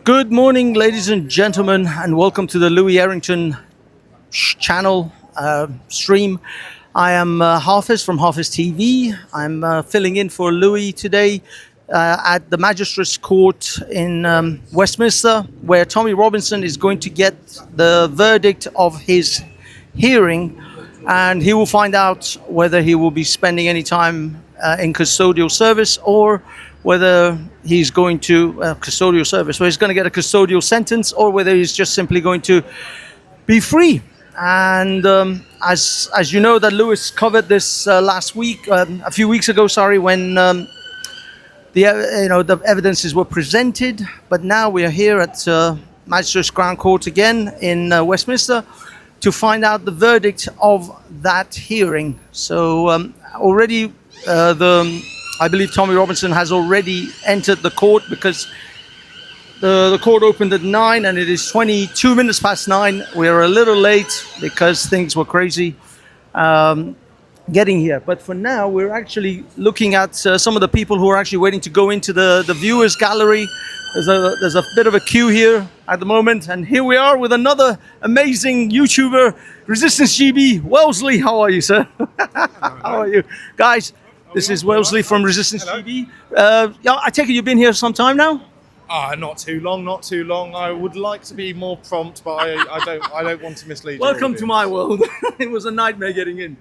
Good morning, ladies and gentlemen, and welcome to the Louis Errington channel stream. I am HAFEZ from HAFEZ TV. I'm filling in for Louis today at the Magistrates Court in Westminster, where Tommy Robinson is going to get the verdict of his hearing, and he will find out whether he will be spending any time in custodial service or whether he's going to custodial service, where he's going to get a custodial sentence, or whether he's just simply going to be free. And as you know, that Lewis covered this last week, a few weeks ago, sorry, when the evidences were presented. But now we are here at Magistrates Crown Court again in Westminster to find out the verdict of that hearing. So already I believe Tommy Robinson has already entered the court, because the court opened at 9 and it is 22 minutes past 9. We're a little late because things were crazy getting here. But for now, we're actually looking at some of the people who are actually waiting to go into the viewers gallery. There's a bit of a queue here at the moment. And here we are with another amazing YouTuber, Resistance GB. Wellesley, how are you, sir? How are you? Guys, this is Wellesley from Resistance GB. Yeah, I take it you've been here some time now? Not too long. I would like to be more prompt, but I don't want to mislead you. Welcome to my world. It was a nightmare getting in.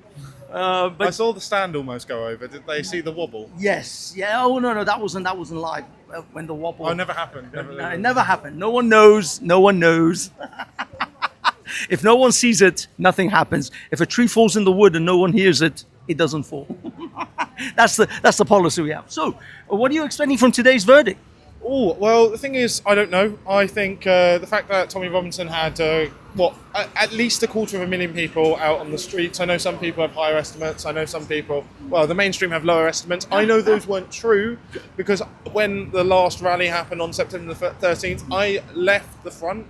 But I saw the stand almost go over. Did they see the wobble? Yes. Yeah. Oh no, that wasn't live when the wobble. Oh, it never happened. It never happened. No one knows. If no one sees it, nothing happens. If a tree falls in the wood and no one hears it, it doesn't fall. That's the policy we have. So, what are you expecting from today's verdict? Oh, well, the thing is, I don't know. I think the fact that Tommy Robinson had, at least 250,000 people out on the streets. I know some people have higher estimates. I know some people, well, the mainstream have lower estimates. I know those weren't true, because when the last rally happened on September the 13th, I left the front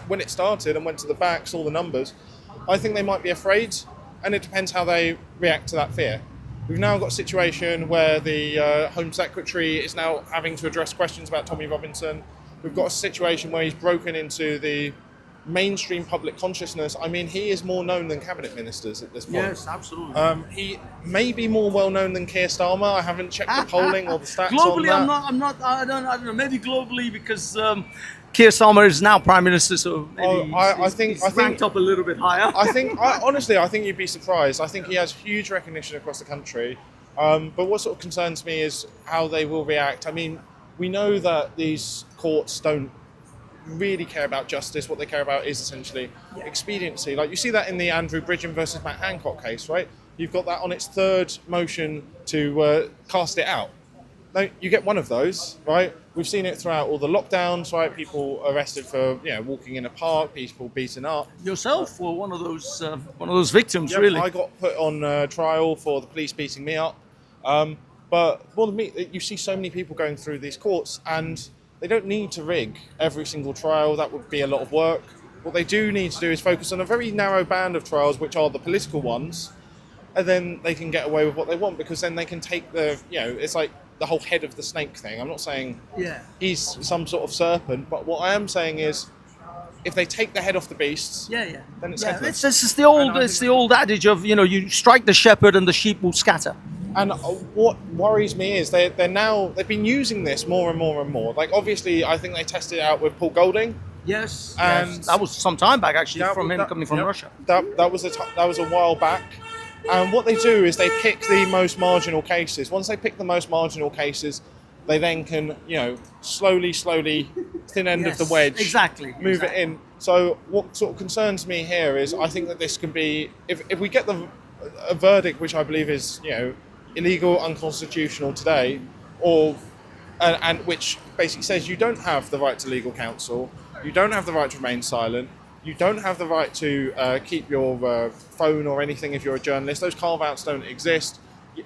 when it started and went to the back, saw the numbers. I think they might be afraid, and it depends how they react to that fear. We've now got a situation where the Home Secretary is now having to address questions about Tommy Robinson. We've got a situation where he's broken into the mainstream public consciousness. I mean, he is more known than cabinet ministers at this point. Yes, absolutely. He may be more well known than Keir Starmer. I haven't checked the polling or the stats globally, on that. I don't know. Maybe globally, because Keir Starmer is now Prime Minister, so maybe he's ranked up a little bit higher. Honestly, I think you'd be surprised. I think he has huge recognition across the country. But what sort of concerns me is how they will react. I mean, we know that these courts don't really care about justice. What they care about is essentially expediency. Like, you see that in the Andrew Bridgen versus Matt Hancock case, right? You've got that on its third motion to cast it out. No, you get one of those, right? We've seen it throughout all the lockdowns, right? People arrested for walking in a park, people beaten up. Yourself were one of those victims, Yep, really. I got put on trial for the police beating me up. But more than me, you see so many people going through these courts, and they don't need to rig every single trial. That would be a lot of work. What they do need to do is focus on a very narrow band of trials, which are the political ones, and then they can get away with what they want, because then they can take it's like the whole head of the snake thing. I'm not saying he's some sort of serpent, but what I am saying is, if they take the head off the beasts, then it's headless. This is the old adage of you strike the shepherd and the sheep will scatter. And what worries me is they've been using this more and more and more. Like, obviously, I think they tested it out with Paul Golding. Yes, and that was some time back, actually, coming from Russia. That was a while back. And what they do is they pick the most marginal cases. Once they pick the most marginal cases, they then can, slowly, thin end of the wedge, move it in. So what sort of concerns me here is, I think that this can be, if we get a verdict which I believe is, illegal, unconstitutional today, and which basically says you don't have the right to legal counsel, you don't have the right to remain silent, you don't have the right to keep your phone or anything if you're a journalist. Those carve-outs don't exist.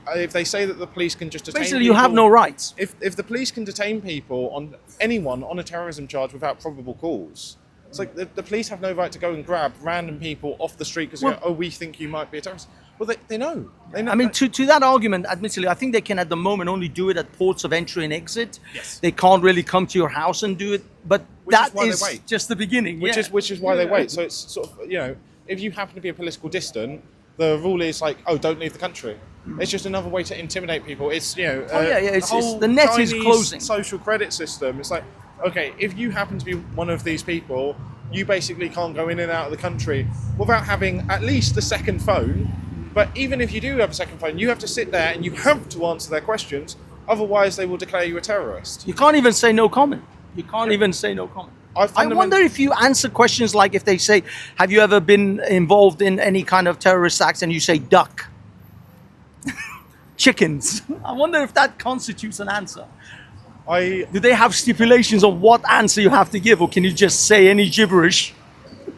If they say that the police can just detain basically people, you have no rights. If the police can detain people anyone on a terrorism charge without probable cause, it's like the police have no right to go and grab random people off the street because we think you might be a terrorist. Well, they know. They know. I mean, to that argument, admittedly, I think they can at the moment only do it at ports of entry and exit. Yes. They can't really come to your house and do it, but Which is that why they is wait. just the beginning. Which is why they wait. So it's sort of, if you happen to be a political dissident, the rule is like, oh, don't leave the country. It's just another way to intimidate people. It's It's the net is Chinese closing. social credit system. It's like, okay, if you happen to be one of these people, you basically can't go in and out of the country without having at least a second phone. But even if you do have a second phone, you have to sit there and you have to answer their questions. Otherwise, they will declare you a terrorist. You can't even say no comment. You can't even say no comment. I wonder if you answer questions like if they say, have you ever been involved in any kind of terrorist acts, and you say duck. Chickens. I wonder if that constitutes an answer. Do they have stipulations on what answer you have to give, or can you just say any gibberish?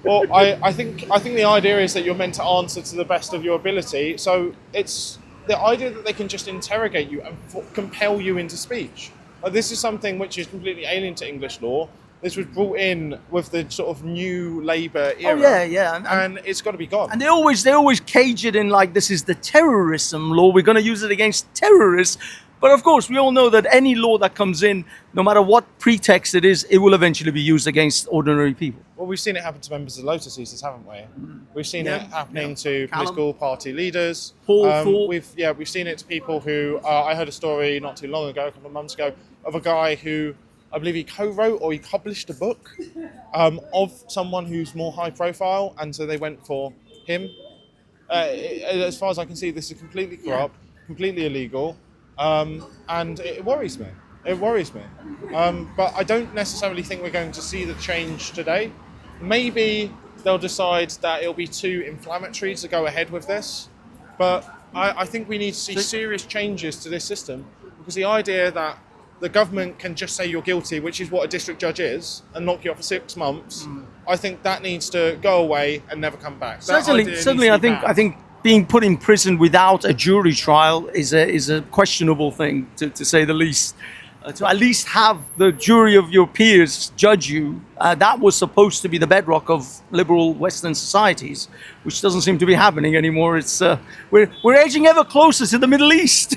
Well, I think the idea is that you're meant to answer to the best of your ability. So it's the idea that they can just interrogate you and compel you into speech. This is something which is completely alien to English law. This was brought in with the sort of new Labour era. Oh yeah. And it's got to be gone. And they always cage it in like, this is the terrorism law. We're going to use it against terrorists. But of course, we all know that any law that comes in, no matter what pretext it is, it will eventually be used against ordinary people. Well, we've seen it happen to members of Lotus Eaters, haven't we? We've seen it happening to Callum. political party leaders. Paul Thorpe. We've seen it to people who. I heard a story not too long ago, a couple of months ago, of a guy who I believe he co-wrote or he published a book of someone who's more high profile, and so they went for him. As far as I can see, this is completely corrupt, completely illegal. And it worries me. It worries me. But I don't necessarily think we're going to see the change today. Maybe they'll decide that it'll be too inflammatory to go ahead with this. But I think we need to see serious changes to this system, because the idea that the government can just say you're guilty, which is what a district judge is, and knock you off for 6 months, I think that needs to go away and never come back. Certainly, I think being put in prison without a jury trial is a questionable thing, to say the least. To at least have the jury of your peers judge you, that was supposed to be the bedrock of liberal Western societies, which doesn't seem to be happening anymore. It's we're edging ever closer to the Middle East.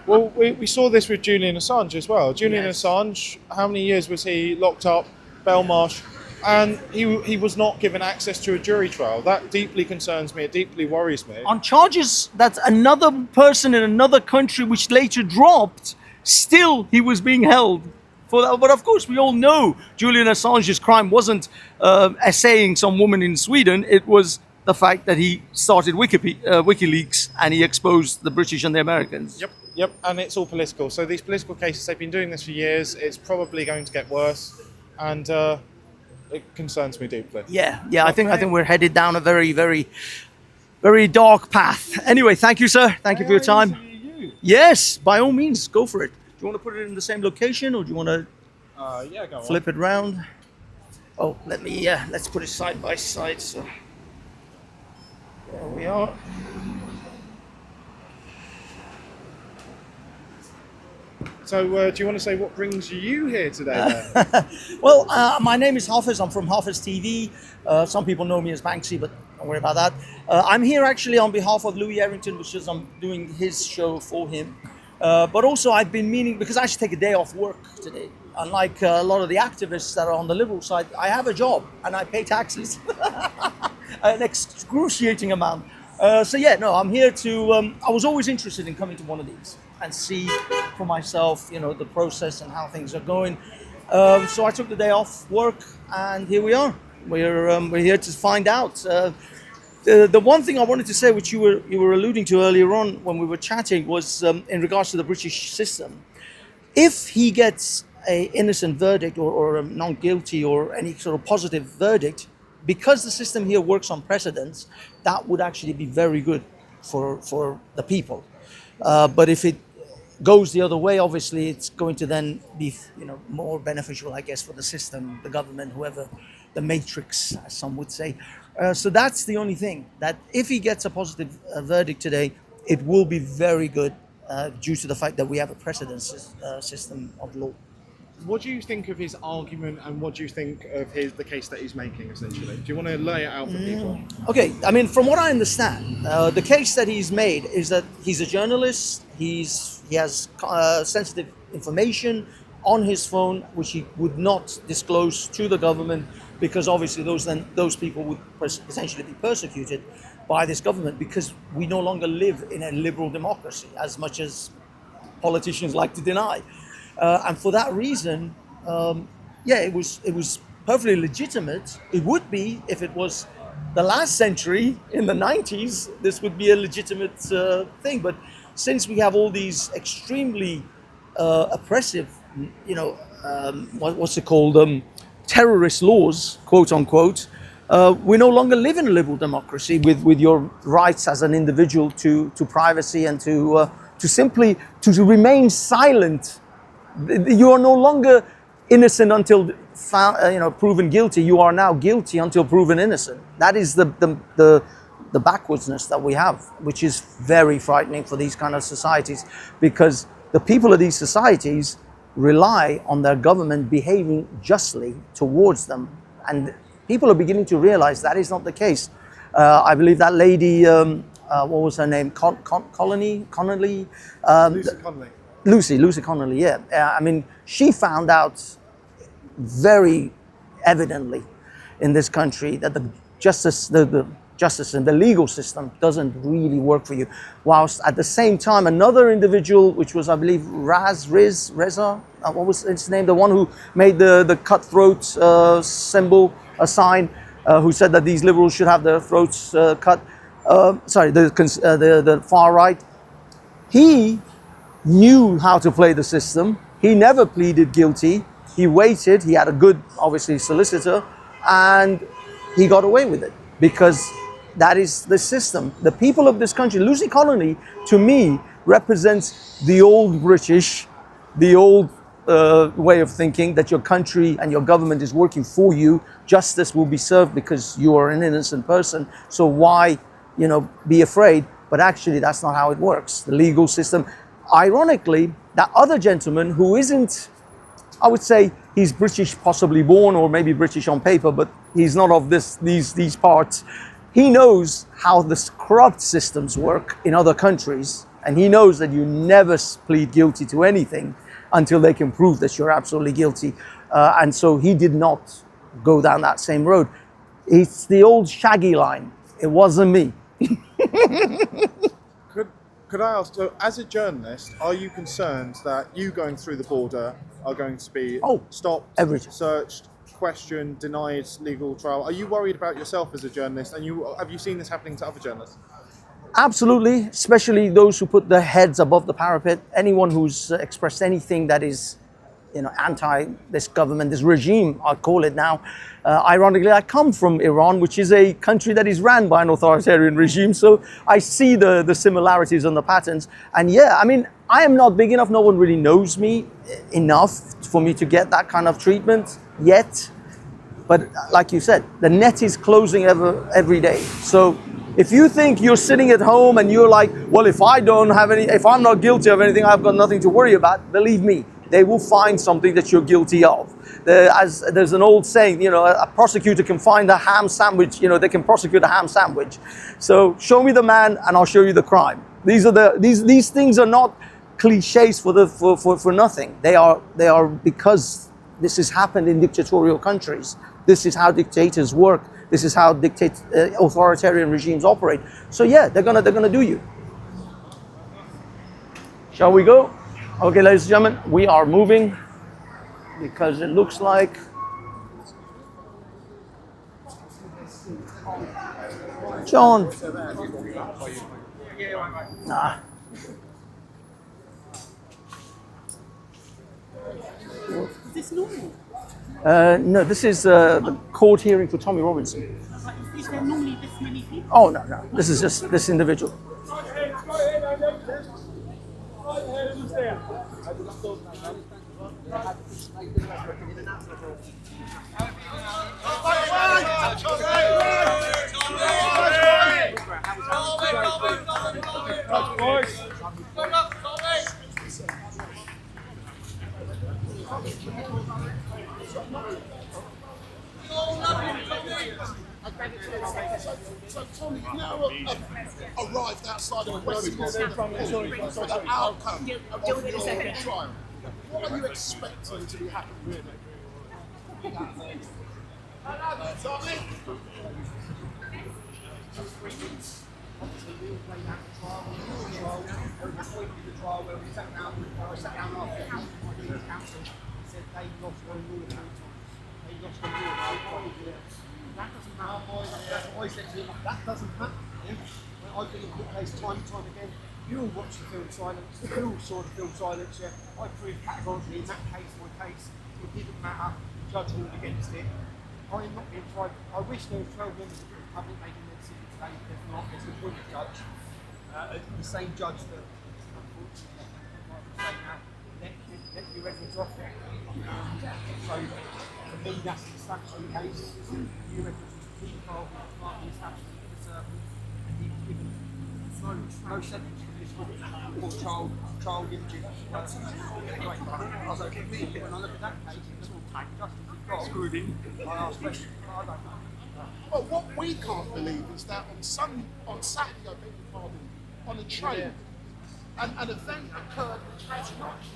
Well, we saw this with Julian Assange as well. Julian Assange, how many years was he locked up, Belmarsh? And he was not given access to a jury trial. That deeply concerns me. It deeply worries me. On charges that another person in another country, which later dropped, still he was being held for that. But of course, we all know Julian Assange's crime wasn't essaying some woman in Sweden. It was the fact that he started WikiLeaks and he exposed the British and the Americans. Yep. And it's all political. So these political cases, they've been doing this for years. It's probably going to get worse. And it concerns me deeply. Yeah. I think we're headed down a very, very, very dark path. Anyway, thank you, sir. Thank you for your time. Yes, by all means, go for it. Do you want to put it in the same location, or do you want to go on. flip it round? Oh, let's put it side by side. So there we are. So, do you want to say what brings you here today, then? Well, my name is HAFEZ. I'm from HAFEZ TV. Some people know me as Banksy, but don't worry about that. I'm here actually on behalf of Louis Errington, which is I'm doing his show for him. But also I've been meaning, because I actually take a day off work today. Unlike a lot of the activists that are on the liberal side, I have a job and I pay taxes. An excruciating amount. I'm here to, I was always interested in coming to one of these and see for myself, the process and how things are going. So I took the day off work, and here we are. We're here to find out. The one thing I wanted to say, which you were alluding to earlier on when we were chatting, was in regards to the British system. If he gets an innocent verdict or a non guilty or any sort of positive verdict, because the system here works on precedents, that would actually be very good for the people. But if it goes the other way, obviously it's going to then be more beneficial, I guess, for the system, the government, whoever, the matrix, as some would say. So that's the only thing, that if he gets a positive verdict today, it will be very good due to the fact that we have a precedent system of law. What do you think of his argument, and what do you think of the case that he's making, essentially? Do you want to lay it out for people? Okay, I mean, from what I understand, the case that he's made is that he's a journalist. He has sensitive information on his phone, which he would not disclose to the government, because obviously those people would essentially be persecuted by this government, because we no longer live in a liberal democracy, as much as politicians like to deny. And for that reason, it was perfectly legitimate. It would be if it was the last century, in the 90s, this would be a legitimate thing. But since we have all these extremely oppressive, what's it called, terrorist laws, quote unquote, we no longer live in a liberal democracy with your rights as an individual to privacy and to simply to remain silent. You are no longer innocent until proven guilty. You are now guilty until proven innocent. That is the backwardsness that we have, which is very frightening for these kind of societies, because the people of these societies rely on their government behaving justly towards them, and people are beginning to realize that is not the case. I believe that lady, what was her name? Connolly? Lucy Connolly. Lucy Connolly, yeah. I mean, she found out very evidently in this country that the justice and the legal system doesn't really work for you. Whilst at the same time, another individual, which was, I believe, Reza, what was his name? The one who made the cutthroat symbol, a sign, who said that these liberals should have their throats cut. The far right. He knew how to play the system. He never pleaded guilty. He waited. He had a good, obviously, solicitor, and he got away with it, because that is the system. The people of this country, Lucy Connolly, to me, represents the old British, the old way of thinking that your country and your government is working for you. Justice will be served because you are an innocent person. So why, be afraid? But actually, that's not how it works. The legal system. Ironically, that other gentleman who isn't, I would say he's British possibly born, or maybe British on paper, but he's not of these parts. He knows how the corrupt systems work in other countries, and he knows that you never plead guilty to anything until they can prove that you're absolutely guilty. And so he did not go down that same road. It's the old Shaggy line. It wasn't me. Could I ask, so as a journalist, are you concerned that you going through the border are going to be stopped, searched, questioned, denied legal trial? Are you worried about yourself as a journalist? And have you seen this happening to other journalists? Absolutely, especially those who put their heads above the parapet. Anyone who's expressed anything that is, anti this government, this regime, I call it now. Ironically, I come from Iran, which is a country that is ran by an authoritarian regime. So I see the similarities and the patterns. And yeah, I mean, I am not big enough. No one really knows me enough for me to get that kind of treatment yet. But like you said, the net is closing every day. So if you think you're sitting at home and you're like, well, if I'm not guilty of anything, I've got nothing to worry about, believe me, they will find something that you're guilty of. As there's an old saying, a prosecutor can find a ham sandwich, they can prosecute a ham sandwich. So show me the man and I'll show you the crime. These things are not cliches for nothing. They are because this has happened in dictatorial countries. This is how dictators work. This is how authoritarian regimes operate. So yeah, they're gonna do you. Shall we go? Okay, ladies and gentlemen, we are moving because it looks like John. Nah. Is this normal? No, this is the court hearing for Tommy Robinson. Is there normally this many people? Oh, no. This is just this individual. So Tommy, you've now arrived outside of Westminster for the outcome of your trial. What are you expecting to be happening? Tommy? Obviously, we all played out the trial. We were the point of the trial where we sat down after the council and said they lost on rule of They lost on rule. That doesn't matter, boys. That's what I said to him. That doesn't matter. Yeah? I've been in court case time and time again. You all watched the film Silence. You all saw the film Silence. Yeah? I proved categorically in that case, my case, it didn't matter. The judge ruled against it. I am not being tried. I wish there were 12 members of the Republic making their decision today. There's not. There's an appointed judge. The same judge that, unfortunately, say now, let your records off there. So, for me, that's the statutory case. Your records was a key part of the establishment of the circle, and he was given no sentence for this or child imaging. I was like, when I look at that case, it's all justice. Screwed in. I asked questions. I don't know. Well, what we can't believe is that on Saturday, I beg your pardon, on a train, an event occurred which has not being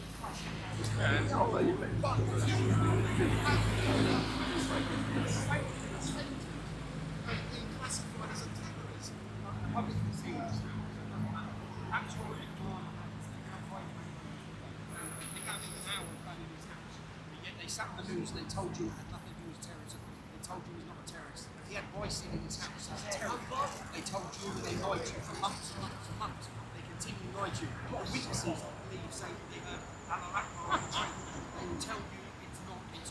classified as a terrorist. Public proceedings. That's what we're doing. They found him an hour found in his house. But yet they sat on the news and they told you it had nothing to do with terrorism. They told you he was not a terrorist. He had ricin in his house as a terrorist. They told you they lied to you for months and months and months. They continue to lie to you. What witnesses believe say that they heard Allah Akbar on the train. They will tell you it's not. They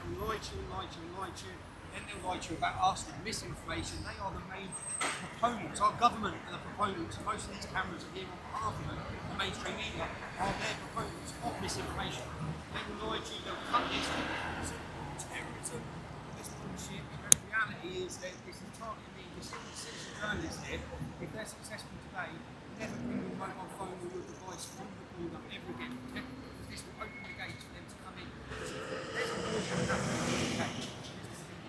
will lie to you and lie to you and lie to you. Then they'll lie to you about us with misinformation. They are the main proponents. Our government are the proponents. Most of these cameras are here on behalf of them. The mainstream media are their proponents of misinformation. They will lie to you. They'll cut this terrorism. This bullshit. The reality is that this is targeting me. This is citizen journalists here. If they're successful today, never bring your mobile phone or your device from the border ever again. Okay? Because this will open the gates for them to come in. There's a bullshit happening in the UK.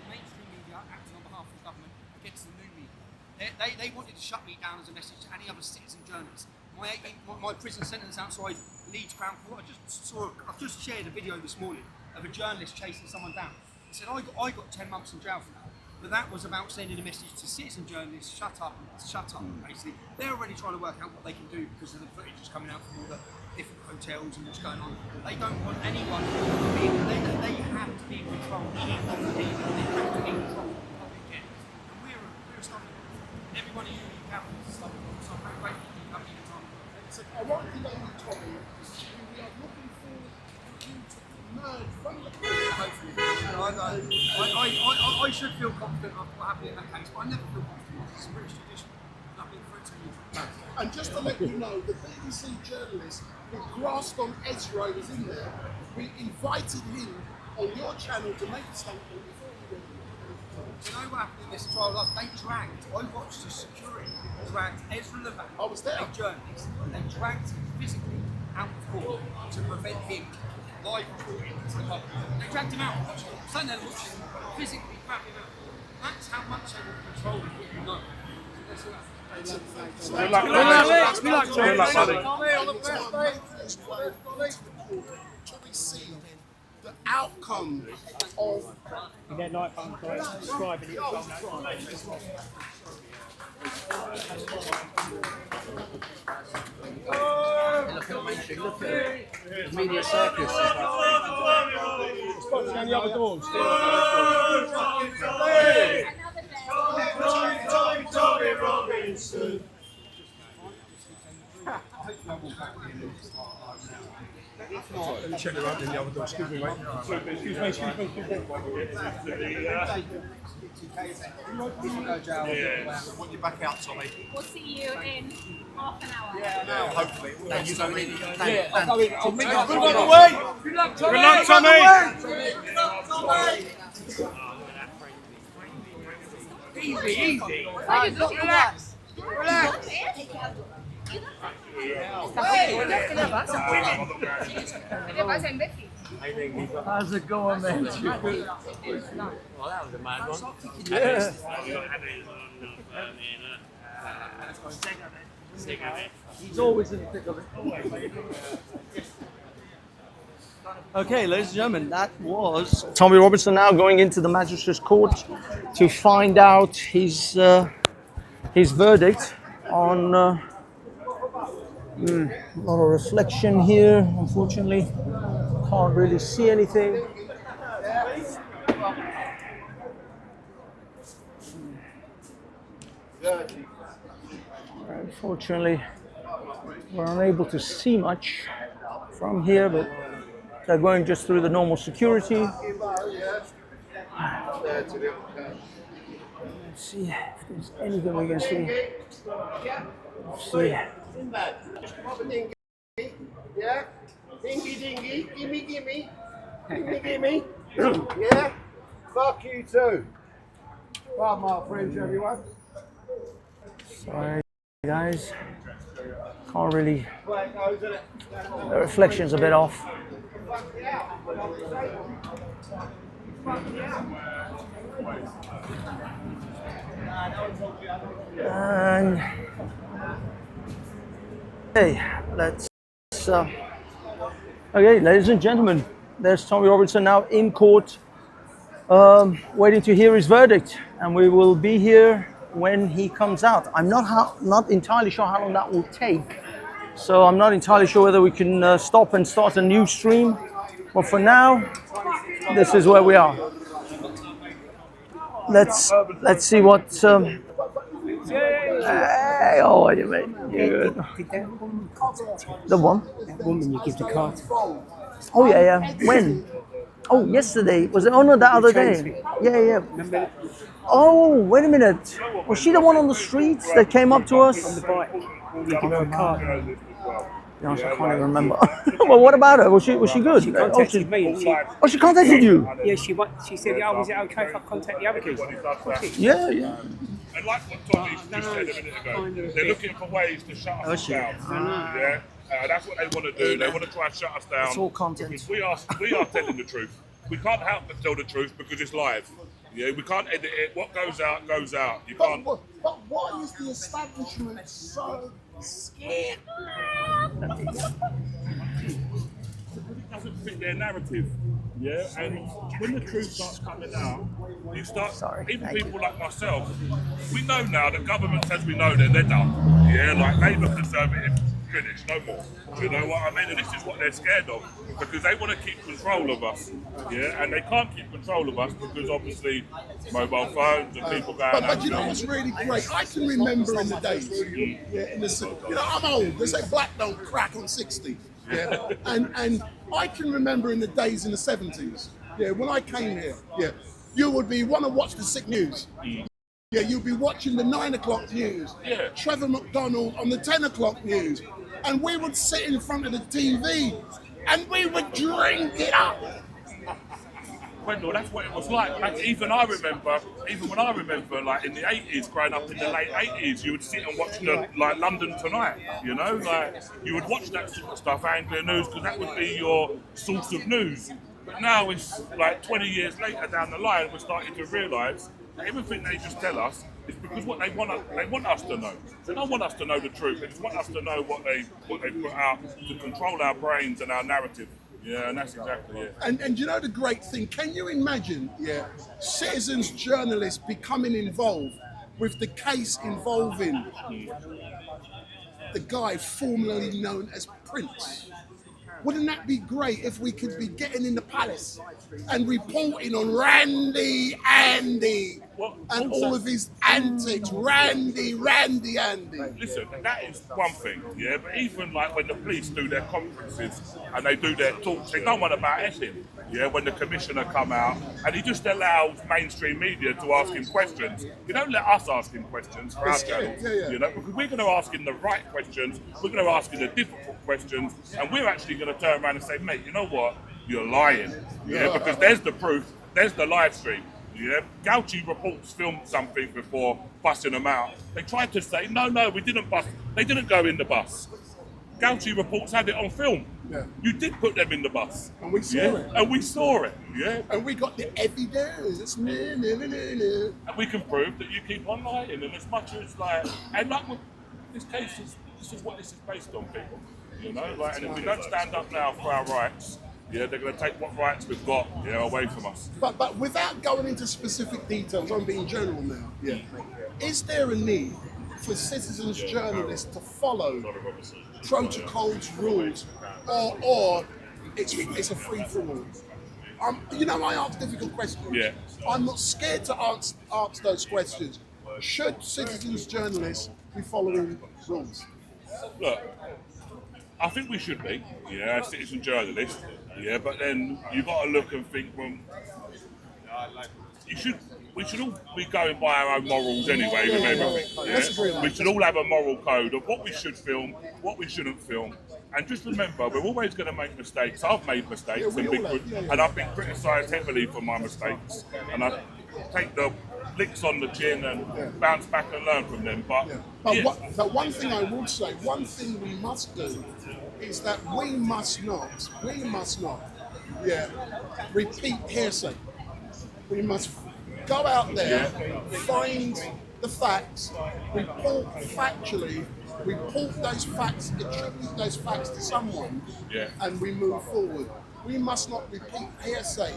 Mainstream media acting on behalf of the government against the new media. They wanted to shut me down as a message to any other citizen journalist. My prison sentence outside Leeds Crown Court, I've just shared a video this morning of a journalist chasing someone down. He said, I got 10 months in jail for that. But that was about sending a message to citizen journalists, shut up, basically. They're already trying to work out what they can do because of the footage that's coming out from all the different hotels and what's going on. They don't want anyone to be, they have to be in control of the media, they have to be in control of the public again. And we're stopping it. Every one of you cameras is stopping it. So I'm very grateful for you coming in and time. So I want to know you, Tommy, we are looking forward for you to emerge from the Hopefully. I should feel confident after what happened in that case, but I never feel confident. It's a British tradition. And I've been through it to you. And just to let you know, the BBC journalist who grasped on Ezra was in there. We invited him on your channel to make a statement before we went. You know what happened in this trial last? I watched the security dragged Ezra Levant, I was there. a journalist, they dragged him physically out of court to prevent him live recording to the public. They dragged him out, standing there watching him, physically grab him out. That's how much they will control him, you know. Good luck, buddy. Till we see the outcome of Their life describing it. Look at mainstream, look at the media circus. Down the other doors. Tommy Robinson. Let me check the road in the other door. Excuse me, mate. Excuse me. Want you back out, Tommy? We'll see you in half an hour. Yeah, hopefully. Thanks, Tommy. I'll meet you. Good luck, Tommy. Good luck, Tommy. Easy. Relax. Relax. How's it going, man? Well, that was a mad one. Yeah. He's always in the thick of it. Okay, ladies and gentlemen, that was Tommy Robinson now going into the magistrate's court to find out his verdict on a lot of reflection here. Unfortunately, can't really see anything. Unfortunately, we're unable to see much from here, but they're going just through the normal security. Let's see if there's anything we can see. Let's see. Yeah? Dingy, gimme. Yeah? Fuck you too. Well, my friends, everyone. Sorry, guys. Can't really. The reflection's a bit off. And hey, let's. Okay, ladies and gentlemen, there's Tommy Robinson now in court, waiting to hear his verdict, and we will be here when he comes out. I'm not entirely sure how long that will take, so I'm not entirely sure whether we can stop and start a new stream. But for now, this is where we are. Let's see what. Hey, how are you, mate? You good? The one? That woman you give the card. Oh yeah. When? Oh, yesterday. Was it? Oh no, that other day. Yeah. Remember Oh, wait a minute. Was she the one on the streets that came up to us? on the bike? You give her a card. No, I can't even remember. Well, what about her? Was she good? She contacted me. She contacted you? Yeah, she said, "Oh, is it okay if I contact the other kids?" Yeah. And like what Tommy just said a minute ago, they're looking for ways to shut us down. Yeah, that's what they want to do. They want to try and shut us down. It's all content. Because we are telling the truth. We can't help but tell the truth because it's live. Yeah, we can't edit it. What goes out, goes out. You can't. But why is the establishment so scared? It doesn't fit their narrative. Yeah, and when the truth starts coming out, you start. Even people like myself, we know now that government says we know they're done. Yeah, like Labour Conservative, finished, no more. You know what I mean? And this is what they're scared of because they want to keep control of us. Yeah, and they can't keep control of us because obviously mobile phones and people going. But you know what's really great? I can remember in the days. I'm old. They say black don't crack on 60. Yeah, and I can remember in the days in the 70s. Yeah, when I came here. Yeah, you would want to watch the sick news. Yeah, you'd be watching the 9 o'clock news. Yeah. Trevor McDonald on the 10 o'clock news, and we would sit in front of the TV, and we would drink it up. Wendell, that's what it was like. Even when I remember, like in the 80s, growing up in the late 80s, you would sit and watch like London Tonight, you know? Like, you would watch that sort of stuff, Anglia News, because that would be your source of news. But now it's like 20 years later down the line, we're starting to realise that everything they just tell us is because what they want us to know. They don't want us to know the truth. They just want us to know what they put out to control our brains and our narrative. Yeah, and that's exactly it. And you know the great thing, can you imagine, citizens, journalists becoming involved with the case involving the guy formerly known as Prince? Wouldn't that be great if we could be getting in the palace and reporting on Randy Andy and all of his antics? Randy Andy. Listen, that is one thing, yeah, but even like when the police do their conferences and they do their talks, they don't want about anything. Yeah, when the commissioner come out and he just allows mainstream media to ask him questions. You don't let us ask him questions for our channel, you know, because we're going to ask him the right questions, we're going to ask him the difficult questions, and we're actually going to turn around and say, mate, you know what, you're lying, yeah, because there's the proof, there's the live stream. Yeah, Gauchi Reports filmed something before busting them out. They tried to say, no, we didn't bust. They didn't go in the bus. Gauchi Reports had it on film. Yeah. You did put them in the bus. And we saw yeah? it. And we saw it, yeah? And we got the evidence. And we can prove that you keep on lying. And as much as like, and like with this case, this is what this is based on, people. You know, like, and if we don't stand up now for our rights, yeah, they're going to take what rights we've got, away from us. But without going into specific details, I'm being general now. Yeah. Is there a need for citizens journalists to follow protocols, rules, or it's a free for all? I ask difficult questions. Yeah. I'm not scared to ask those questions. Should citizens journalists be following rules? Look, I think we should be, citizen journalists, but then you've got to look and think, well, we should all be going by our own morals anyway with everything. We should all have a moral code of what we should film, what we shouldn't film. And just remember, we're always going to make mistakes. I've made mistakes and I've been criticised heavily for my mistakes. And I take the licks on the chin and bounce back and learn from them. But one thing I would say, one thing we must do is that we must not, repeat hearsay. We must go out there, find the facts, report factually, report those facts, attribute those facts to someone, and we move forward. We must not repeat hearsay,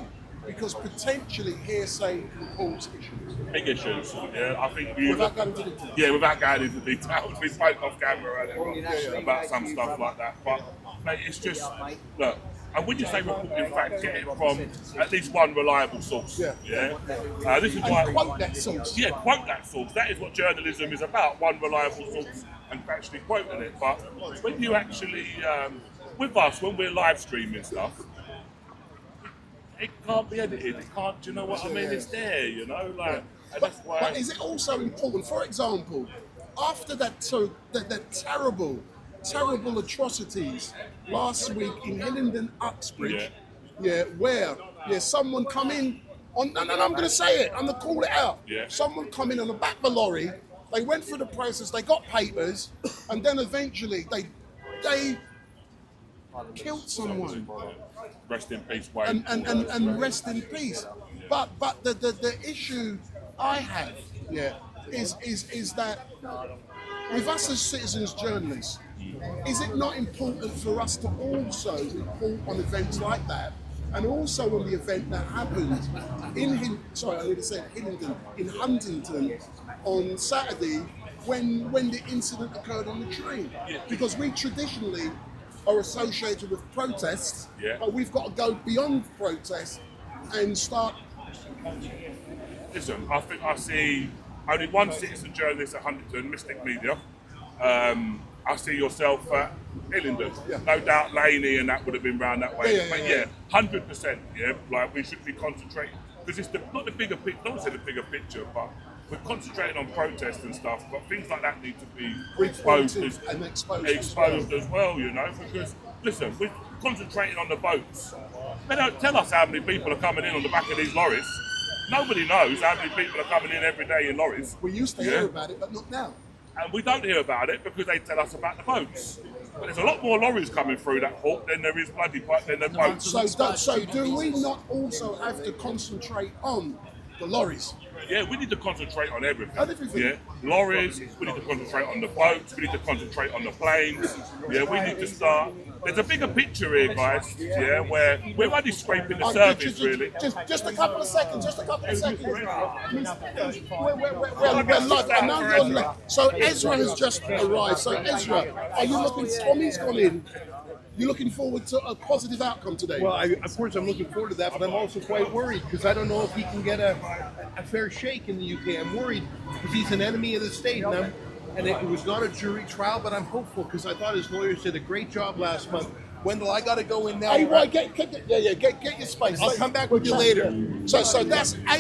because potentially hearsay can cause issues. Big issues, I think without going into detail. Without going into details. We spoke off camera earlier about some stuff like that. But mate, it's just look. And when you say reporting facts, get it from at least one reliable source. This is why quote that source. Yeah, quote that source. That is what journalism is about: one reliable source and actually quoting it. But when you actually, with us, when we're live streaming stuff, it can't be edited. It can't. Do you know what I mean? It's there. And that's why. But is it also important? For example, after that terrible atrocities last week in Hillingdon, Uxbridge, where someone come in on, I'm going to say it, I'm going to call it out. Someone come in on the back of a lorry, they went through the process, they got papers, and then eventually they killed someone. Rest in peace, Wayne. And rest in peace. But the issue I have is that with us as citizens journalists, is it not important for us to also report on events like that, and also on the event that happened in Hillingdon, in Huntington on Saturday, when the incident occurred on the train? Because we traditionally are associated with protests, but we've got to go beyond protests and start. Listen, I think I see only one citizen journalist at Huntington, Mystic Media. I see yourself at Hillingdon. No doubt Laney and that would have been round that way. 100%. Like we should be concentrating, because it's not the bigger picture, don't say the bigger picture, but we're concentrating on protests and stuff, but things like that need to be exposed as well, because listen, we're concentrating on the boats. They don't tell us how many people are coming in on the back of these lorries. Nobody knows how many people are coming in every day in lorries. We used to hear about it, but not now. And we don't hear about it because they tell us about the boats. But there's a lot more lorries coming through that port than there is than the boats. So do we not also have to concentrate on the lorries? We need to concentrate on everything. Lorries, we need to concentrate on the boats, we need to concentrate on the planes. We need to start. There's a bigger picture here, guys, where we're only scraping the surface, really. Just a couple of seconds, We're live, and now you're live. So Ezra has just arrived. So Ezra, are you looking, Tommy's gone in. You're looking forward to a positive outcome today? Well, of course I'm looking forward to that, but I'm also quite worried because I don't know if he can get a fair shake in the UK. I'm worried because he's an enemy of the state, and it was not a jury trial, but I'm hopeful because I thought his lawyers did a great job last month. Wendell, I got to go in now. Get your space. I'll come back with you later. So that's I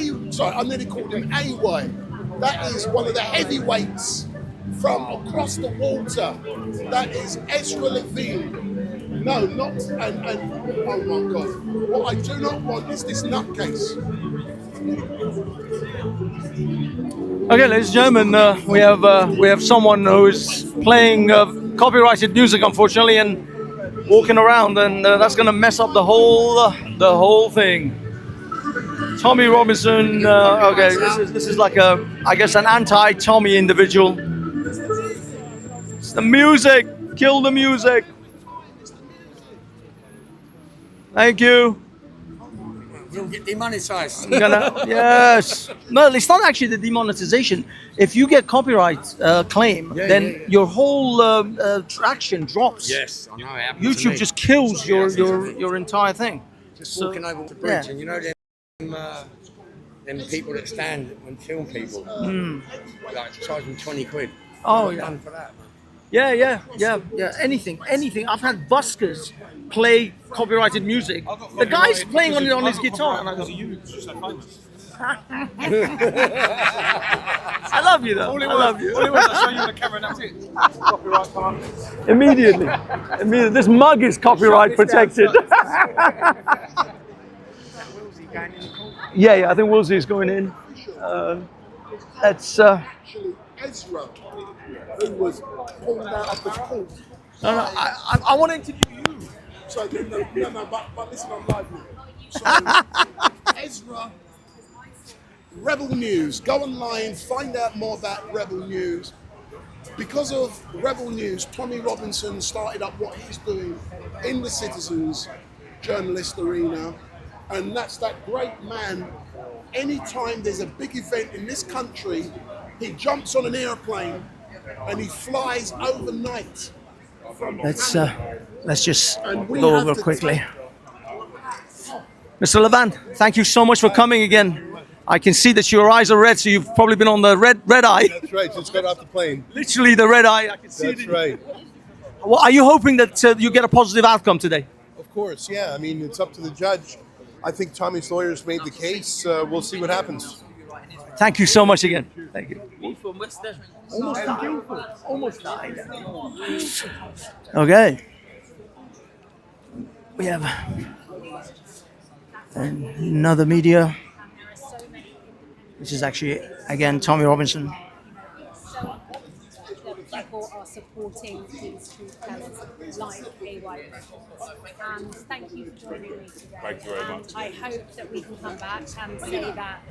nearly called him AY. That is one of the heavyweights from across the water. That is Ezra Levine. No, not and oh my God! What I do not want is this nutcase. Okay, ladies and gentlemen, we have someone who is playing copyrighted music, unfortunately, and walking around, and that's going to mess up the whole thing. Tommy Robinson. Okay, this is like I guess an anti-Tommy individual. It's the music. Kill the music. Thank you. You'll get demonetized. Yes. No, it's not actually the demonetization. If you get copyright claim, then your whole traction drops. Yes, I know. It happened to YouTube me. just kills your entire thing. Just walking over the bridge, and you know them people that stand and film people, like charge them 20 quid. Oh yeah. Done for that, man. Yeah. Anything. I've had buskers play copyrighted music. The guy's playing on his guitar, and I go, I love you though. I love you. All it was, I'll show you the camera and that's it. Copyright part. Immediately. This mug is copyright protected. Yeah, I think Wolsey's going in. That's. Actually, Ezra, who was pulled out of the court. No, I want to interview you. So, no, but listen, I'm live now. So, Ezra, Rebel News. Go online, find out more about Rebel News. Because of Rebel News, Tommy Robinson started up what he's doing in the citizens journalist arena. And that's that great man. Anytime there's a big event in this country, he jumps on an airplane and he flies overnight. Let's just And we go have over to quickly. Mr. Levant, thank you so much for coming again. I can see that your eyes are red, so you've probably been on the red eye. That's right. Just got off the plane. Literally the red eye. I can see That's it. right. Well, are you hoping that you get a positive outcome today? Of course, yeah. I mean, it's up to the judge. I think Tommy's lawyers made the case. We'll see what happens. Thank you so much again. Thank you. Me from Western. Almost died. Okay. We have another media. This is actually, again, Tommy Robinson. People are supporting these truth tellers like AY. And thank you for joining me today. Thank you very much. I hope that we can come back and say that,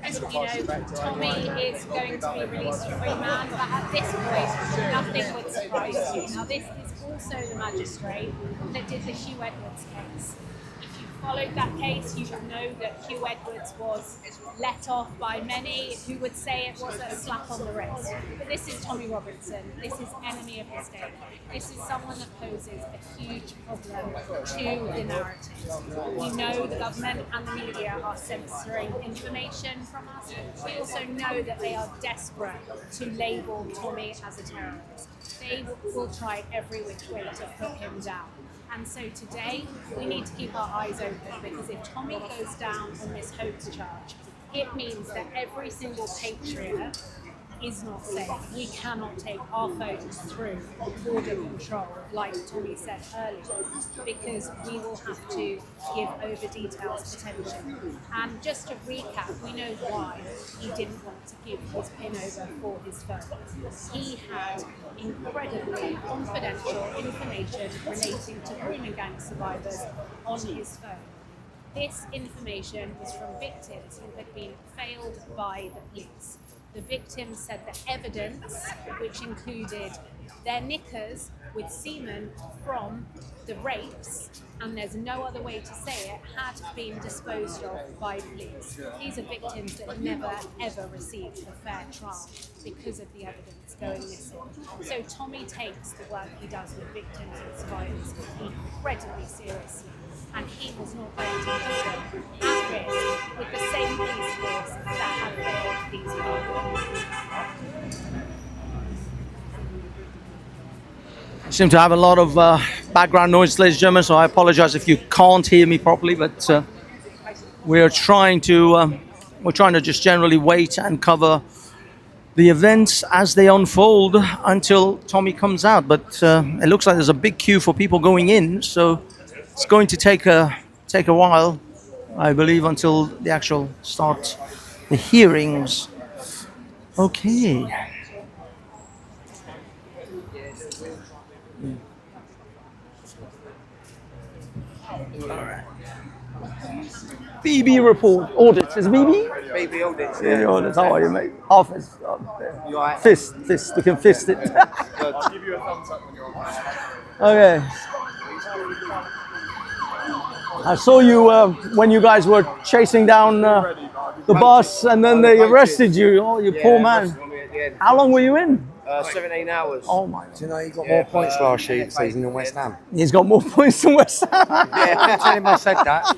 Tommy is going to be released a free man, but at this point, nothing would surprise you. Now, this is also the magistrate that did the Hugh Edwards case. If you followed that case, you should know that Hugh Edwards was let off by many who would say it was a slap on the wrist. But this is Tommy Robinson. This is enemy of the state. This is someone that poses a huge problem to the narrative. We know the government and the media are censoring information from us. We also know that they are desperate to label Tommy as a terrorist. They will try every which way to put him down. And so today, we need to keep our eyes open, because if Tommy goes down on this hoax charge, it means that every single patriot is not safe. We cannot take our phones through border control, like Tommy said earlier, because we will have to give over details potentially. And just to recap, we know why he didn't want to give his PIN over for his phone. He had incredibly confidential information relating to grooming gang survivors on his phone. This information was from victims who had been failed by the police. The victims said that evidence, which included their knickers with semen from the rapes, and there's no other way to say it, had been disposed of by police. These are victims that never ever received a fair trial because of the evidence going missing. So Tommy takes the work he does with victims and survivors incredibly seriously, and he was not going to put them at risk with the same police force that have failed these people. I seem to have a lot of background noise, ladies and gentlemen, so I apologize if you can't hear me properly, but we're trying to just generally wait and cover the events as they unfold until Tommy comes out. But it looks like there's a big queue for people going in, so it's going to take a while, I believe, until the actual start the hearings. Okay. BB report audit. Is it BB? BB audits. BB audit. How are you, mate? HAFEZ. You alright? Fist. We can fist it. I'll give you a thumbs up when you're on. Okay. I saw you when you guys were chasing down the bus, and then they arrested you. Oh, you poor man. How long were you in? 17 hours. Oh my! Do you know he got more points last season than West Ham? He's got more points than West Ham. Yeah, tell him I said that.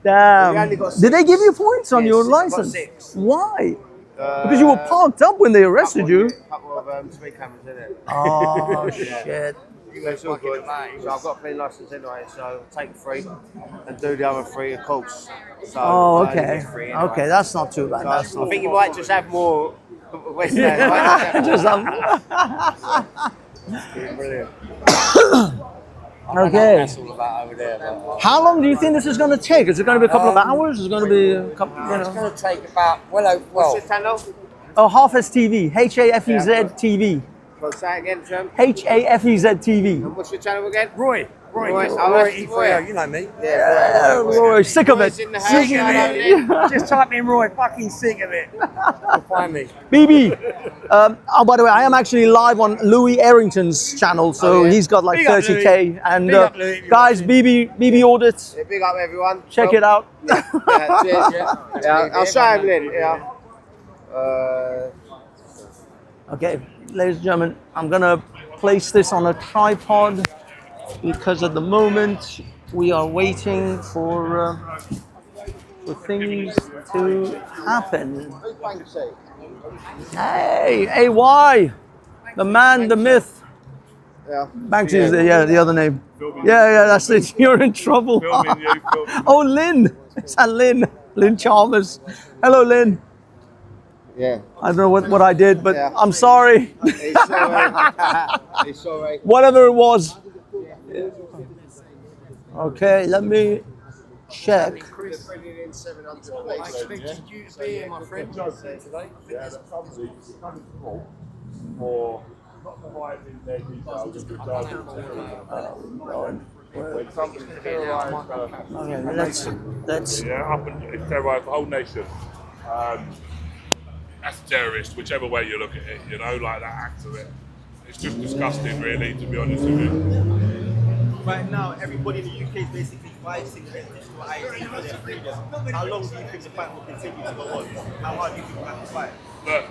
Damn. Did they give you points on your license? 6. Why? Because you were parked up when they arrested you. A couple of speed cameras in it. Oh shit. It's all good. So I've got a clean license anyway, so take 3 and do the other 3 of course. So Oh, I only okay. get 3 anyway. Okay, that's not too bad. That's So I not think you might just have more West Ham. just Brilliant. Okay. That's all about over there. But, How long do you think this is going to take? Is it going to be a couple of hours? Is it going to be a couple? You It's know? going to take about, well, what's your channel? Oh, HAFEZ TV. HAFEZ TV. Well, say it again, Jim. HAFEZ TV. And what's your channel again? Roy. Roy, Roy E3O, you know me. Yeah, Roy, sick of it. Roy's in the Sick house, of don't it. you? Just type in Roy, fucking sick of it. You'll find me. BB. Oh, by the way, I am actually live on Louis Errington's channel, so he's got like Big up, 30k. And Big up, Louis, if you guys, want to. BB audits. Yeah, big up everyone. Check it out. Yeah, cheers, yeah. I'll show him Lynn, yeah. Okay, ladies and gentlemen, I'm gonna place this on a tripod because at the moment we are waiting for things to happen. Hey, AY, the man, the myth. Yeah. Banksy is the other name. Yeah, that's it. You're in trouble. Oh, Lynn. It's that Lynn. Lynn Chalmers. Hello, Lynn. Yeah. I don't know what I did, but Yeah. I'm sorry. It's alright. It's alright. Whatever it was. Okay, let me check. Chris bringing in 700 I expected you to be here, my friend, today. Yeah, that's somebody coming through for not providing their details of when somebody terrorised Okay, let's. yeah, up and terrorised the whole nation. That's terrorist, whichever way you look at it, you know, like that act of it. It's just disgusting, really, to be honest with you. Right now, everybody in the UK is basically fighting against digital ID for their freedom. How long do you think the fight will continue to go on? How hard do you think we'll have to fight? Look,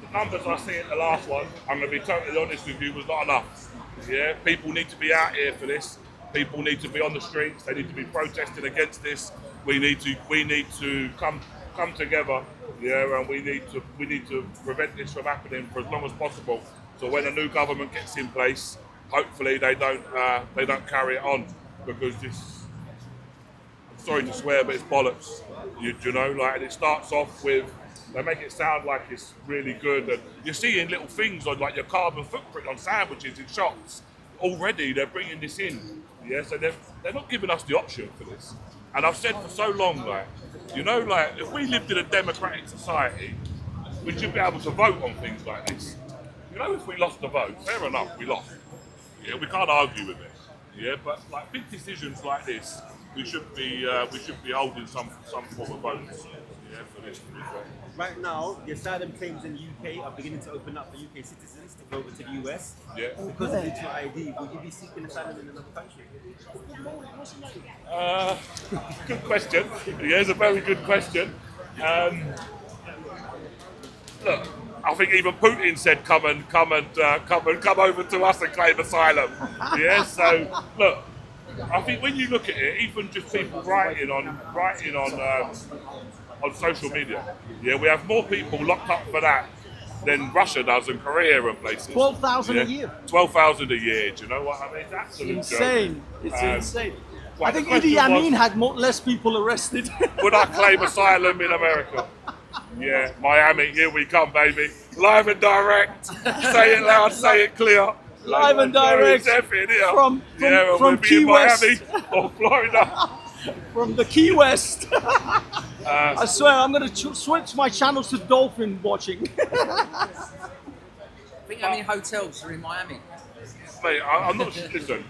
the numbers I see at the last one, I'm going to be totally honest with you, was not enough. Yeah, people need to be out here for this. People need to be on the streets. They need to be protesting against this. We need to come together. Yeah, and we need to prevent this from happening for as long as possible. So when a new government gets in place, hopefully they don't carry it on, because this. I'm sorry to swear, but it's bollocks. You know, like, and it starts off with. They make it sound like it's really good, and you're seeing little things on like your carbon footprint on sandwiches in shops. Already they're bringing this in, yeah. So they're not giving us the option for this. And I've said for so long, like, you know, like, if we lived in a democratic society, we should be able to vote on things like this. You know, if we lost the vote, fair enough, we lost. Yeah, we can't argue with it. Yeah, but like big decisions like this, we should be holding some form of votes. Yeah, for this. Right now, the asylum claims in the UK are beginning to open up for UK citizens to go over to the US. Yeah. Because of digital ID, will you be seeking asylum in another country? Good question. Yeah, it's a very good question. Look, I think even Putin said, "Come over to us and claim asylum." Yeah. So look, I think when you look at it, even just people writing on social media, yeah, we have more people locked up for that than Russia does in Korea and places. 12,000 a year. 12,000 a year. Do you know what I mean? It's absolute Insane. joke. It's insane. Well, I think the question Idi Amin was, had less people arrested. would I claim asylum in America? Yeah, Miami, here we come, baby. Live and direct. Say it loud, say it clear. Live and direct from we'll be Key in Miami West. or Florida. From the Key West. I swear, I'm going to switch my channels to dolphin watching. I think how many hotels are in Miami? Mate, I'm not. Listen,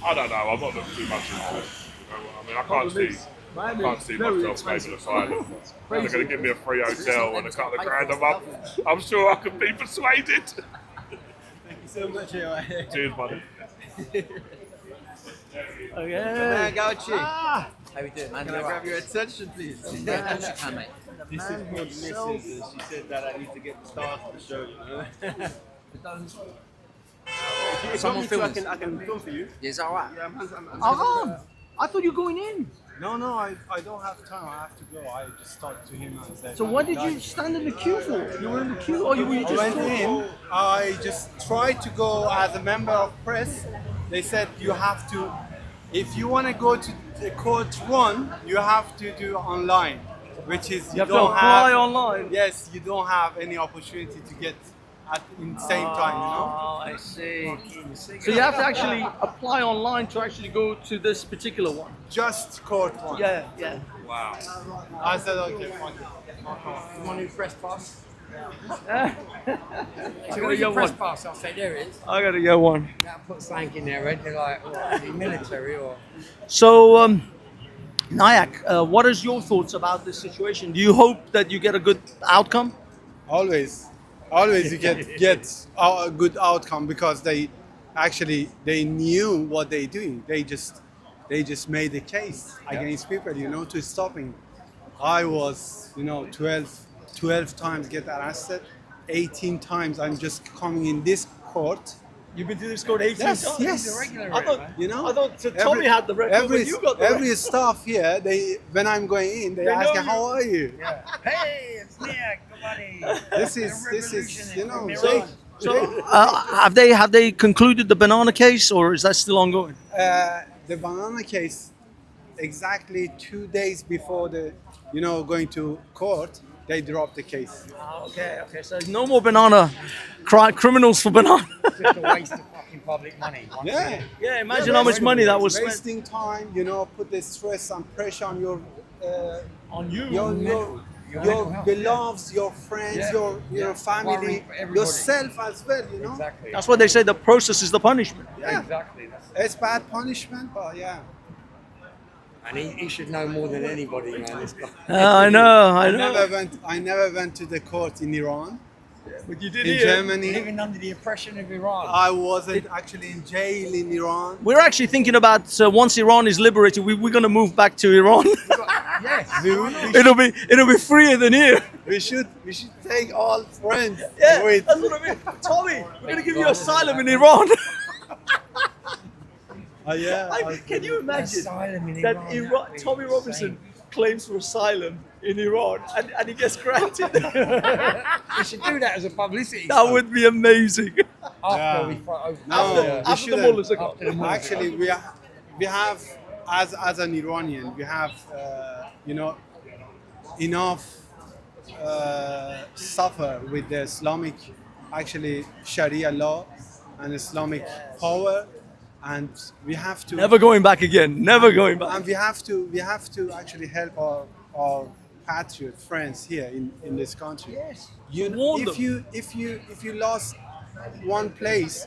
I don't know. I'm not looking too much into it. You know, I mean, I can't see myself staying asylum. They're going to give me a free hotel and a couple of grand a month. I'm sure I can be persuaded. Thank you so much. Cheers, buddy. Okay. Man, Gauchi. Ah, How you doing, man? Can I grab your attention, please? man. This is for the missus, and she said that I need to get the stars for the show. You know? If you want me to, I can film for you. Is that right? Yeah, I'm I thought you were going in. No, I don't have time. I have to go. I just talked to him and said. So what did you stand in the queue for? You were in the queue, or you were I just went talking? in. I just tried to go as a member of press. They said you have to, if you want to go to the court one, you have to do online, which is You have to apply online. Yes, you don't have any opportunity to get at in the same time. You know. Oh, I see. So you have to actually apply online to actually go to this particular one. Just court one. Yeah, yeah. Wow. I said okay, fine. You want a new press pass? I So gotta where's your get press one. pass? I'll say there it is. I gotta get one. Now put something in there, right? They're like, what, is he military or? So, Nayak, what is your thoughts about this situation? Do you hope that you get a good outcome? Always you get a good outcome because they knew what they're doing. They just made a case against people, you know, to stopping. I was, 12 times get arrested, 18 times I'm just coming in this court. You've been to this court 18 Yes, times? yes. I thought, I thought Tommy had the record, but you got the every record. staff here, when I'm going in, they ask, know you. how are you? Hey, it's Nick, good buddy. This is, So, have they concluded the banana case, or is that still ongoing? the banana case, exactly 2 days before going to court, they dropped the case. Okay. So no more banana criminals for banana. Just a waste of fucking public money. Yeah. Yeah, imagine how much money that was spent. Wasting time, put the stress and pressure on your On you. your beloveds, your friends, your family, Worrying for everybody. yourself as well, Exactly. That's what they say. The process is the punishment. Yeah. Exactly. It's bad punishment, but yeah. And he should know more than anybody, man. This guy. I know. I never went to the court in Iran. But you did in here. Germany. Living under the oppression of Iran. I wasn't actually in jail in Iran. We're actually thinking about once Iran is liberated, we're going to move back to Iran. Yes. it'll be freer than here. We should take all friends. Yeah, with. that's what I mean. Tommy, we're going to give you asylum in Iran. Can you imagine Asylum in that Iran, Tommy Robinson claims for asylum in Iran and he gets granted? We should do that as a publicity. That would be amazing. After we fight over. After the mullahs are gone. Actually, we have as an Iranian, we have enough suffer with the Islamic Sharia law and Islamic power, and we have to Never going back again. Never going back. and we have to actually help our patriot friends here in this country. Yes. Warn If you lost one place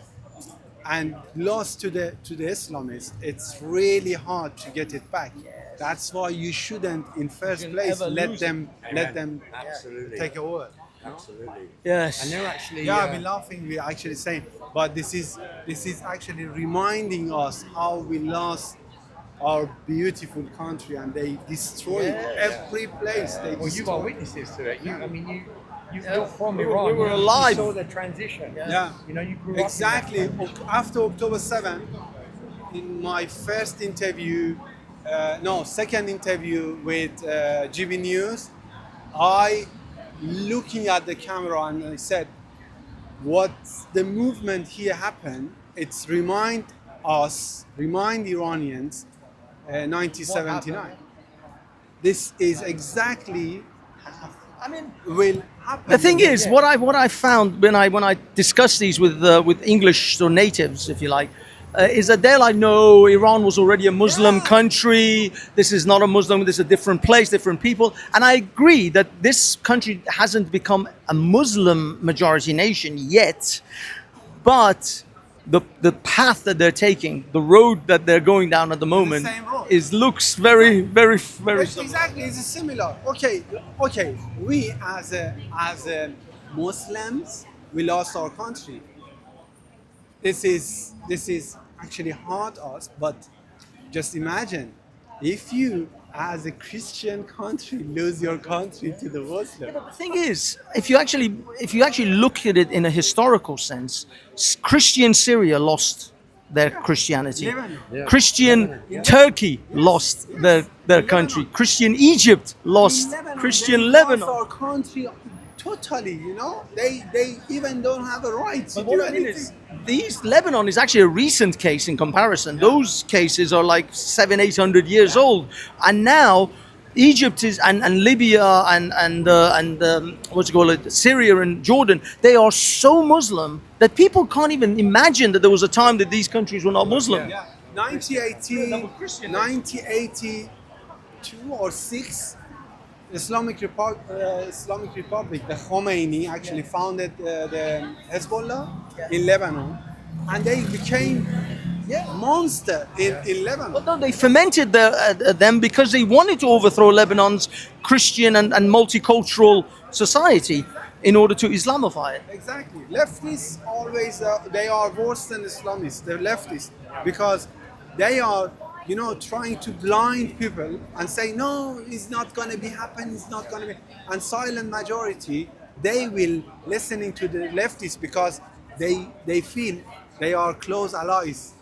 and lost to the Islamists, it's really hard to get it back. That's why you shouldn't in first place let them Absolutely. take over. Absolutely. Yes. And they're actually. We're laughing, we're actually saying, but this is actually reminding us how we lost our beautiful country and they destroyed every place. They Well, you are witnesses to it. You're from We Iran. were You alive. saw the transition. Yeah. You grew Exactly. up in that country. After October 7, in my first interview, second interview with GB News, I looking at the camera and I said, what the movement here happened, it's remind Iranians 1979. This is exactly will happen. The thing is, what I found when I discuss these with English or natives, if you like, is that they're like, no, Iran was already a Muslim country. This is not a Muslim. This is a different place, different people. And I agree that this country hasn't become a Muslim majority nation yet, but the path that they're taking, the road that they're going down at the moment, same road. looks very, very, very It's exactly, it's similar. Okay. We as a Muslims, we lost our country. This is actually hard us, but just imagine if you as a Christian country lose your country to the Muslim. The thing is, if you actually look at it in a historical sense, Christian Syria lost their Christianity. Lebanon. Christian Turkey lost their country. Christian Egypt lost. Christian they Lebanon. lost our country totally. You know, they even don't have a right to But do what I mean anything. is, these Lebanon is actually a recent case in comparison. Those cases are like 700-800 years old, and now Egypt is and Libya and what's it called, Syria and Jordan. They are so Muslim that people can't even imagine that there was a time that these countries were not Muslim. Yeah, 1982 or 6, Islamic Republic, the Khomeini actually founded the Hezbollah in Lebanon, and they became monster in Lebanon. But no, they fermented them because they wanted to overthrow Lebanon's Christian and multicultural society in order to Islamify it. Exactly. Leftists always, they are worse than Islamists, the leftists, because they are, trying to blind people and say, no, it's not going to be happen, it's not going to be. And silent majority, they will listening to the leftists because they feel they are close allies,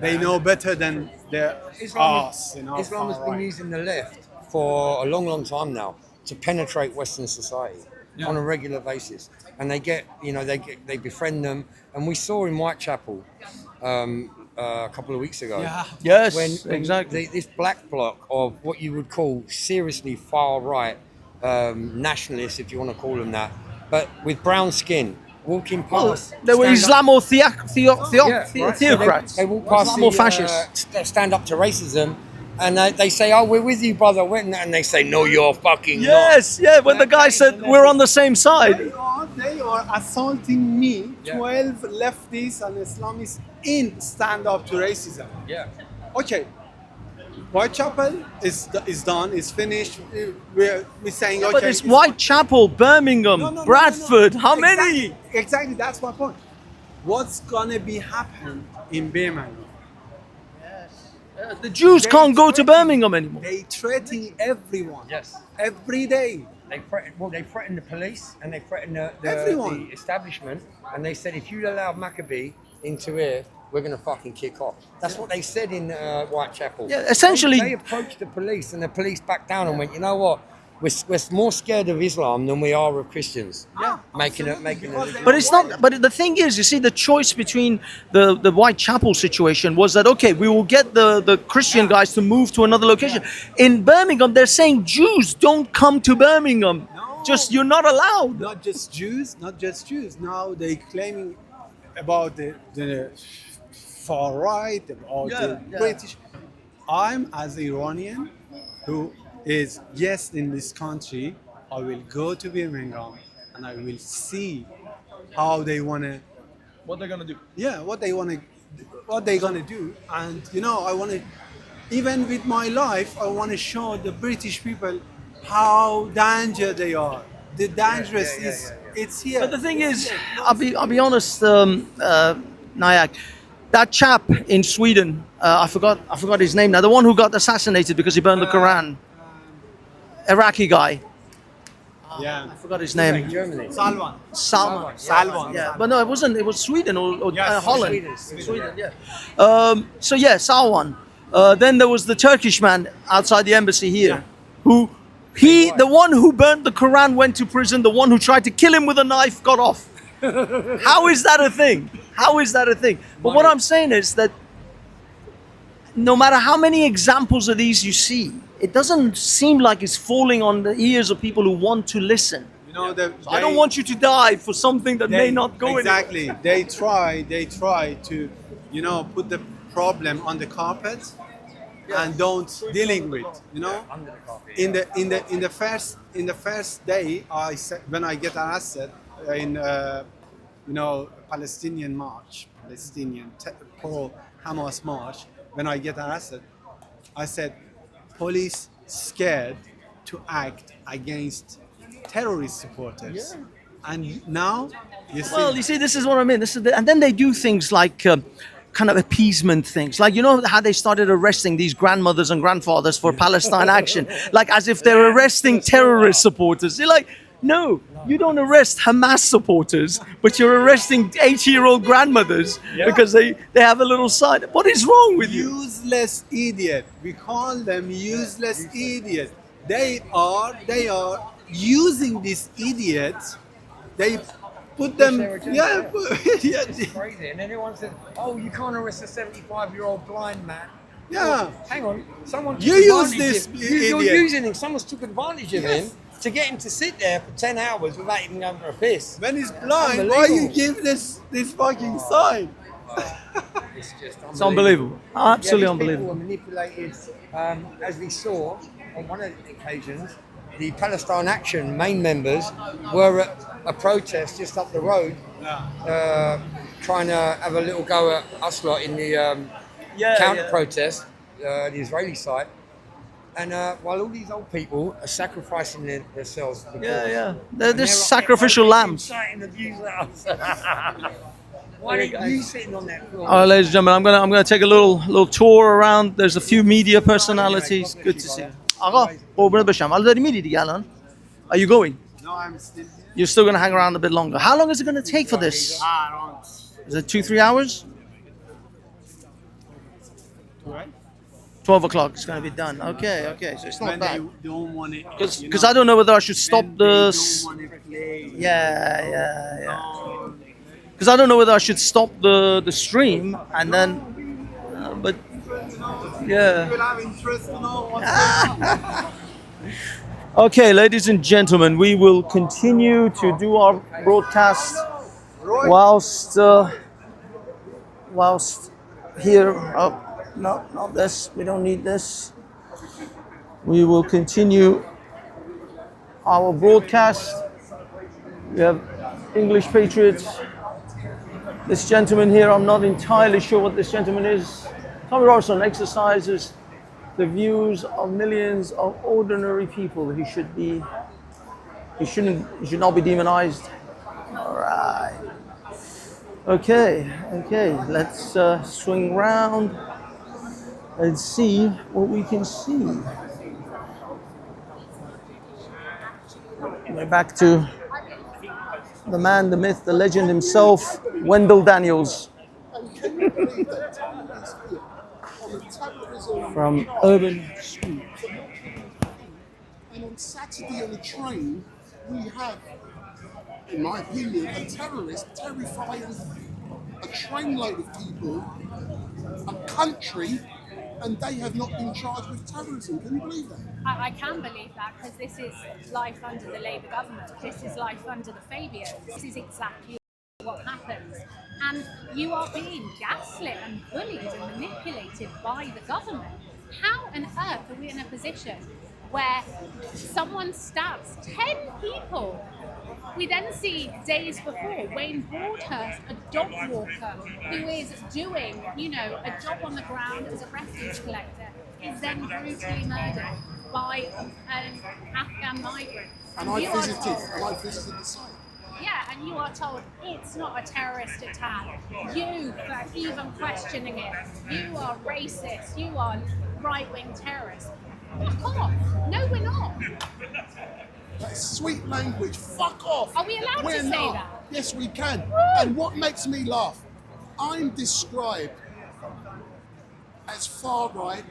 They know better than us, Islam has been using the left for a long, long time now to penetrate Western society on a regular basis, and they befriend them. And we saw in Whitechapel a couple of weeks ago, Yes, when exactly. this black bloc of what you would call seriously far right nationalists, if you want to call them that, but with brown skin. Walking past, They were theocrats. So they walk past Islamofascists. stand up to racism, and they say, "Oh, we're with you, brother." And they say, "No, you're fucking Yes, not." yeah. When the guy said we're on the same side. They are assaulting me, 12 leftists and Islamists in stand up to racism. Yeah. Okay. Whitechapel is done, is finished. We're saying, okay. But it's Whitechapel, Birmingham, Bradford. How many? Exactly, that's my point. What's gonna be happen in Birmingham? The Jews can't go to Birmingham anymore. They threaten everyone. Yes. Every day. They threatened the police and they threatened Everyone. the establishment, and they said, if you allow Maccabee into here, we're going to fucking kick off. That's what they said in Whitechapel. Yeah, essentially. They approached the police, and the police backed down and went, you know what? We're more scared of Islam than we are of Christians. Yeah, making it. But it's not. But the thing is, you see, the choice between the Whitechapel situation was that okay, we will get the Christian guys to move to another location. In Birmingham, they're saying Jews don't come to Birmingham. No. Just you're not allowed. Not just Jews. Now they claiming about the far right, about the British. I'm as Iranian who is in this country. I will go to Birmingham and I will see how they wanna. What they're gonna do? Yeah, what they're gonna do, and I wanna, even with my life, I wanna show the British people how dangerous they are. The dangerous it's here. But the thing is, I'll be honest, Nayak, that chap in Sweden, I forgot his name now. The one who got assassinated because he burned the Quran. Iraqi guy. Yeah, I forgot his name. Germany. Salwan. Yeah, but no, it wasn't. It was Sweden or Holland. Sweden. Yeah. So yeah, Salwan. Then there was the Turkish man outside the embassy here, the one who burnt the Quran went to prison. The one who tried to kill him with a knife got off. How is that a thing? But what I'm saying is that no matter how many examples of these you see, it doesn't seem like it's falling on the ears of people who want to listen. I don't want you to die for something that may not go exactly. They try to, put the problem on the carpet and don't dealing with, Under the carpet. In the first day, I said when I get arrested in Palestinian march, Palestinian pro-Hamas march, when I get arrested, I said, police scared to act against terrorist supporters. And now, you see... Well, you see, this is what I mean. And then they do things like kind of appeasement things. Like, you know how they started arresting these grandmothers and grandfathers for Palestine action? Like, as if they're arresting terrorist supporters. You're like, no, you don't arrest Hamas supporters, but you're arresting 80-year-old grandmothers because they have a little sign. What is wrong with you? Useless idiot. We call them useless idiot. They are using these idiots. They put them, yeah, It's crazy. And then everyone said, "Oh, you can't arrest a 75-year-old blind man." Yeah. Well, hang on, someone took You use advantage this of him. You're idiot. using him. Someone's took advantage of him to get him to sit there for 10 hours without even going for a piss. When he's blind, why you give this fucking sign? It's just It's unbelievable. Absolutely these unbelievable. People were manipulated, as we saw on one of the occasions. The Palestine Action main members were at a protest just up the road, trying to have a little go at us lot in the counter-protest, the Israeli side. And while all these old people are sacrificing themselves for the cause. They're just sacrificial lambs. Inciting abuse at us. Why are you sitting on that floor? All right, ladies and gentlemen, I'm going to take a little tour around. There's a few media personalities. Good to see you. آقا قربونت بشم. حالا داری میری دیگه الان? Are you going? No, I'm still here. You're still going to hang around a bit longer. How long is it going to take for this? Is it 2-3 hours? 12 o'clock. It's going to be done. Okay. So it's not When bad. they don't want it. Because I don't know whether I should stop the. Because I don't know whether I should stop the stream and then, but yeah. People have interest to know what's Okay, ladies and gentlemen, we will continue to do our broadcast whilst here. Oh, no, not this. We don't need this. We will continue our broadcast. We have English patriots. This gentleman here, I'm not entirely sure what this gentleman is. Tommy Robinson exercises the views of millions of ordinary people. He should not be demonized. All right. Okay. Let's swing round and see what we can see. We're back to the man, the myth, the legend himself, Wendell Daniels. From Urban Street. And on Saturday on the train, we have, in my opinion, a terrorist terrifying a trainload of people, a country, and they have not been charged with terrorism. Can you believe that? I can believe that because this is life under the Labour government. This is life under the Fabians. This is exactly what happens. And you are being gaslit and bullied and manipulated by the government. How on earth are we in a position where someone stabs 10 people? We then see days before Wayne Broadhurst, a dog walker who is doing, a job on the ground as a refuge collector, is then brutally murdered by an Afghan migrant. And I visited the site. Yeah, and you are told it's not a terrorist attack. You, for even questioning it, you are racist, you are right-wing terrorists. Fuck off. No, we're not. That's sweet language. Fuck off. Are we allowed We're to say not. that? Yes, we can. And what makes me laugh, I'm described as far right.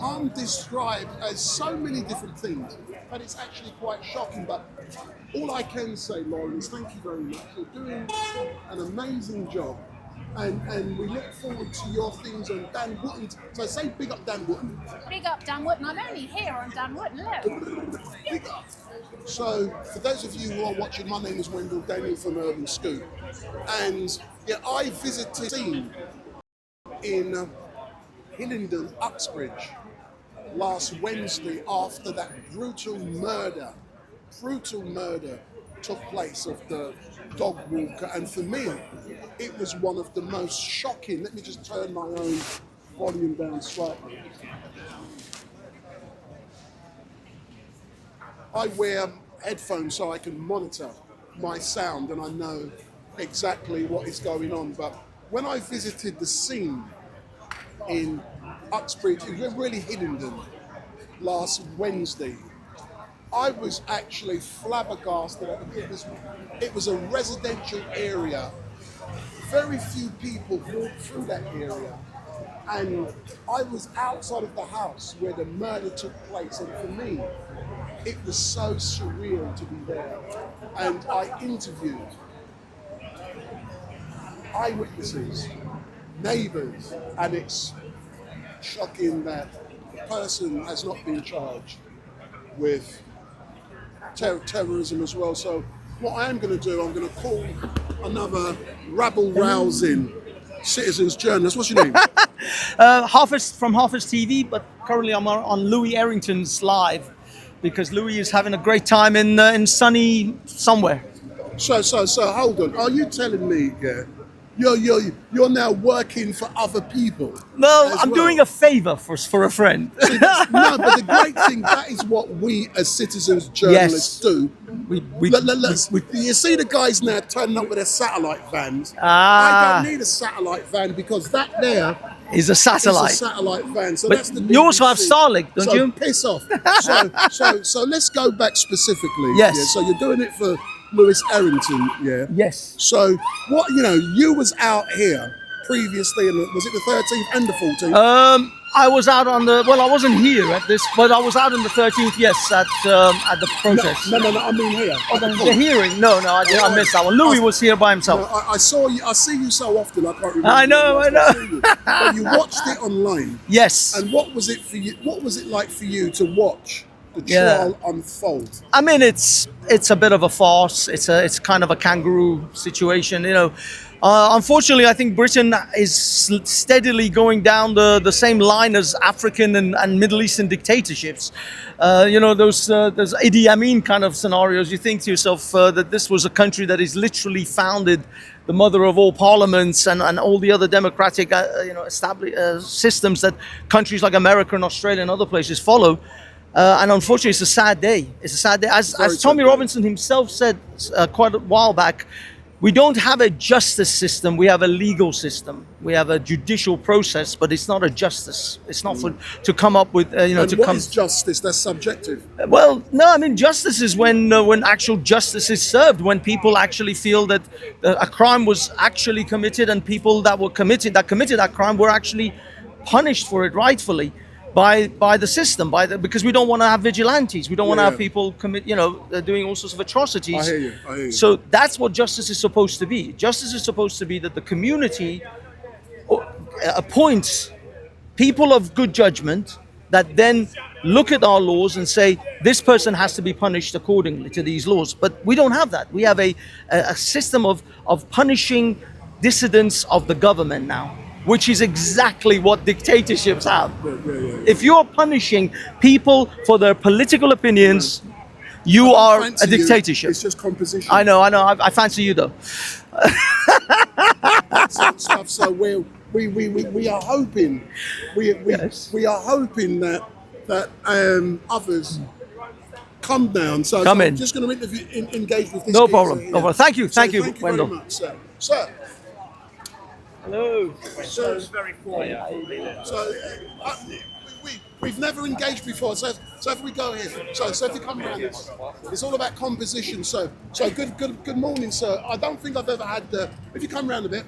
I'm described as so many different things, but it's actually quite shocking. But all I can say, Lauren, is thank you very much. You're doing an amazing job. And we look forward to your things on Dan Wootton. So say big up Dan Wootton. Big up Dan Wootton. I'm only here on Dan Wootton, look. Big up. So for those of you who are watching, my name is Wendell Daniel from Urban Scoop. And yeah, I visited a scene in Hillingdon, Uxbridge last Wednesday after that brutal murder took place of the dog walker, and for me, it was one of the most shocking. Let me just turn my own volume down slightly. I wear headphones so I can monitor my sound and I know exactly what is going on. But when I visited the scene in Uxbridge, it was really Hiddenden last Wednesday, I was actually flabbergasted. It was a residential area. Very few people walk through that area. And I was outside of the house where the murder took place. And for me, it was so surreal to be there. And I interviewed eyewitnesses, neighbours, and it's shocking that the person has not been charged with terrorism as well. So what I am going to do, I'm going to call another rabble-rousing citizens journalist. What's your name? HAFEZ from HAFEZ TV, but currently I'm on Louis Errington's live because Louis is having a great time in sunny somewhere. So hold on. Are you telling me, you're now working for other people? No, I'm doing a favour for a friend. See, no, but the great thing, that is what we as citizens journalists do. You see the guys now turning up with their satellite vans. I don't need a satellite van because that there is a satellite. Is a satellite van. So but that's the you also have BBC. Starlink, don't so you? Piss off. So let's go back specifically. Yes. Yeah, so you're doing it for Lewis Errington, yeah? Yes. So what, you was out here previously, and was it the 13th and the 14th? I was out on I wasn't here at this, but I was out on the 13th, yes, at the protest. No, I mean here. Oh, the hearing? No, I missed that one. Louis was here by himself. No, I saw you. I see you so often. I can't remember. I know. But you watched it online. Yes. And what was it for you? What was it like for you to watch the trial unfold? I mean, it's a bit of a farce. It's kind of a kangaroo situation, Unfortunately, I think Britain is steadily going down the same line as African and Middle Eastern dictatorships. Those Idi Amin kind of scenarios. You think to yourself that this was a country that is literally founded, the mother of all parliaments and all the other democratic, established systems that countries like America and Australia and other places follow. And unfortunately, it's a sad day. It's a sad day. As Tommy Robinson himself said quite a while back, we don't have a justice system, we have a legal system. We have a judicial process, but it's not a justice. It's not to come up with, what is justice? That's subjective. Well, no, I mean, justice is when actual justice is served, when people actually feel that a crime was actually committed and people that committed that crime were actually punished for it rightfully by the system, because we don't want to have vigilantes. We don't want to have people commit, doing all sorts of atrocities. I hear you. So that's what justice is supposed to be. Justice is supposed to be that the community appoints people of good judgment that then look at our laws and say, this person has to be punished accordingly to these laws. But we don't have that. We have a system of punishing dissidents of the government now, which is exactly what dictatorships have. If you're punishing people for their political opinions, you are a dictatorship. It's just composition. I know. I fancy you though. So we are hoping, we are hoping that others come down. So I'm just going to engage with this. No problem. No problem. Thank you, Thank you Wendell. very much, sir. Sir. Hello. So we've never engaged before. So if we go here, so if you come around, it's all about composition. So good morning, sir. I don't think I've ever had if you come around a bit,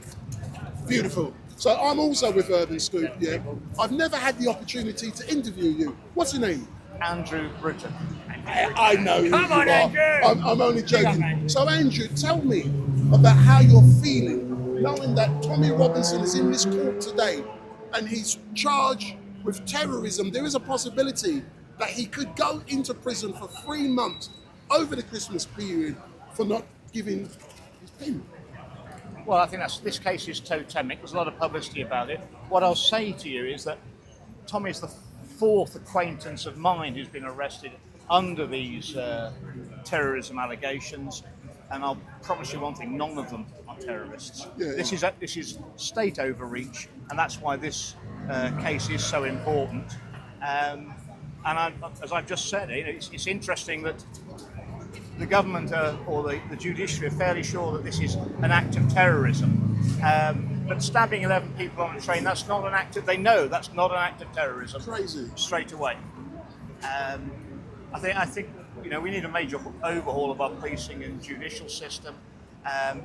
beautiful. So I'm also with Urban Scoop. Yeah, I've never had the opportunity to interview you. What's your name? Andrew Bridgen. I know who Come you on, are. Andrew. I'm only joking. So Andrew, tell me about how you're feeling, knowing that Tommy Robinson is in this court today and he's charged with terrorism. There is a possibility that he could go into prison for 3 months over the Christmas period for not giving his pin. Well, I think this case is totemic. There's a lot of publicity about it. What I'll say to you is that Tommy is the 4th acquaintance of mine who's been arrested under these terrorism allegations. and I'll promise you one thing: none of them are terrorists. Yeah, this is state overreach, and that's why this case is so important. As I've just said, it's interesting that the government or the judiciary are fairly sure that this is an act of terrorism. But stabbing 11 people on a train, that's not an act of, they know that's not an act of terrorism. Crazy. Straight away. I think we need a major overhaul of our policing and judicial system.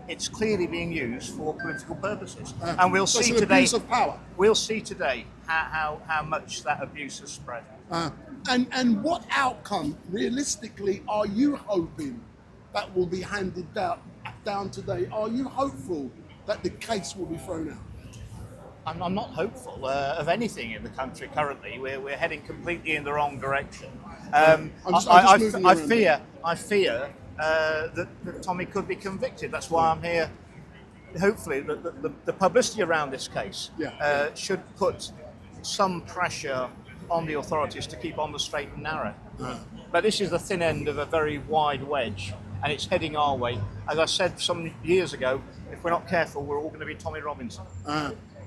It's clearly being used for political purposes. And we'll see today. Abuse of power. We'll see today how much that abuse has spread. And what outcome, realistically, are you hoping that will be handed down today? Are you hopeful that the case will be thrown out? I'm not hopeful of anything in the country currently. We're heading completely in the wrong direction. I fear that Tommy could be convicted. That's why I'm here. Hopefully, the publicity around this case should put some pressure on the authorities to keep on the straight and narrow. But this is the thin end of a very wide wedge, and it's heading our way. As I said some years ago, if we're not careful, we're all going to be Tommy Robinson.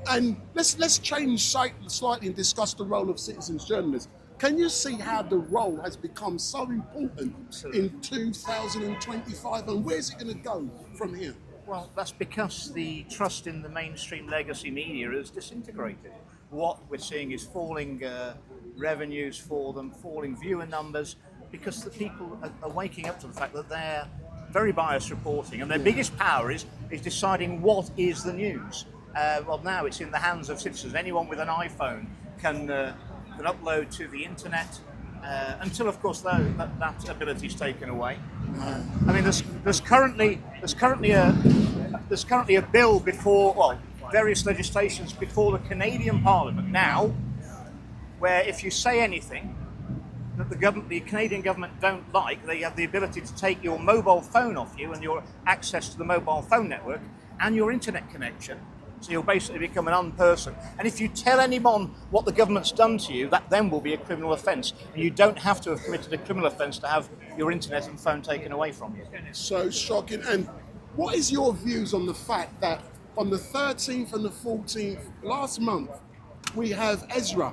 And let's change slightly and discuss the role of citizens journalists. Can you see how the role has become so important in 2025, and where's it going to go from here? Well, that's because the trust in the mainstream legacy media is disintegrated. What we're seeing is falling revenues for them, falling viewer numbers, because the people are waking up to the fact that they're very biased reporting, and their biggest power is deciding what is the news. Well, now it's in the hands of citizens. Anyone with an iPhone can upload to the internet, until, of course, that ability is taken away. I mean, there's currently a bill before, various legislations before the Canadian Parliament now, where if you say anything that the Canadian government don't like, they have the ability to take your mobile phone off you and your access to the mobile phone network and your internet connection. So you'll basically become an unperson. And if you tell anyone what the government's done to you, that then will be a criminal offence. And you don't have to have committed a criminal offence to have your internet and phone taken away from you. So shocking. And what is your views on the fact that on the 13th and the 14th last month, we have Ezra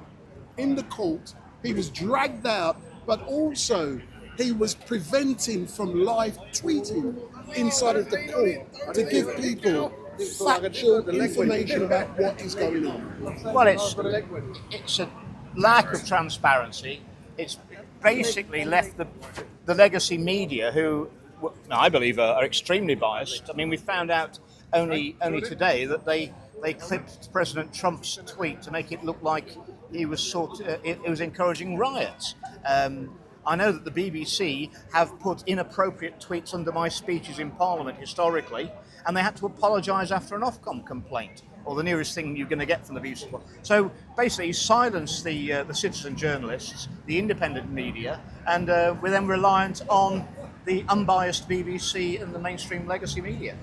in the court. He was dragged out, but also he was preventing from live tweeting inside of the court to give people factual information about what is going on. Well, it's a lack of transparency. It's basically left the legacy media, who I believe are extremely biased. I mean, we found out only today that they clipped President Trump's tweet to make it look like he was it was encouraging riots. I know that the BBC have put inappropriate tweets under my speeches in Parliament historically, and they had to apologise after an Ofcom complaint, or the nearest thing you're going to get from the BBC. So basically, you silence the citizen journalists, the independent media, and we're then reliant on the unbiased BBC and the mainstream legacy media.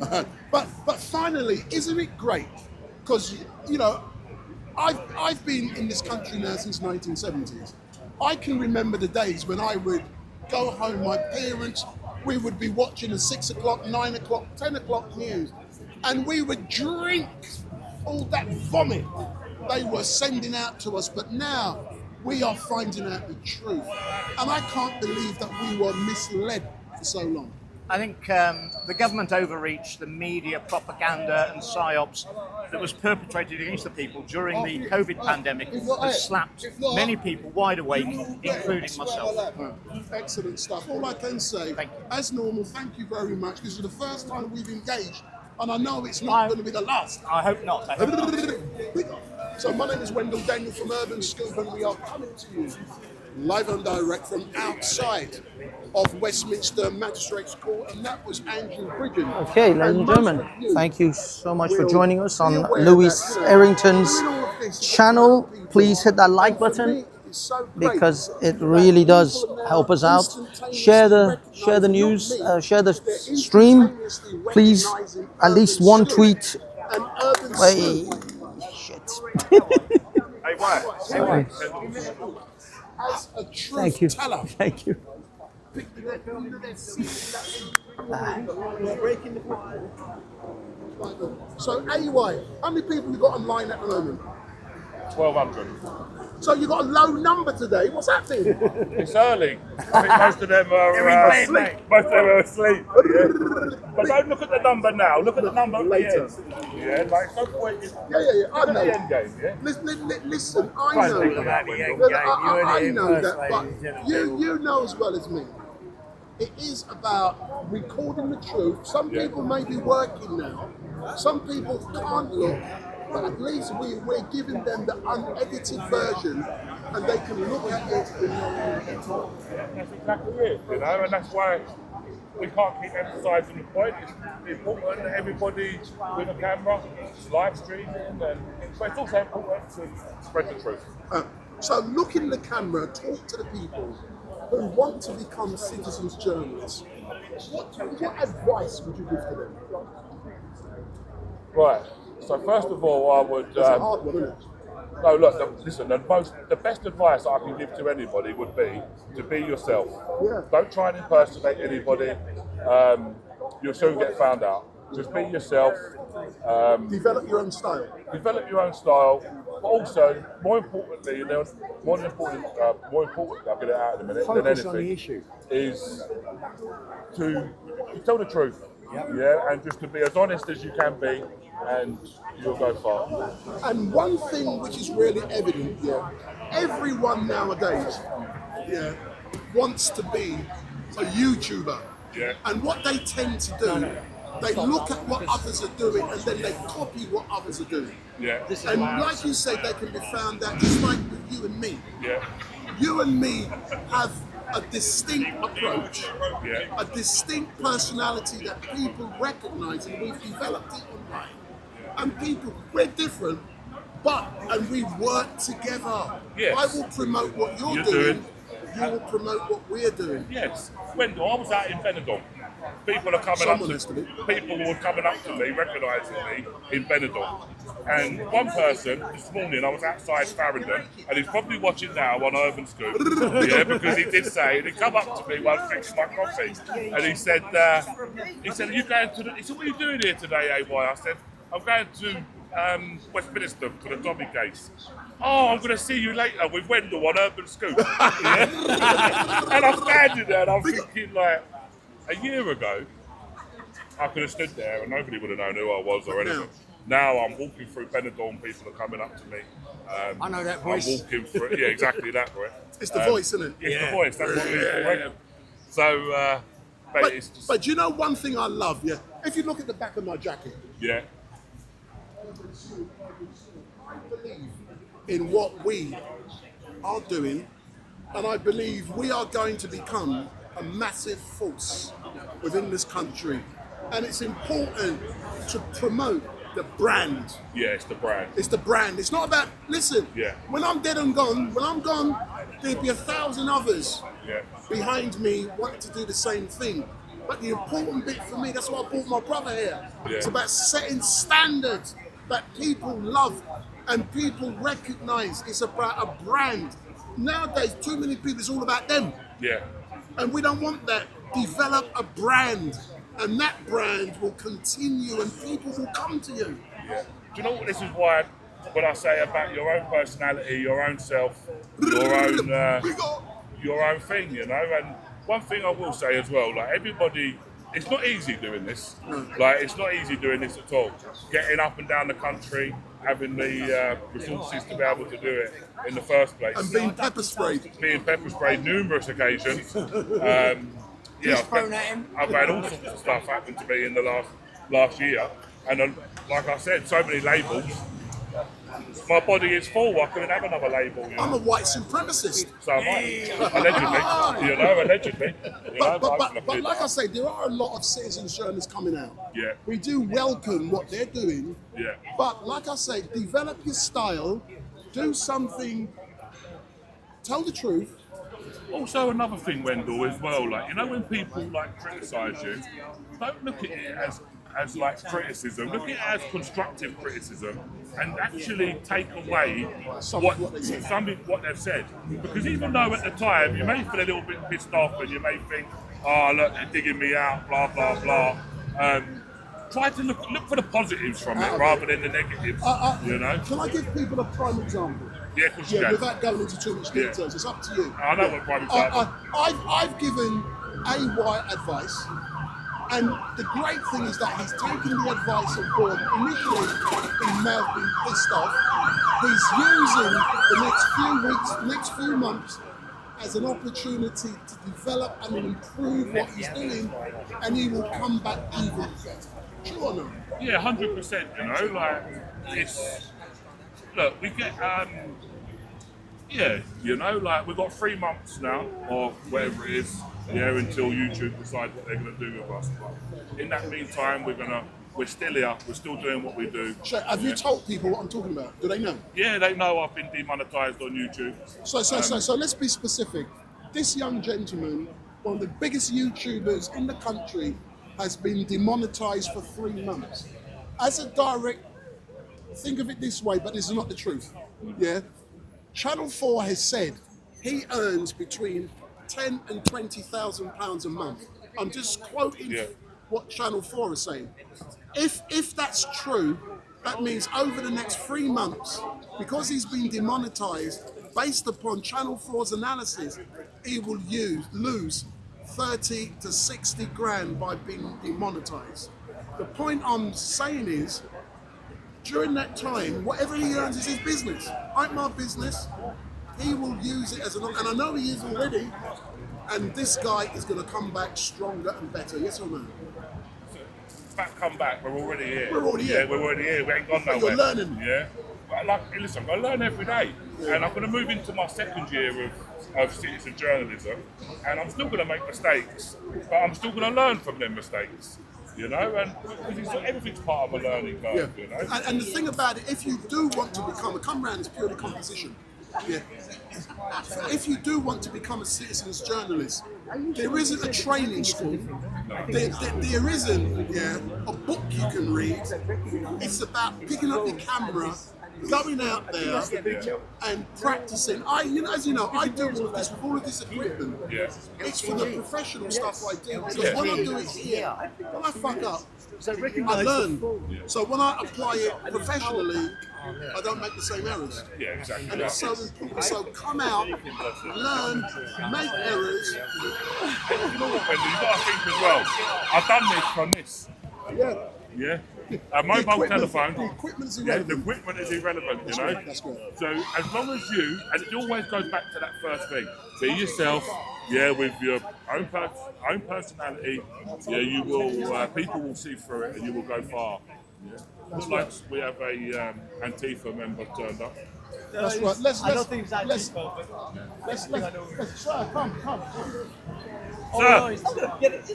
But finally, isn't it great? Because I've been in this country now since 1970s. I can remember the days when I would go home, my parents, we would be watching the 6 o'clock, 9 o'clock, 10 o'clock news, and we would drink all that vomit they were sending out to us. But now we are finding out the truth. And I can't believe that we were misled for so long. I think the government overreach, the media propaganda and psyops that was perpetrated against the people during the COVID pandemic has slapped many people wide awake, including myself. Excellent stuff. All I can say, as normal, thank you very much. This is the first time we've engaged, and I know it's not going to be the last. I hope not. I hope not. So my name is Wendell Daniel from Urban Scoop, and we are coming to you live and direct from outside of Westminster Magistrates Court, and that was Andrew Bridgen. Okay, ladies and gentlemen, thank you so much for joining us on Louis Errington's channel. Please hit that like button, because it really does help us out. Share the news, share the stream. Please, at least one tweet. Wait, shit. As a truth Thank you. teller. Thank you. depicted that, they're seeing that. Breaking the So, AY, how many people you got online at the moment? 1,200. So you got a low number today. What's happening? It's early. I think most of them are asleep. Most of them are asleep. Yeah. But don't look at the number now. Look at the number later. Yeah, like no point. Yeah. I know. The end game, yeah? Listen, I know I know that, but you know as well as me. It is about recording the truth. Some people may be working now. Some people can't look. But at least we're giving them the unedited version and they can look at it. That's exactly it, you know, and that's why we can't keep emphasising the point. It's important that everybody with a camera live streaming, but it's also important to spread the truth. So look in the camera, talk to the people who want to become citizens journalists. What advice would you give to them? Right. So first of all, I would. That's a hard one, isn't it? No, look. Listen. The best advice I can give to anybody would be to be yourself. Yeah. Don't try and impersonate anybody. You'll soon get found out. Just be yourself. Develop your own style. Develop your own style, but also, more importantly, more important. I'll get it out in a minute. Focus than on the anything issue. is to tell the truth. Yep. Yeah, and just to be as honest as you can be, and you'll go far. And one thing which is really evident, everyone nowadays, wants to be a YouTuber. Yeah. And what they tend to do, they look at what others are doing and then they copy what others are doing. Yeah. And like you said, they can be found out just like with you and me. Yeah. You and me have a distinct approach, yeah. a distinct personality that people recognize, and we've developed it online. And people, we're different, and we work together. Yes. I will promote what you're doing. You will promote what we're doing. Yes. Wendell, I was out in Benidorm. People were coming up to me, recognising me in Benidorm. And one person this morning, I was outside Farringdon, and he's probably watching now on Urban Scoop, because he did say, and he come up to me while drinking my coffee, and he said, "Are you going to?" He said, "What are you doing here today, AY?" I said, "I'm going to Westminster for the Tommy case." "Oh, I'm going to see you later with Wendell on Urban Scoop." And I'm standing there, and I'm thinking, like, a year ago, I could have stood there and nobody would have known who I was or anything. Now I'm walking through Benidorm, people are coming up to me. I know that voice. I'm walking through, exactly that, right? It's the voice, isn't it? It's the voice, that's what people reckon. So, but it's just... But you know one thing I love, if you look at the back of my jacket, yeah. I believe in what we are doing, and I believe we are going to become a massive force within this country, and it's important to promote the brand. Yeah, it's the brand. It's the brand. It's not about, listen, when I'm dead and gone, there'll be 1,000 others behind me wanting to do the same thing. But the important bit for me, that's why I brought my brother here. It's about setting standards that people love and people recognize. It's about a brand. Nowadays, too many people, it's all about them. Yeah. And we don't want that. Develop a brand, and that brand will continue and people will come to you. Yeah. Do you know what this is why, when I say about your own personality, your own self, your own thing, And one thing I will say as well, like everybody, it's not easy doing this. Like it's not easy doing this at all. Getting up and down the country, having the resources to be able to do it in the first place. And being pepper sprayed. Being pepper sprayed numerous occasions. I've had all sorts of stuff happen to me in the last year. And like I said, so many labels. My body is full, I couldn't have another label. I'm a white supremacist. So am I. Allegedly. But like I say, there are a lot of citizen journalists coming out. Yeah. We do welcome what they're doing. Yeah. But like I say, develop your style, do something, tell the truth. Also another thing, Wendell, as well, like, when people criticise you, don't look at it as as like criticism. Look at it as constructive criticism, and actually take away what they've said. Because even though at the time you may feel a little bit pissed off and you may think, oh look, they're digging me out, blah blah blah. Try to look for the positives from it rather than the negatives. You know. Can I give people a prime example? Yeah, of course you can. Without going into too much details, it's up to you. I know what prime example. I've given AY advice, and the great thing is that he's taken the advice on board. Initially, he may have been pissed off. He's using the next few weeks, the next few months, as an opportunity to develop and improve what he's doing, and he will come back even better. True or no? Yeah, 100%. You know, like it's. Look, we get. Yeah, you know, like we've got 3 months now, or whatever it is, until YouTube decides what they're going to do with us. But in that meantime, we're still here. We're still doing what we do. So have you told people what I'm talking about? Do they know? Yeah, they know I've been demonetized on YouTube. So let's be specific. This young gentleman, one of the biggest YouTubers in the country, has been demonetized for 3 months. As a direct, think of it this way, but this is not the truth. Yeah. Channel 4 has said he earns between £10,000 and £20,000 a month. I'm just quoting what Channel 4 is saying. If that's true, that means over the next 3 months, because he's been demonetized, based upon Channel 4's analysis, he will lose 30 to 60 grand by being demonetized. The point I'm saying is, during that time, whatever he earns is his business. Ain't my business. He will use it as and I know he is already, and this guy is going to come back stronger and better. Yes or no? Come back. We're already here. We're already here. Yeah, we're already here. We ain't gone nowhere. You're learning. Yeah. But listen, I learn every day, and I'm going to move into my second year of citizen journalism, and I'm still going to make mistakes, but I'm still going to learn from them mistakes. You know, and everything's part of a learning curve, you know. And the thing about it, if you do want to come round is purely composition. Yeah. If you do want to become a citizen's journalist, there isn't a training school. There isn't a book you can read. It's about picking up your camera, going out there and practicing. As you know, I do all of this equipment. It's for the professional stuff I do. Because when I do it here, when I fuck up, I learn. So when I apply it professionally, I don't make the same errors. Yeah, exactly. And it's so important. So come out, learn, make errors. You know what, Wendy, you've got to think as well. I've done this from this. Yeah. A mobile telephone. The equipment's irrelevant. The equipment is irrelevant, you know. That's good. So as long as you, and it always goes back to that first thing, be yourself. With your own personality. You will. People will see through it, and you will go far. Looks like we have a Antifa member turned up. That's right. Let's sir, come. Sir. He's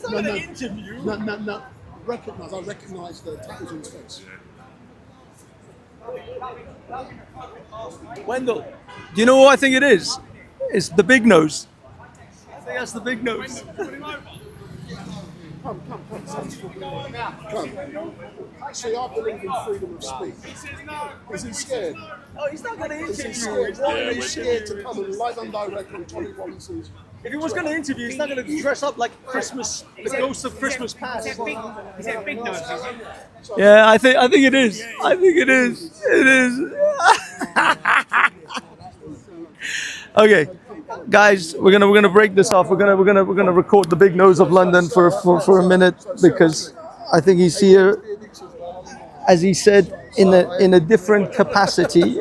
not going to interview. No. I recognise the tattoos on his face. Wendell, do you know what I think it is? It's the big nose. I think that's the big nose. Come. See, I believe in freedom of speech. Is he scared? Oh, he's not going to interview. He's scared to come and live on direct on Tommy Robinson's. If he was going to interview, he's not going to dress up like Christmas, the ghost of Christmas past. Is it big nose? Yeah, I think it is. I think it is. It is. Okay, guys, we're gonna break this off. We're gonna record the big nose of London for a minute, because I think he's here, as he said, in a different capacity.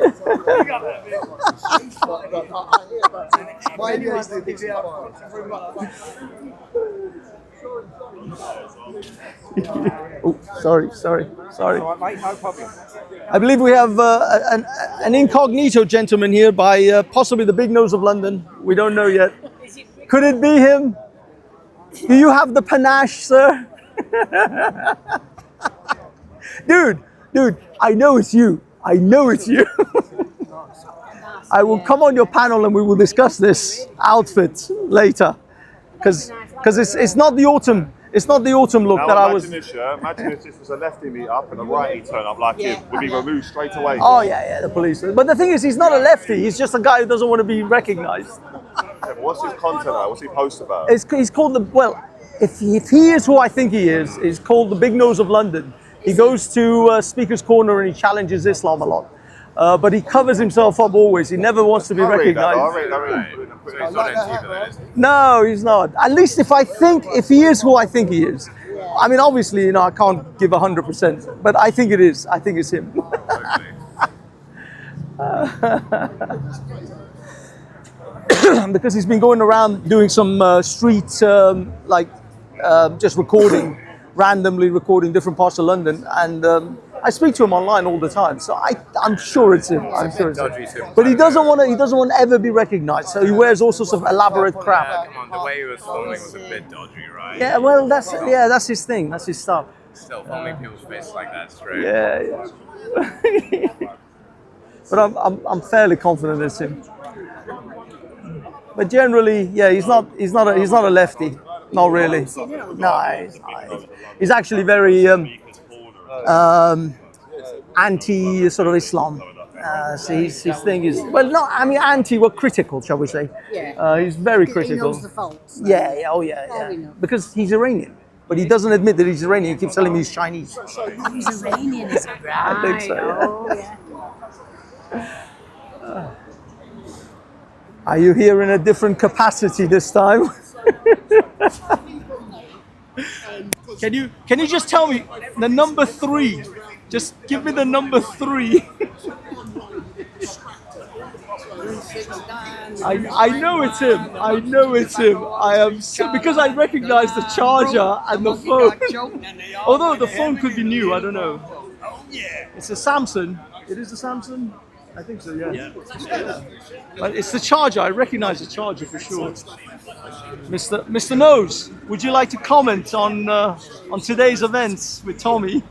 Oh, sorry. No problem. I believe we have an incognito gentleman here by possibly the big nose of London. We don't know yet. Could it be him? Do you have the panache, sir? Dude, I know it's you. I will come on your panel and we will discuss this outfit later, because it's not the autumn. It's not the autumn look Now that I was. imagine this, yeah? Imagine if this was a lefty meet up and a righty turn up like him. We'd be removed straight away. Oh yeah, the police. But the thing is, he's not a lefty. He's just a guy who doesn't want to be recognised. Yeah, but what's his content now? What's he post about? He's called if he is who I think he is, he's called the Big Nose of London. He goes to Speaker's Corner and he challenges Islam a lot. But he covers himself up always. He never wants to be recognised. No, he's not. At least if he is who I think he is. I mean, obviously, I can't give 100%, but I think it is. I think it's him. Because he's been going around doing some street, just randomly recording different parts of London, and I speak to him online all the time, so I'm sure it's him. I'm sure it's him. But he doesn't want to ever be recognised, so he wears all sorts of elaborate crap. Yeah, come on, the way he was filming was a bit dodgy, right? Yeah, well, that's his thing. That's his stuff. Still filming people's faces like that, straight. Yeah. But I'm fairly confident it's him. But generally, yeah, he's not a lefty. Not really. No, he's actually very anti sort of Islam. So his thing is anti, critical, shall we say? Yeah. He's very critical. He knows the faults. Yeah. Because he's Iranian, but he doesn't admit that he's Iranian. He keeps telling me he's Chinese. He's Iranian, is it? Right. I think so. Yeah. Oh, yeah. Are you here in a different capacity this time? Can you just tell me the number 3? Just give me the number 3. I know it's him. I know it's him. I am because I recognize the charger and the phone. Although the phone could be new, I don't know. It's a Samsung. It is a Samsung. I think so, yeah. But it's the charger. I recognize the charger for sure. Mr. Nose, would you like to comment on today's events with Tommy?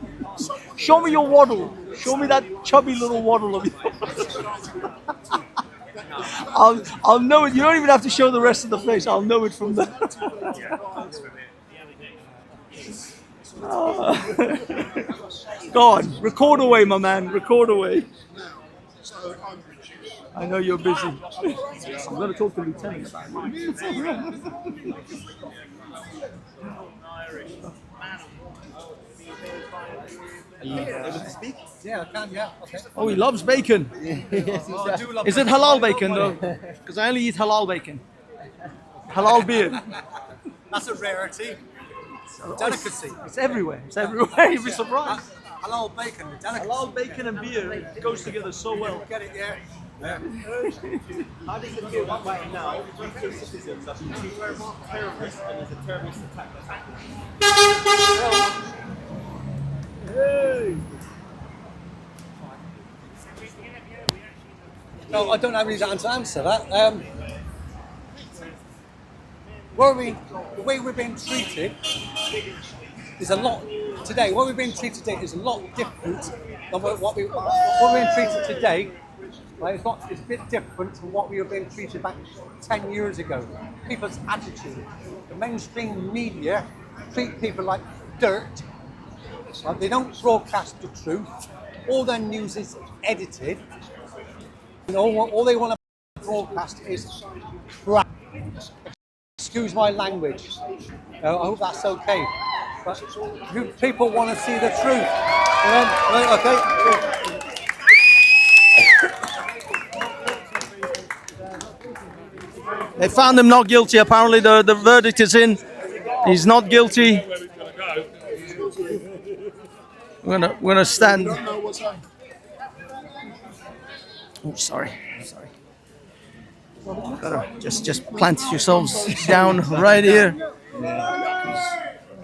Show me your waddle. Show me that chubby little waddle of yours. I'll know it. You don't even have to show the rest of the face. I'll know it from there. Go on, record away, my man. Record away. I know you're busy. I'm going to talk to Lieutenant about it. Are you able to speak? Yeah, I can, yeah. Okay. Oh, he loves bacon. Yes, I do love Is it halal bacon, though? Because I only eat halal bacon. Halal beer. That's a rarity. Delicacy. It's everywhere. It's everywhere. You'd be surprised. Halal bacon, the delicacy. Halal bacon and beer goes together so well. Get it, yeah. How does it feel that right now UK citizens have been treated as terrorists and as a terrorist attack? No, I don't have any to answer that. The way we're being treated is a lot today. What we're being treated today is a lot different than what we're being treated today. Right, it's a bit different from what we were being treated back 10 years ago. People's attitude. The mainstream media treat people like dirt. Right? They don't broadcast the truth. All their news is edited. All they want to broadcast is crap. Excuse my language. I hope that's okay. But people want to see the truth. Okay. They found him not guilty. Apparently the verdict is in. He's not guilty. We're gonna stand. Oh, sorry. Gotta just plant yourselves down right here.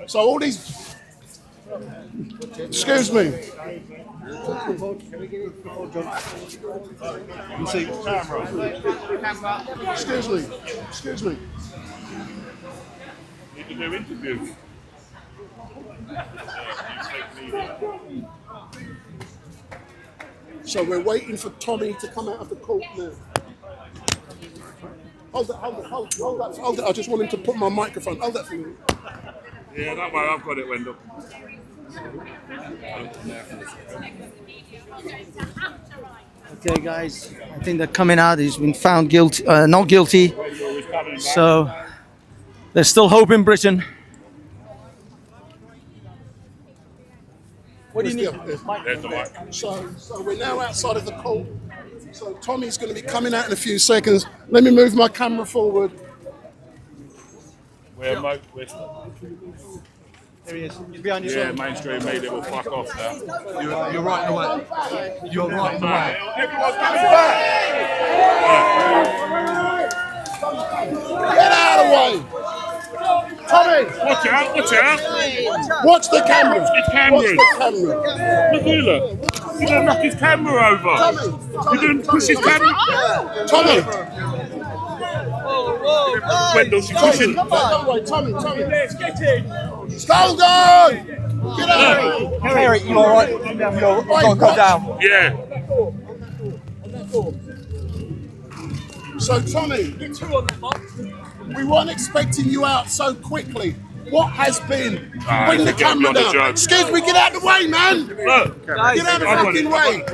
So all these. Excuse me. Excuse me. You can do interviews. So we're waiting for Tommy to come out of the court now. Hold that. I just want him to put my microphone. Hold that for me. Yeah, don't worry, I've got it, Wendell. Okay, guys, I think they're coming out. He's been found guilty, not guilty. So there's still hope in Britain. What do you need? There's the mic. So we're now outside of the court. So Tommy's going to be coming out in a few seconds. Let me move my camera forward. We're There he is. He's behind you. yeah, mainstream media will fuck off now. You're right in the way. You're right in the way. Everyone, give us back! Get out of the way! Tommy! Watch out, watch out! Watch the camera! Watch the camera! Watch the camera! Look, look! You're going to knock his camera over! You're going to push his camera! Tommy! Wendell, she's pushing. Tommy! Let's get in! Hold on! Get out! Eric, you alright? You've got to go down. Yeah. So, Tommy, we weren't expecting you out so quickly. What has been? Bring the camera down. Excuse me, get out of the way, man! Look, get out of the fucking way!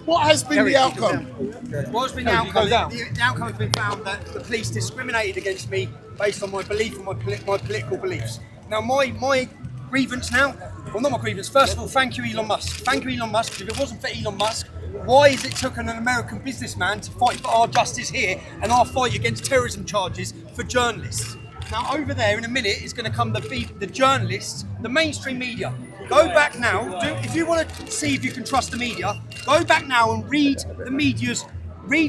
What has been the outcome? What's been the outcome? The outcome has been found that the police discriminated against me based on my belief and my political beliefs. Now, my grievance now, well, not my grievance. First of all, thank you, Elon Musk. Thank you, Elon Musk. If it wasn't for Elon Musk, why is it took an American businessman to fight for our justice here and our fight against terrorism charges for journalists? Now, over there in a minute is going to come the journalists, the mainstream media. Go back now. If you want to see if you can trust the media, go back now and read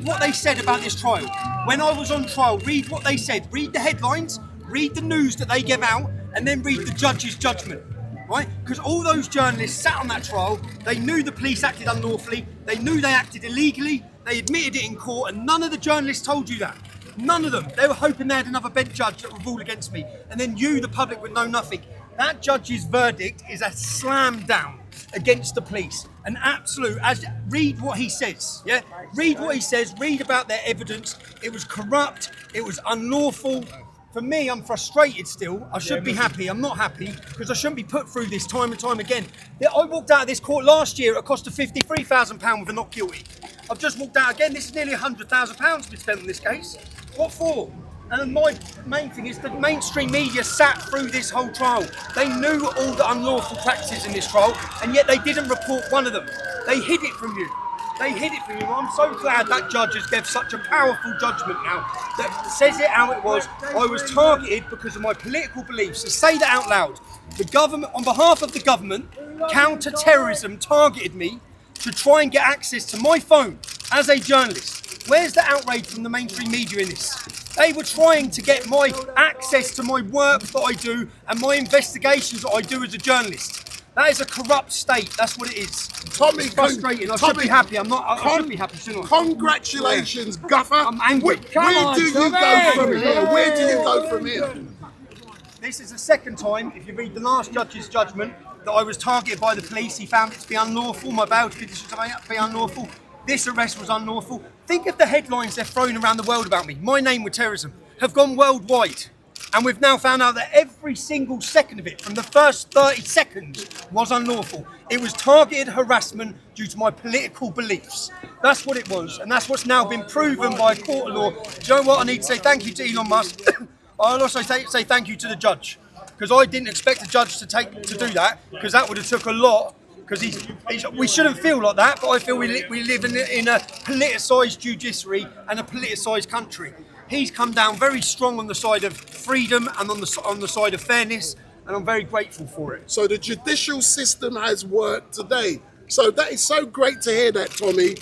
what they said about this trial. When I was on trial, read what they said. Read the headlines, read the news that they give out, and then read the judge's judgment. Right? Because all those journalists sat on that trial, they knew the police acted unlawfully, they knew they acted illegally, they admitted it in court, and none of the journalists told you that. None of them. They were hoping they had another bench judge that would rule against me, and then you, the public, would know nothing. That judge's verdict is a slam down against the police. An absolute, read what he says, yeah? Read what he says, read about their evidence. It was corrupt, it was unlawful. For me, I'm frustrated still. I should be happy. I'm not happy because I shouldn't be put through this time and time again. I walked out of this court last year at a cost of £53,000 with a not guilty. I've just walked out again. This is nearly £100,000 been spent on this case. What for? And my main thing is the mainstream media sat through this whole trial. They knew all the unlawful practices in this trial, and yet they didn't report one of them. They hid it from you. They hid it from you. I'm so glad that judge has given such a powerful judgment now that says it how it was. I was targeted because of my political beliefs. So say that out loud. The government, on behalf of the government, counter-terrorism targeted me to try and get access to my phone as a journalist. Where's the outrage from the mainstream media in this? They were trying to get my access to my work that I do and my investigations that I do as a journalist. That is a corrupt state. That's what it is. Tommy, it's frustrating. I should be happy. I'm not. I shouldn't be happy, shouldn't I? Congratulations, Guffer. I'm angry. Where do you go from here? Where do you go from here? This is the second time, if you read the last judge's judgment, that I was targeted by the police. He found it to be unlawful. My bail conditions to be unlawful. This arrest was unlawful. Think of the headlines they're throwing around the world about me. My name with terrorism have gone worldwide. And we've now found out that every single second of it, from the first 30 seconds, was unlawful. It was targeted harassment due to my political beliefs. That's what it was, and that's what's now been proven by a court of law. Do you know what? I need to say thank you to Elon Musk. I'll also say thank you to the judge, because I didn't expect the judge to do that, because that would have took a lot. Because we shouldn't feel like that, but I feel we live in a politicised judiciary and a politicised country. He's come down very strong on the side of freedom and on the side of fairness, and I'm very grateful for it. So the judicial system has worked today. So that is so great to hear that, Tommy.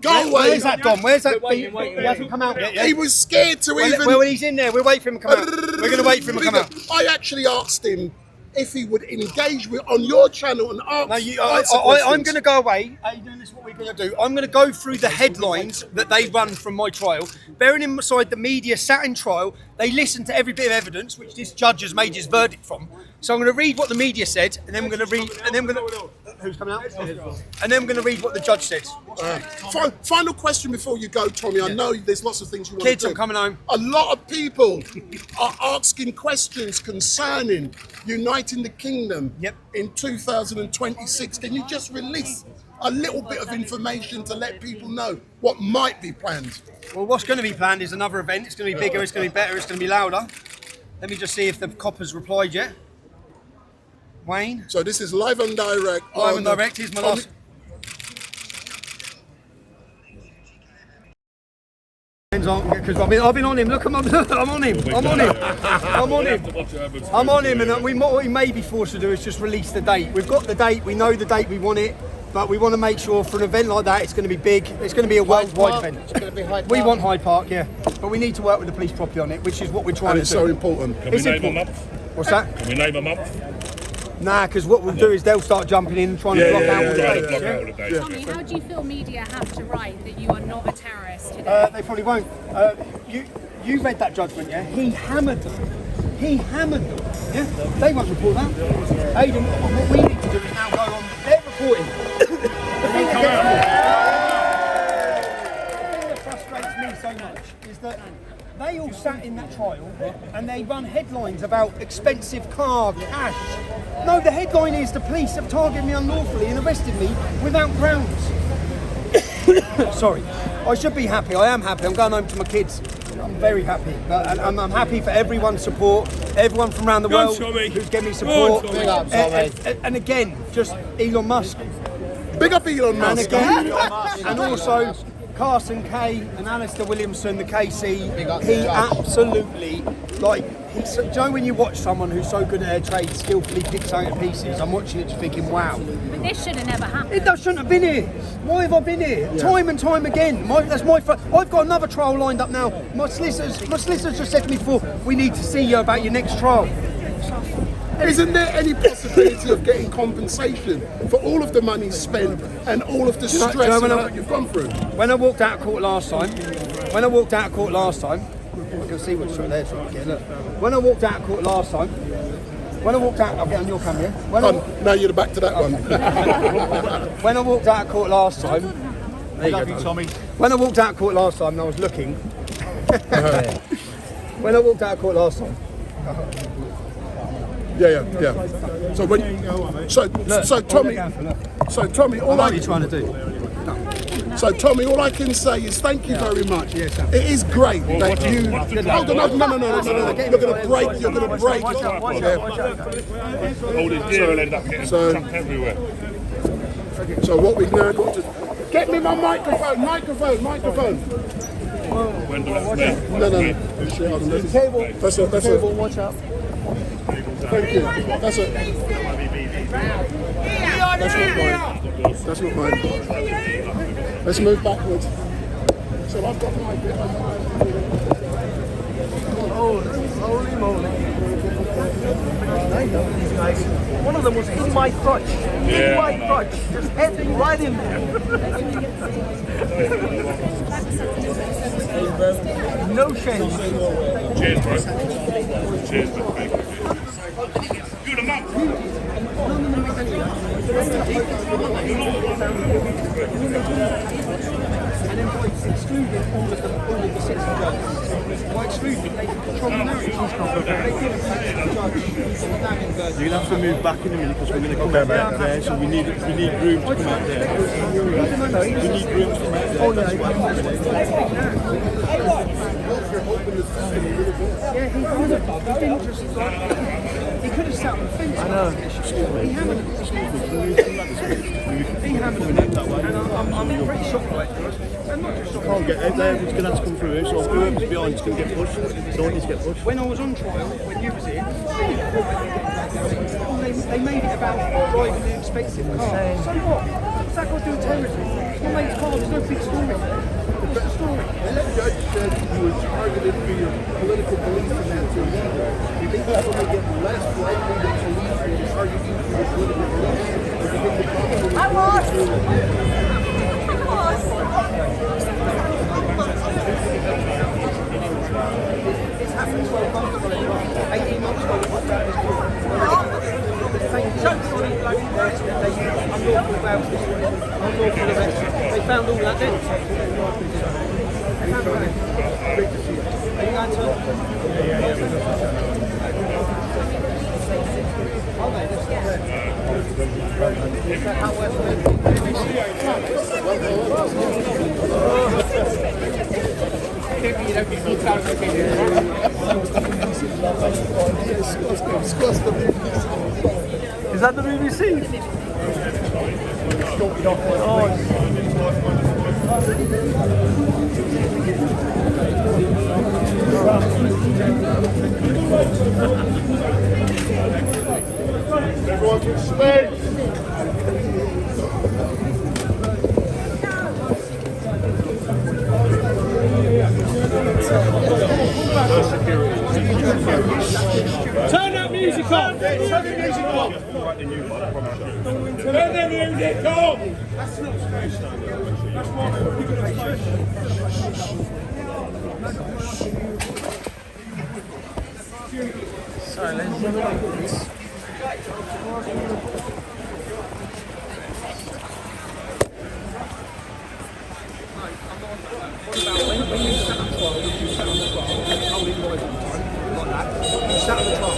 Go away. Where's that Dom? Where's that? He hasn't come out yet. He was scared to even. Well, he's in there. We'll wait for him to come out. We're going to wait for him to come out. I actually asked him if he would engage with on your channel and ask. I'm going to go away. Are you doing this? What we're going to do? I'm going to go through the headlines that they run from my trial. Bearing in mind the media sat in trial, They listened to every bit of evidence which this judge has made his verdict from. So I'm going to read what the media said, and then we're going to read, and then we're going to, who's coming out? And then we're going to read what the judge said. Final question before you go, Tommy. I know there's lots of things you want Kids, to do. I'm coming home. A lot of people are asking questions concerning uniting the kingdom in 2026. Can you just release a little bit of information to let people know what might be planned? Well, what's going to be planned is another event. It's going to be bigger, it's going to be better, it's going to be louder. Let me just see if the copper's replied yet. Wayne? So this is live and direct. Live and direct, here's my last... Because I've been on him. Look, I'm on him. I'm on him. I'm on him, and what we may be forced to do is just release the date. We've got the date. We know the date. We want it, but we want to make sure for an event like that, it's going to be big. It's going to be a worldwide event. It's going to be Hyde Park. We want Hyde Park, yeah, but we need to work with the police properly on it, which is what we're trying to do. And it's so important. Can we name a month? What's that? Can we name a month? Nah, because what we'll do is they'll start jumping in and trying to block out all the dates. Tommy, how do you feel media have to write that you are not a terrorist They probably won't. You read that judgment, yeah? He hammered them. Yeah? They won't report that. Aidan, what we need to do is now go on. They're reporting. The thing that frustrates me so much is that they all sat in that trial and they run headlines about expensive car, cash. No, the headline is the police have targeted me unlawfully and arrested me without grounds. Sorry. I should be happy. I am happy. I'm going home to my kids. I'm very happy. I'm happy for everyone's support, everyone from around the world who's given me support. Big up, Tommy. And again, just Elon Musk. Big up Elon Musk. And again, and also Carson Kay and Alistair Williamson, the KC. He absolutely, like, do you know when you watch someone who's so good at their trade skillfully pick something to pieces? I'm watching it just thinking, wow. But this should have never happened. It shouldn't have been here. Why have I been here? Yeah. Time and time again. That's my fault. I've got another trial lined up now. My solicitors just said to me before, we need to see you about your next trial. Isn't there any possibility of getting compensation for all of the money spent and all of the stress that you've gone through? When I walked out of court last time, I can see what's there trying to get. Look, when I walked out of court last time, I'll get on your camera. Now you're back to that one. When I walked out of court last time, Tommy. When I walked out of court last time, and I was looking. When I walked out of court last time. Yeah. So Tommy, all what are you trying to do? So Tommy, all I can say is thank you very much. Yes, it is great that you. Hold on, no. You're going to break. All this gear will end up getting chucked everywhere. So what we've now got to get me my microphone. When do I No. That's it. Watch out. Thank you. That's it. That's not mine. Let's move backwards. So I've got my bit. Holy moly. I know these guys. One of them was in my crutch. Just heading right in there. No shame. Cheers, bro. Cheers, bro. You're the mum. And then by excluding all of the sets of judges, by excluding, they control the narrative. You're going to have to move back in a minute because we're going to come out there, so we need room to come out there. We need room to come out there. Oh, no. Yeah, he didn't just he could have sat on the fence. I know. He hammered him. And I'm pretty shocked by it. I'm not just shocked. Can't get out there, it's going to have to come through here, so whoever's behind is going to get pushed. Don't need to get pushed. When I was on trial, when you was here, they made it about driving an expensive car. So what? What's that got to do with terrorism? Your mate's car, there's no big story. What's the story? The judge said you were targeted for your political beliefs and that too. You think that's going to get less likely that police will target you for your political beliefs? happened 12 months ago, 18 months ago, we talked about this before. The same jokes on it, like that they use unlawful vows, unlawful events. They found all that then. They found all that. Are you going to? Are they? Is that how Is that the BBC? Everyone can space. Turn that music on! Turn the music on! Turn the music on! That's not space. That's why we're going to Sorry, ladies and gentlemen. when you sat on trial, you sat on the trial, holding lawyers all the time, like that, you sat on the trial.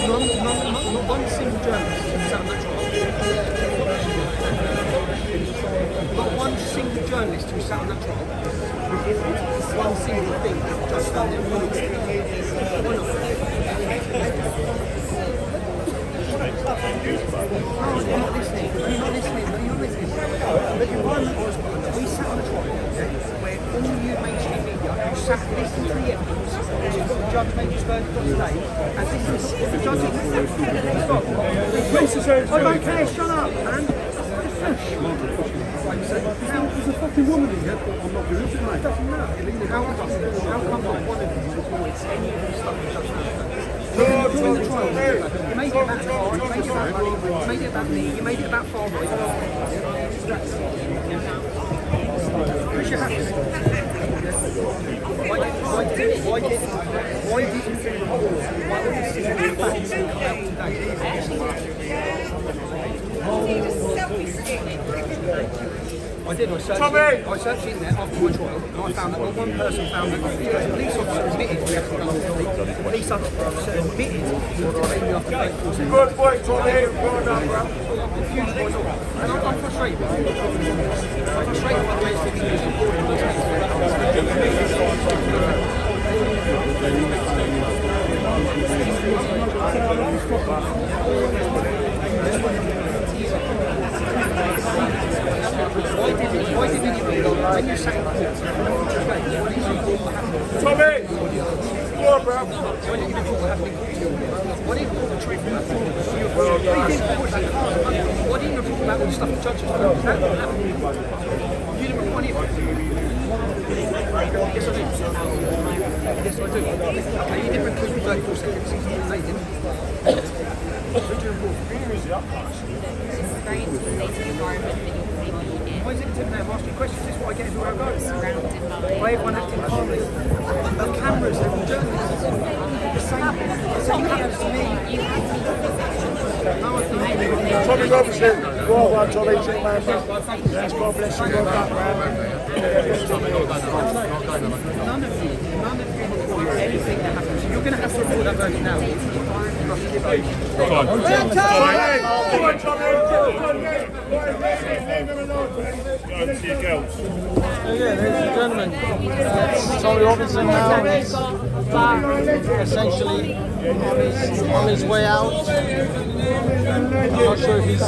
Not one single journalist sat on that trial. Not one single journalist who sat on that trial reported one single thing that the judge found there. Why not? You're not listening. The environment was we sat on a trial where all you mainstream media who sat listened to the evidence, the judge made his verdict on today, and listened to what the judge said. I don't care, shut up, man. There's a fucking woman in here. I'm not going to it, mate. It doesn't matter. How come not one of you avoids any of the stuff the judge knows? During the trial, you made it about far, you made it about money, you made it about me, you made it about far right. Who's your hat? Why did you why would this decision come out today? I did. I searched in there after my trial, and I found that not one person found that the police officer admitted we have to go on the police officer admitted he was detained after 34 seconds. Good boy, Tommy. Well done, bro. I'm confused by it all. And I'm frustrated. I'm frustrated by the mainstream media reporting these Why didn't you when you sat in court? Tommy! Go on, bro. Why didn't you report what happened in court? Why didn't you report the truth about why didn't you report about all the stuff the judge has done? That didn't happen. You didn't report any of it. Yes, I do. Yes, I do. Okay, you didn't report the 34 seconds. They didn't. What did you report? It's a very intimidating environment that you're putting me in. Why is it intimidating? I'm asking questions. This is what I get everywhere I go. Surrounded by everyone acting calmly. The cameras, they're all journalists. The same happens to me. Tommy Robinson, go on, Tommy. Yes, God bless you. Well done, None of you report anything that happens. You're going to have to report that version now. Yeah, ladies and gentlemen, that's Tommy Robinson now. He's essentially on his way out. I'm not sure if he's...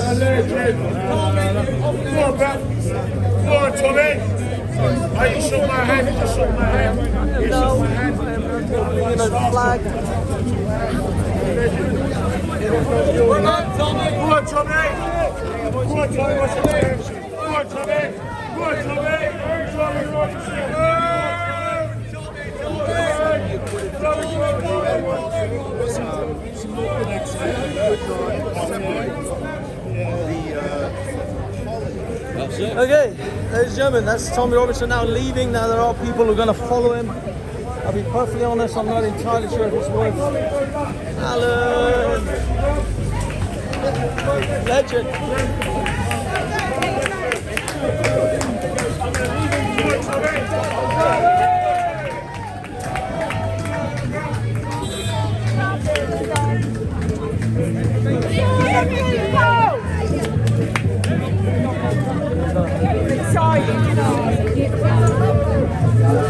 Go on, Tommy. You shook my hand, you just shook my hand. You shook my hand. The flag. Go on, Tommy. Go on, Tommy. Go on, Tommy. What's your name? Go on, Tommy. Go on, Tommy. Tommy Robinson. Okay, ladies and gentlemen, that's Tommy Robinson now leaving. Now there are people who are going to follow him I'll be perfectly honest, I'm not entirely sure if it's worth. Alan! Legend!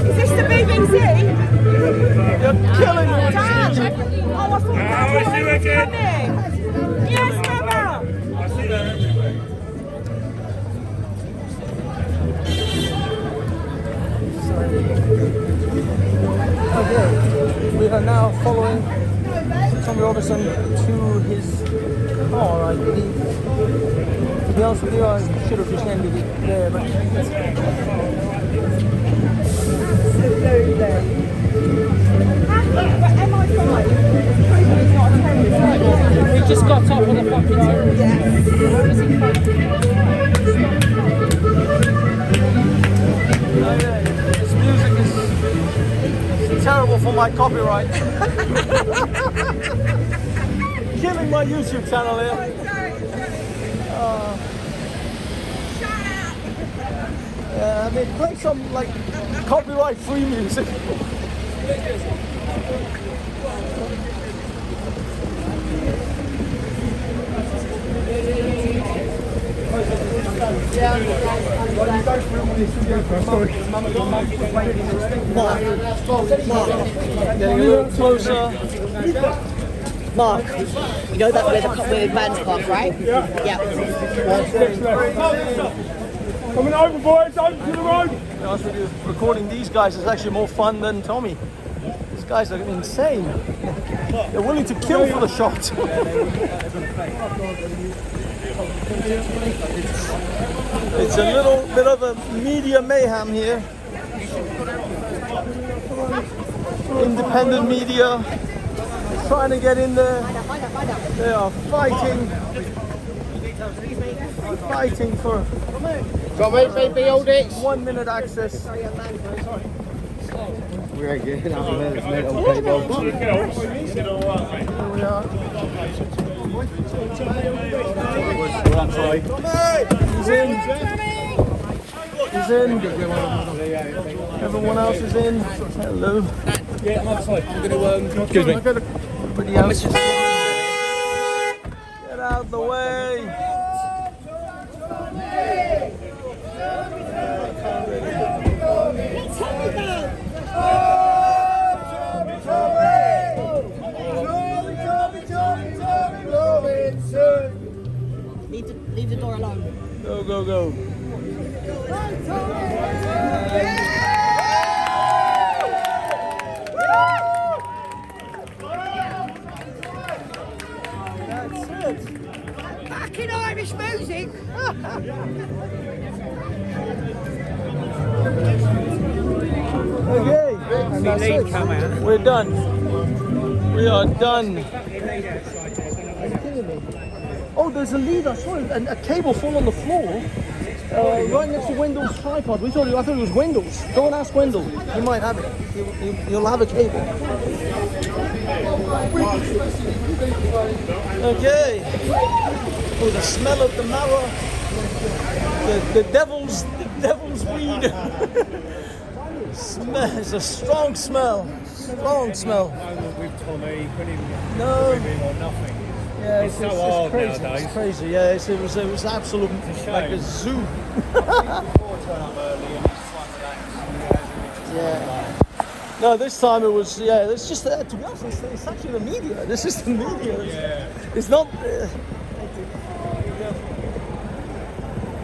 Is this the BBC? You're killing me with Dan! this music. Oh, I thought I see you again. Yes, Mama! I see that everywhere. Okay, we are now following Tommy Robertson to his car, I believe. To be honest with you, I should have just ended it there, but We just got up on the fucking this music is terrible for my copyright. Killing my YouTube channel here. Yeah, I mean, play some like copyright-free music. Getting a little closer. Mark, you know that where the vans park, right? Yeah. Coming over, boys, over to the road. To be honest with you, recording these guys is actually more fun than Tommy. These guys are insane. They're willing to kill for the shot. It's a little bit of a media mayhem here. Independent media trying to get in there. They are fighting for 1 minute access. We're getting out of there, it's made okay, well. Here we are. We're on side. He's in. He's in. Everyone else is in. Hello. Yeah, I'm outside. I'm going to, excuse me. Everybody else is. Get out the way. Leave the door alone. Go, go, go. That's it. Fucking Irish music. Okay, and that's it. We're done. We are done. Oh, there's a lead. I saw a cable fall on the floor right next to Wendell's tripod. I thought it was Wendell's. Go and ask Wendell. He might have it. You'll have a cable. Okay. Oh, the smell of the marrow. The devil's weed. It's a strong smell. Strong smell. With Tommy, putting No. him or nothing. Yeah, it's so hard crazy. nowadays. It's crazy. Yeah, it was absolute like a zoo. Yeah. No, this time it was. Yeah, it's just to be honest, it's actually the media. This is the media. It's not.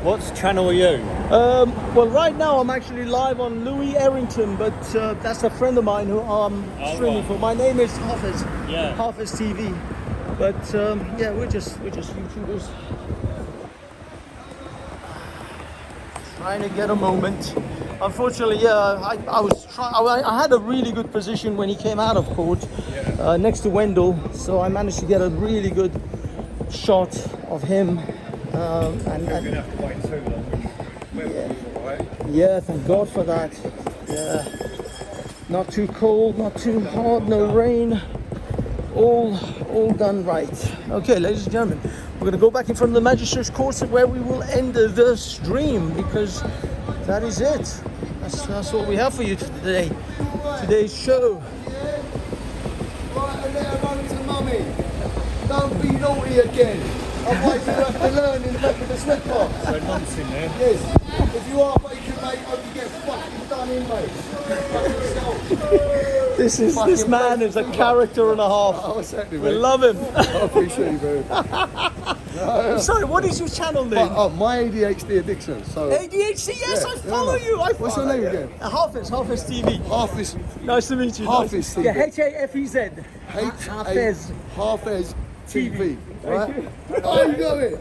What channel are you? Well, right now I'm actually live on Louis Errington, but that's a friend of mine who I'm streaming for. My name is HAFEZ. Yeah. HAFEZ TV. But yeah, we're just YouTubers trying to get a moment. Unfortunately, yeah, I had a really good position when he came out of court, next to Wendell, so I managed to get a really good shot of him. You're going to have to wait too long. Yeah, thank God for that. Yeah. Not too cold, not too hot, no rain. All done right. Okay, ladies and gentlemen, we're going to go back in front of the Magistrates' Court where we will end the stream, because that is it. That's what we have for you today. Today's show. Right, and now run to mummy. Don't be naughty again. Otherwise you'll have to learn in the back of the slipper. So nonsense there. Yes. If you are bacon, mate, hope you get fucking done in, mate. This man is a character and a half. Oh, exactly, We mate. love him. I appreciate you, very much. Sorry, what is your channel name? My ADHD addiction. So ADHD, yes, I follow you. What's your name again? HAFEZ TV. HAFEZ. Nice to meet you. HAFEZ TV. Yeah, HAFEZ. HAFEZ. HAFEZ TV. Right? How you going?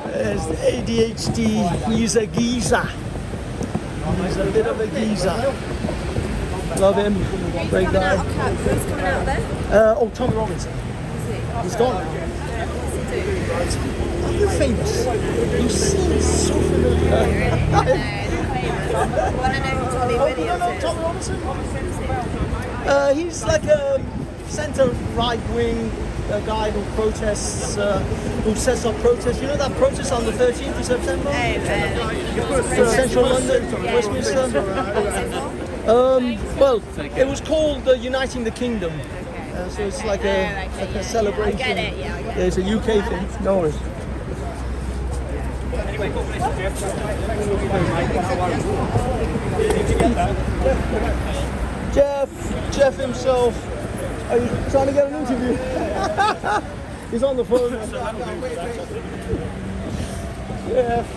There's the ADHD. He's a geezer. He's a bit of a geezer. Love him. Great guy. Who's coming out there? Oh, Tommy Robinson. He's gone now. Are you famous? You seem so familiar. Tommy Robinson? He's like a centre right wing guy who protests, who sets up protests. You know that protest on the 13th of September? In central London, Westminster? Well, it was called Uniting the Kingdom. So it's like a celebration. I get it, yeah, I get it. It's a UK thing. No worries. Anyway, God bless you, Jeff. Jeff himself. Are you trying to get an interview? He's on the phone. Jeff.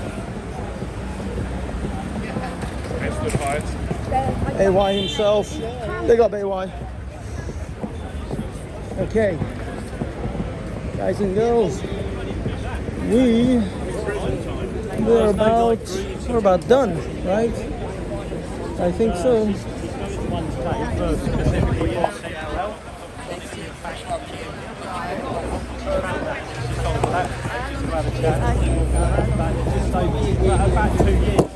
AY himself. Big up AY. Okay. Guys and girls. We're about done, right? I think so. About 2 years.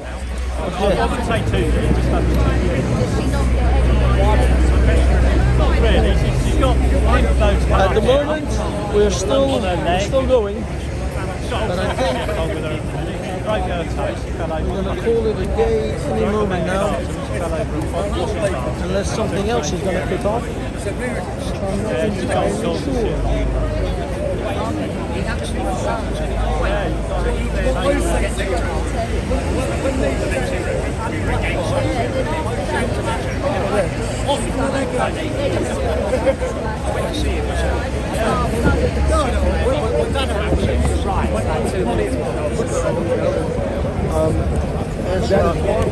I would say 2 years, just under 2 years. Not really, she's got those. At the moment, we're still going. But I think we're going to call it a day any moment now. Unless something else is going to kick off. I'm not entirely sure.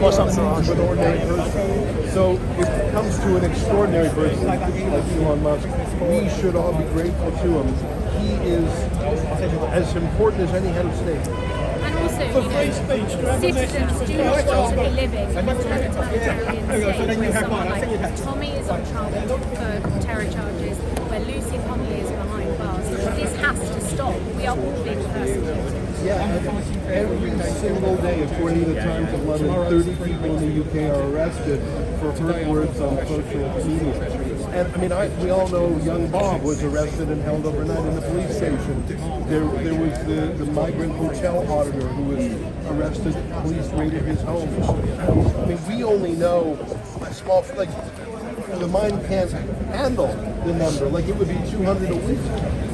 What's up, an ordinary person. So if it comes to an extraordinary person like Elon Musk, we should all be grateful to him. He is as important as any head of state. And also, you know, citizens do not want to be living in a totalitarian state where someone like Tommy is on trial for terror charges, where Lucy Connolly is behind bars. This has to stop. We are all being persecuted. Yeah, every single day, according to the Times of London, 30 people in the UK are arrested for hurt words on social media. And I mean, we all know young Bob was arrested and held overnight in the police station. There was the migrant hotel auditor who was arrested. Police raided his home. I mean, we only know a small, like, the mind can't handle the number. Like, it would be 200 a week.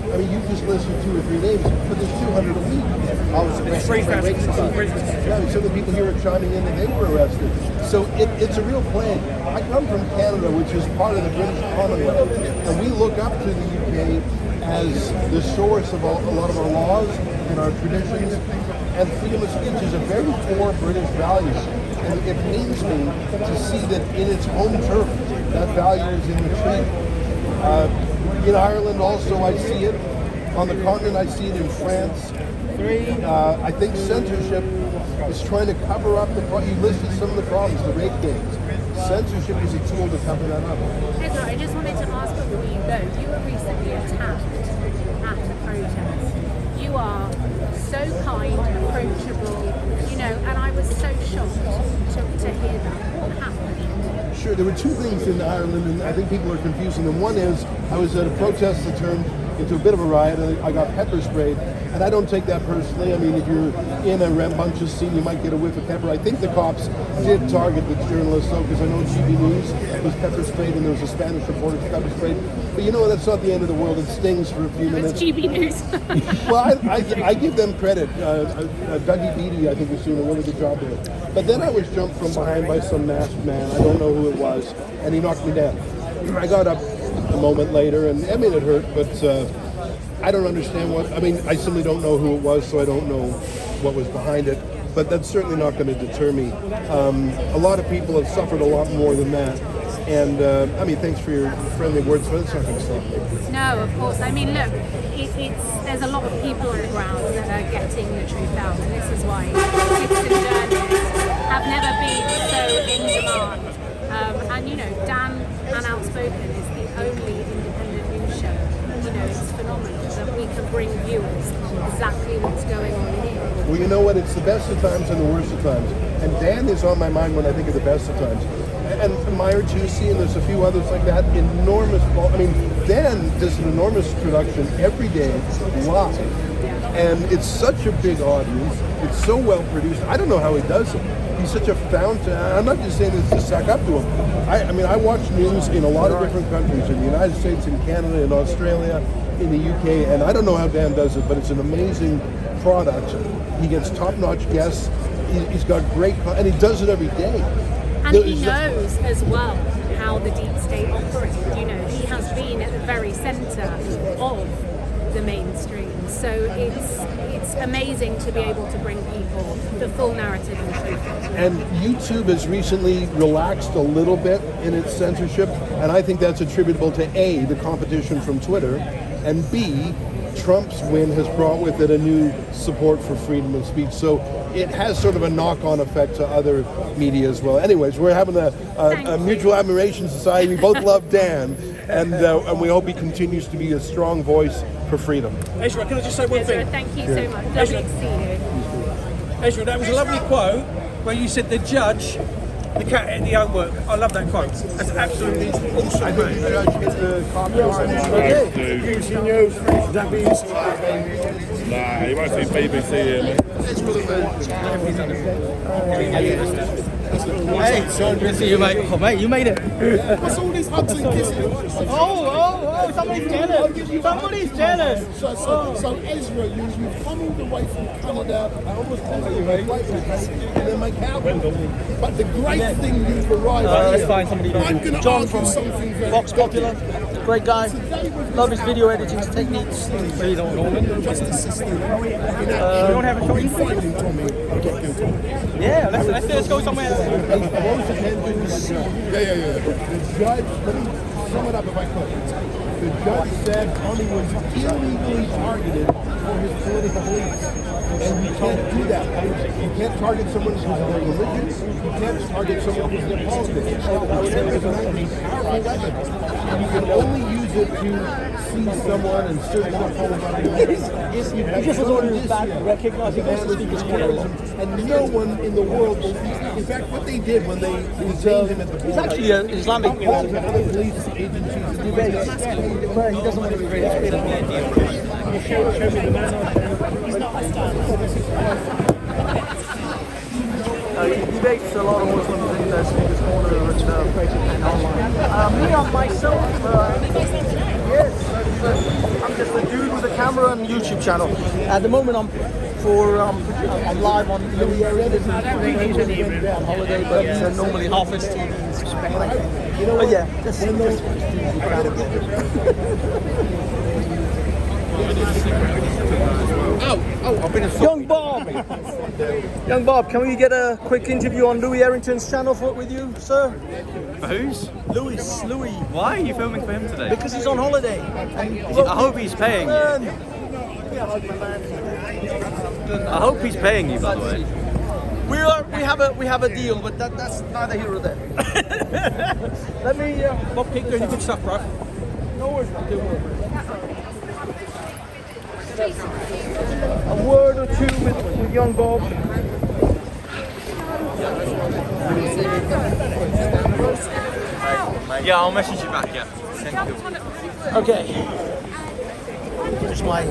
I mean, you just listed 2 or 3 names, but there's 200 a week. Yeah, some of the people here are chiming in that they were arrested. So it's a real plague. I come from Canada, which is part of the British Commonwealth, and we look up to the UK as the source of a lot of our laws and our traditions. And freedom of speech is a very core British value. And it pains me to see that in its home turf, that value is in retreat. In Ireland also I see it. On the continent I see it in France. I think censorship is trying to cover up you listed some of the problems, the rape gangs. Censorship is a tool to cover that up. Ezra, I just wanted to ask before you go, you were recently attacked at the protest. You are so kind, approachable, you know, and I was so shocked to hear that. What happened? Sure, there were two things in Ireland, and I think people are confusing them. One is I was at a protest that turned into a bit of a riot, and I got pepper sprayed. And I don't take that personally. I mean, if you're in a rambunctious scene, you might get a whiff of pepper. I think the cops did target the journalists, though, because I know GB News was pepper sprayed, and there was a Spanish reporter pepper sprayed. But you know, that's not the end of the world. It stings for a few minutes. It's GB News. Well, I give them credit. Dougie Beattie, I think, was doing a really good job there. But then I was jumped from behind by some masked man. I don't know who it was, and he knocked me down. I got up a moment later, and I mean, it hurt, but I don't understand what. I mean, I simply don't know who it was, so I don't know what was behind it. But that's certainly not going to deter me. A lot of people have suffered a lot more than that. And I mean, thanks for your friendly words, but it's not going to stop me. No, of course. I mean, look, there's a lot of people on the ground that are getting the truth out, and this is why citizen journalists have never been so in demand. And you know, Dan and Outspoken is the only independent news show. You know, it's phenomenal that we can bring viewers exactly what's going on here. Well, you know what? It's the best of times and the worst of times. And Dan is on my mind when I think of the best of times. And Meyer Juicy, and there's a few others like that. Enormous. I mean, Dan does an enormous production every day live. And it's such a big audience. It's so well produced. I don't know how he does it. He's such a fountain. I'm not just saying this to suck up to him. I mean, I watch news in a lot of different countries, in the United States, in Canada, in Australia, in the UK, and I don't know how Dan does it, but it's an amazing product. He gets top-notch guests. He's got great, and he does it every day. And he knows as well how the deep state operates. You know, he has been at the very centre of the mainstream. So it's amazing to be able to bring people the full narrative and truth. And YouTube has recently relaxed a little bit in its censorship, and I think that's attributable to A, the competition from Twitter, and B, Trump's win has brought with it a new support for freedom of speech. So it has sort of a knock-on effect to other media as well. Anyways, we're having a mutual admiration society. We both love Dan, and we hope he continues to be a strong voice for freedom. Ezra, can I just say one thing? Thank you so much. Lovely to see you. Ezra, that was a lovely quote where you said the judge, the cat ate the homework. I love that quote. That's absolutely awesome. I think the judge gets the copyright. Okay. BBC News, that means. Nah, you won't see BBC here, mate. Hey, son, good to see you, mate. Oh, mate, you made it. What's all these hugs and kisses? Oh, somebody's jealous. Somebody's jealous. So Ezra, you've come all the way from Canada. I almost called you a flight and then my cabin. But the great thing you've arrived Let's here, find somebody. I'm going to John argue from something very Vox Popular. Great guy. Love his video editing techniques. Really don't know. Justice system. We don't have a choice. Finding Tommy. Yeah, let's go somewhere. Yeah. The judge, let me sum it up if I could. The judge said Tommy was illegally targeted for his political beliefs. And you can't do that. You can't target someone because of their religion. You can't target someone because of their politics. There's a powerful weapon. And you can only use it to see someone and search for He just was ordering back and recognizing those to speak his terrorism. And no one in the world will. In fact, what they did when they detained him at the border. He's actually an Islamic other police agencies debate. But he doesn't want to be very afraid of the idea. Show me the man. He's not a star. He debates a lot of Muslims in the Speaker's Corner and online. Me on myself, yes, I'm just a dude with a camera and YouTube channel. At the moment, I'm live on Louis Eric on holiday, but normally HAFEZ TV. But yeah, just I've been Young Bob, can we get a quick interview on Louis Errington's channel with you, sir? Whose? Louis. Why are you filming for him today? Because he's on holiday. I hope he's paying you. I hope he's paying you, by the way. We have a deal, but that's neither here or there. Let me Bob, keep doing your good stuff, bro. No worries, man. a word or two with young Bob? Yeah, I'll message you back, yeah. Thank you. Okay. Here's my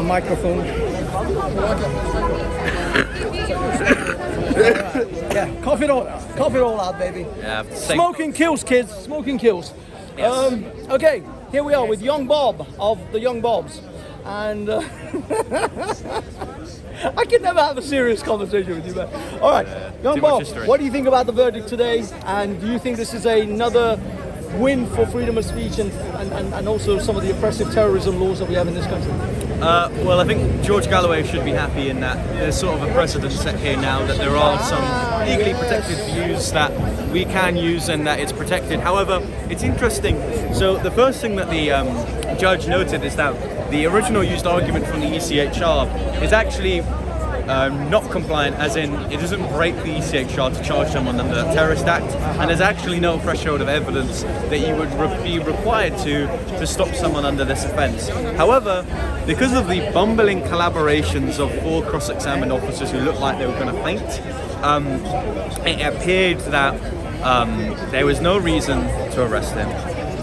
microphone. Yeah, cough it all out, baby. Yeah, Smoking kills, kids. Smoking kills. Yes. Okay, here we are with young Bob of the Young Bobs, and I can never have a serious conversation with you, man. All right, young too much Bob, history. what do you think about the verdict today? And do you think this is another win for freedom of speech and also some of the oppressive terrorism laws that we have in this country? Well, I think George Galloway should be happy in that there's sort of a precedent set here now that there are some legally protected views that we can use and that it's protected. However, it's interesting. So the first thing that the judge noted is that the original used argument from the ECHR is actually not compliant, as in it doesn't break the ECHR to charge someone under the Terrorist Act, and there's actually no threshold of evidence that you would be required to stop someone under this offence. However, because of the bumbling collaborations of 4 cross-examined officers who looked like they were going to faint, it appeared that there was no reason to arrest him,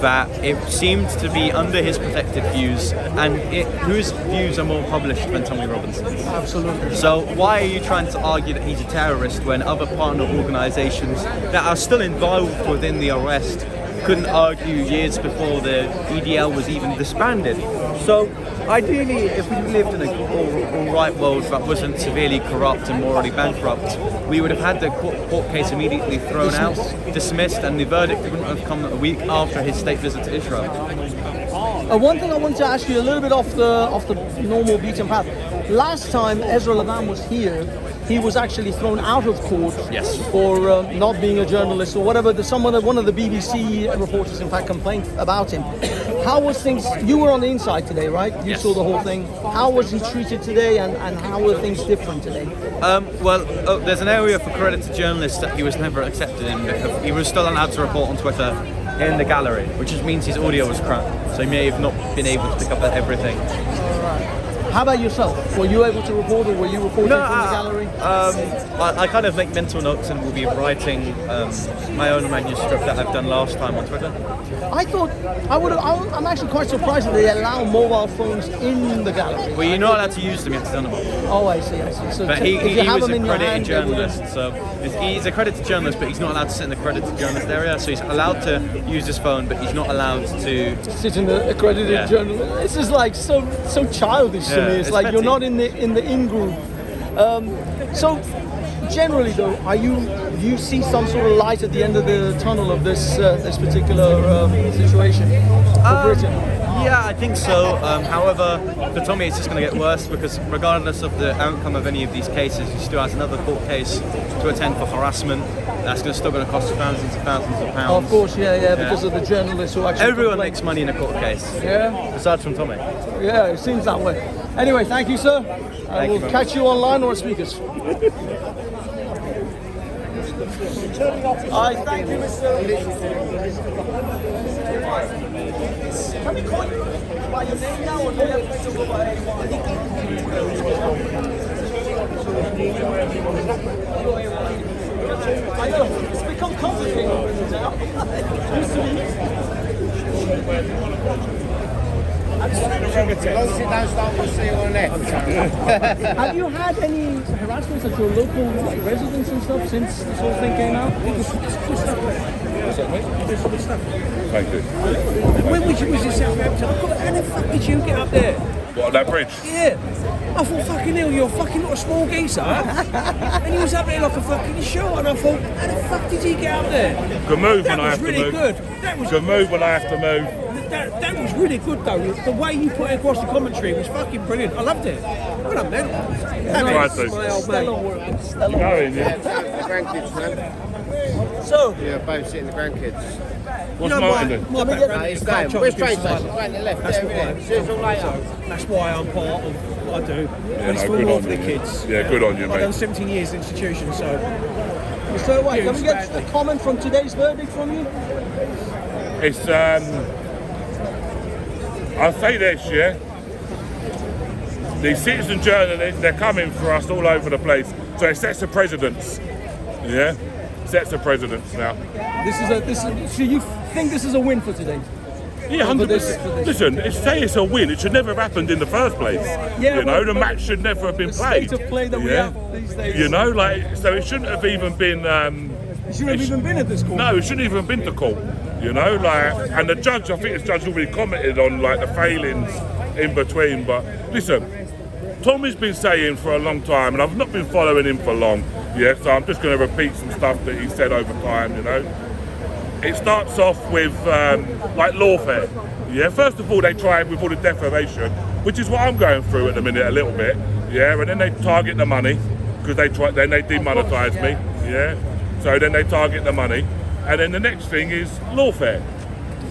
that it seemed to be under his protected views, and whose views are more published than Tommy Robinson's. Absolutely. So why are you trying to argue that he's a terrorist when other partner organisations that are still involved within the arrest couldn't argue years before the EDL was even disbanded? So ideally, if we lived in a all-right world that wasn't severely corrupt and morally bankrupt, we would have had the court case immediately thrown out, dismissed, and the verdict wouldn't have come a week after his state visit to Israel. One thing I wanted to ask you a little bit off the normal beaten path. Last time Ezra Levan was here, he was actually thrown out of court for not being a journalist or whatever. One of the BBC reporters, in fact, complained about him. How was things? You were on the inside today, right? You saw the whole thing. How was he treated today, and how were things different today? There's an area for credit to journalists that he was never accepted in, because he was still allowed to report on Twitter in the gallery, which just means his audio was crap. So he may have not been able to pick up everything. How about yourself? Were you able to report, or were you reporting from the gallery? I kind of make mental notes and will be writing my own manuscript that I've done last time on Twitter. I thought I'm actually quite surprised that they allow mobile phones in the gallery. Well, you're not allowed to use them, you have to turn them off. Oh, I see. So but he was them a in your accredited hand, journalist, so he's accredited journalist, but he's not allowed to sit in the accredited journalist area. So he's allowed to use his phone, but he's not allowed to sit in the accredited journalist. This is like so childish to me. It's like petty. you're not in the in group. So generally, though, do you see some sort of light at the end of the tunnel of this particular situation for Britain? Yeah, I think so. However, for Tommy, it's just going to get worse, because regardless of the outcome of any of these cases, he still has another court case to attend for harassment. That's still going to cost thousands and thousands of pounds. Oh, of course, yeah, because of the journalists who actually. Everyone makes money in a court case. Yeah. Aside from Tommy. Yeah, it seems that way. Anyway, thank you, sir. And we'll catch you online or on speakers. Thank you, Mr. Can we call you by your name now, or do you have to go by I know, it's become complicated now. Used to Have you had any harassment at your local residence and stuff since this whole thing came out? Thank you. When was in Southampton? How the fuck did you get up there? What, on that bridge? Yeah. I thought, fucking hell, you're fucking not a small geezer. And he was up there like a fucking shot, and I thought, how the fuck did he get up there? Good move when I have to move. That was really good. Good move when I have to move. That was really good, though. The way you put it across the commentary was fucking brilliant. I loved it. Well done, man. My old mate. Stellar Going, yeah. The grandkids, man. So? Yeah, both sitting the grandkids. What's Martin doing? My background He's is going. quite Where's train chunky, station? Right in the left. That's There why. it is. See you all later. That's why I'm part of what I do. And it's no, for good more on for the you, mate. kids. Yeah, good on you, I've mate. done 17 years in institution, so. So, wait, can we get a comment from today's verdict from you? It's, I'll say this, yeah. These citizen journalists, they're coming for us all over the place. So it sets a precedence. Yeah, sets a precedence now. So you think this is a win for today? Yeah, 100%. Listen, say it's a win. It should never have happened in the first place. Yeah, you know, the match should never have been played. The state of play that we have these days. You know, like, so it shouldn't have even been. It shouldn't have even been at this court. No, it shouldn't even have been to court. You know, like, and the judge, I think the judge already commented on like the failings in between. But listen, Tommy's been saying for a long time, and I've not been following him for long. Yeah, so I'm just going to repeat some stuff that he said over time. You know. It starts off with like lawfare. Yeah, first of all they tried with all the defamation, which is what I'm going through at the minute a little bit. Yeah, and then they target the money because then they demonetise me. Yeah, so then they target the money, and then the next thing is lawfare.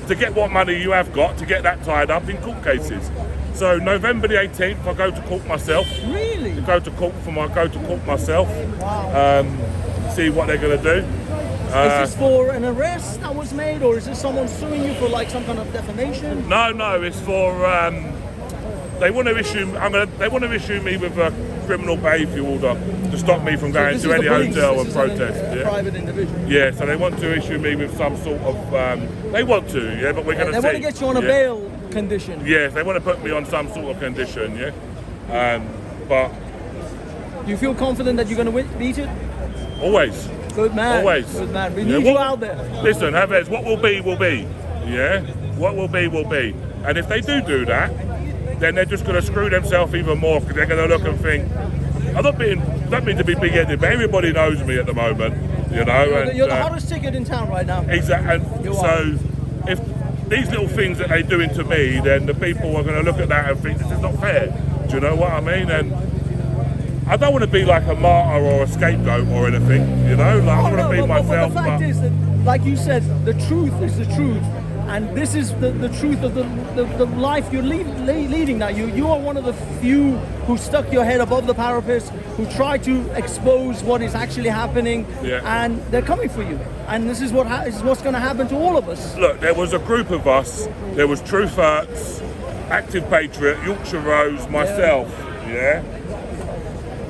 To get what money you have got, to get that tied up in court cases. So November the 18th, I go to court myself. Really? I go to court myself. See what they're going to do. Is this for an arrest that was made, or is this someone suing you for like some kind of defamation? No, it's for they want to issue. They want to issue me with a criminal behaviour order to stop me from going to any hotel and protest. A private individual. Yeah, so they want to issue me with some sort of. They want to, yeah, but we're going to see. They want to get you on a bail condition. Yes, they want to put me on some sort of condition, yeah. But do you feel confident that you're going to beat it? Always. Good man. Always. Good man. We need you out there. Listen, HAFEZ, what will be, will be. Yeah? What will be, will be. And if they do that, then they're just going to screw themselves even more because they're going to look and think, I don't mean to be big-headed, but everybody knows me at the moment, you know. You're the hottest ticket in town right now. Exactly. And so if these little things that they're doing to me, then the people are going to look at that and think, this is not fair. Do you know what I mean? And I don't want to be like a martyr or a scapegoat or anything, you know. Like, I want to be myself. But the fact is that, like you said, the truth is the truth, and this is the truth of the life you're leading now. You are one of the few who stuck your head above the parapet, who try to expose what is actually happening, and they're coming for you. And this is what's going to happen to all of us. Look, there was a group of us. There was Truth Hurts, Active Patriot, Yorkshire Rose, myself. Yeah.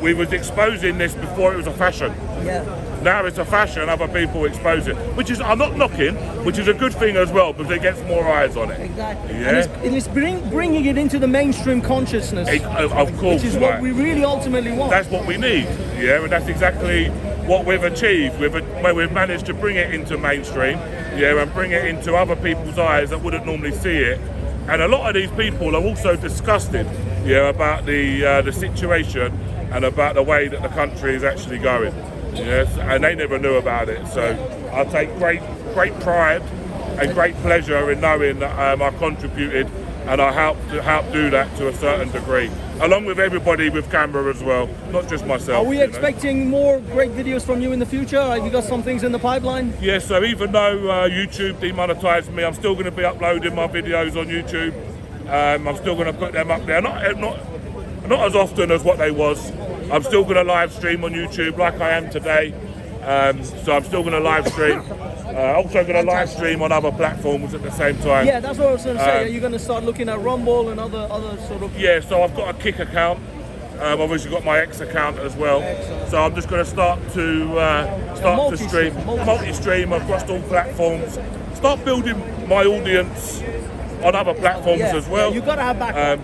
We was exposing this before it was a fashion. Yeah. Now it's a fashion, other people expose it. Which is, I'm not knocking, which is a good thing as well, because it gets more eyes on it. Exactly. Yeah? And it's bringing it into the mainstream consciousness. Of course. Which is what we really ultimately want. That's what we need, yeah, and that's exactly what we've achieved. Where we've managed to bring it into mainstream, yeah, and bring it into other people's eyes that wouldn't normally see it. And a lot of these people are also disgusted, yeah, about the situation and about the way that the country is actually going. Yes, and they never knew about it. So I take great pride and great pleasure in knowing that I contributed and I helped do that to a certain degree, along with everybody with camera as well, not just myself. Are we expecting more great videos from you in the future? Have you got some things in the pipeline? Yeah, so even though YouTube demonetised me, I'm still going to be uploading my videos on YouTube. I'm still going to put them up there, not as often as what they was. I'm still going to live stream on YouTube like I am today. So I'm still going to live stream. Also going to live stream on other platforms at the same time. Yeah, that's what I was going to say. Are you going to start looking at Rumble and other sort of... Yeah, so I've got a Kick account. I've obviously got my X account as well. Excellent. So I'm just going to start to stream, multi-stream across all platforms. Start building my audience on other platforms as well. Yeah, you've got to have backup.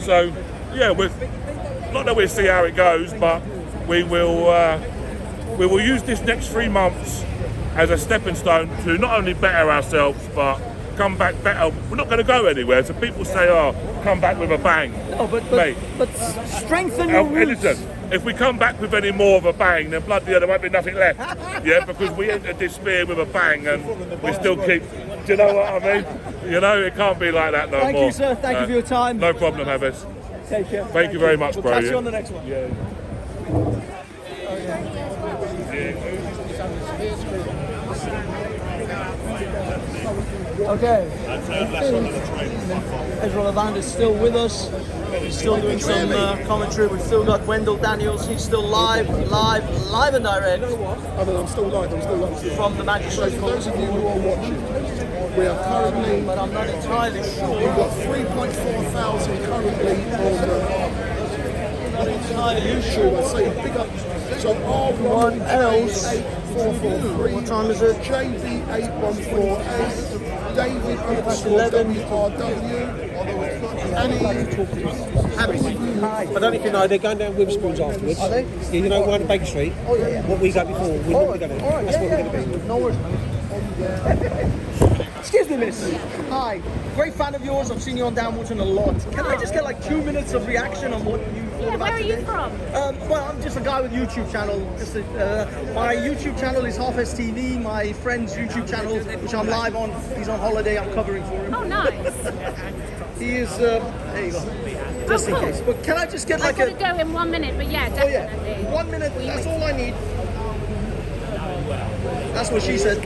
So, yeah, not that we'll see how it goes, but we will use this next 3 months as a stepping stone to not only better ourselves, but come back better. We're not going to go anywhere. So people say, "Oh, come back with a bang." No, but strengthen your roots. Listen, if we come back with any more of a bang, then bloody hell, there won't be nothing left. Yeah, because we entered this spear with a bang, and we still keep. Do you know what I mean? You know, it can't be like that no more. Thank you, sir. Thank you for your time. No problem, HAFEZ. Take care. Thank you very much, we'll bro. Catch you on the next one. Yeah. Okay. Ezra Levand is still with us. He's still doing some commentary. We've still got Wendell Daniels. He's still live and direct. I'm still live. From the magistrate court. For those of you who are watching, we are currently... but I'm not entirely sure. We've got 3,400 currently on on entire YouTube. I say big up. So R1L844. What time is it? JB8148. David _WRW. Although it's not Annie. I don't know if you know, they're going down Witherspoons afterwards. Are they? Yeah, you know, one Baker Street. Oh, yeah. What we go before, we're normally going to. Alright, That's what we're going to be. No worries, man. Excuse me, miss. Hi. Great fan of yours. I've seen you on Downwatering a lot. Can I just get like 2 minutes of reaction on what you thought about where are you today? from? Well, I'm just a guy with YouTube channel. My YouTube channel is HAFEZ TV. My friend's YouTube channel, which I'm live on, he's on holiday. I'm covering for him. Oh, nice. He is. There you go. Just in case. But can I just get like I've got to go in 1 minute, but yeah, definitely. 1 minute. That's all I need. That's what she said.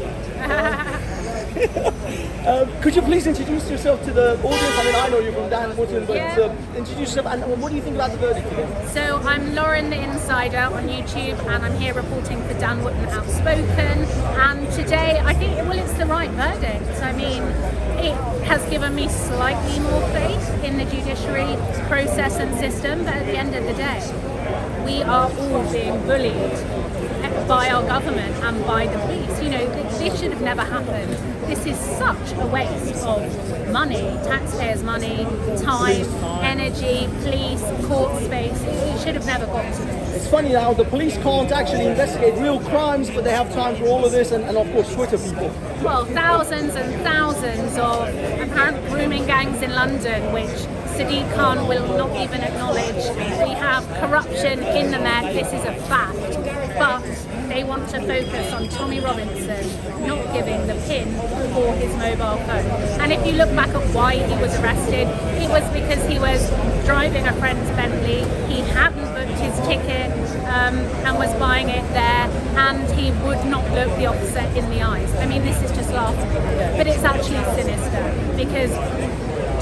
Could you please introduce yourself to the audience? I mean, I know you're from Downwatering, but introduce yourself. And what do you think about the verdict today? So I'm Lauren the Insider on YouTube, and I'm here reporting for Dan Wootton Outspoken. And today, I think, well, it's the right verdict. I mean, it has given me slightly more faith in the judiciary process and system, but at the end of the day, we are all being bullied by our government and by the police. You know, this should have never happened. This is such a waste of money, taxpayers' money, time, energy, police, court space. It should have never got to this. It's funny how the police can't actually investigate real crimes, but they have time for all of this, and of course Twitter people. Well, thousands and thousands of apparent grooming gangs in London, which Sadiq Khan will not even acknowledge. We have corruption in the Met, this is a fact. But they want to focus on Tommy Robinson not giving the PIN for his mobile phone. And if you look back at why he was arrested, it was because he was driving a friend's Bentley, he hadn't booked his ticket and was buying it there, and he would not look the officer in the eyes. I mean, this is just laughable, but it's actually sinister because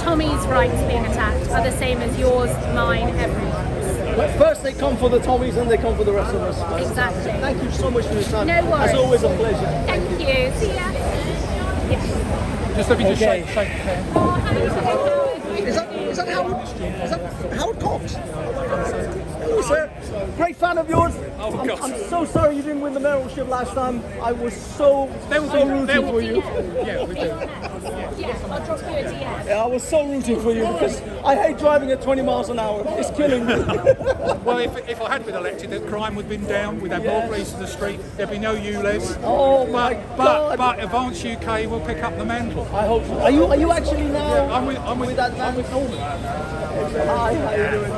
Tommy's rights being attacked are the same as yours, mine, everyone's. But first they come for the Tommies and they come for the rest of us. Exactly. Thank you so much for your time. No worries. It's always a pleasure. Thank you. See ya. Just let me just Okay. shake hand. Is that Howard Cox? Hello, sir. Great fan of yours. I'm so sorry you didn't win the mayoralship last time. I was so rooting for you. Yeah, we do. Yeah, I'll drop you a DM. Yeah, I was so rooting for you because I hate driving at 20 miles an hour. It's killing me. Well, if I had been elected, the crime would have been down. We'd have more police in the street. There'd be no ULEZ. Oh my God! But Advance UK will pick up the mantle. I hope so. Are you actually now? I'm with that man. I'm with Norman. Hi, how you doing?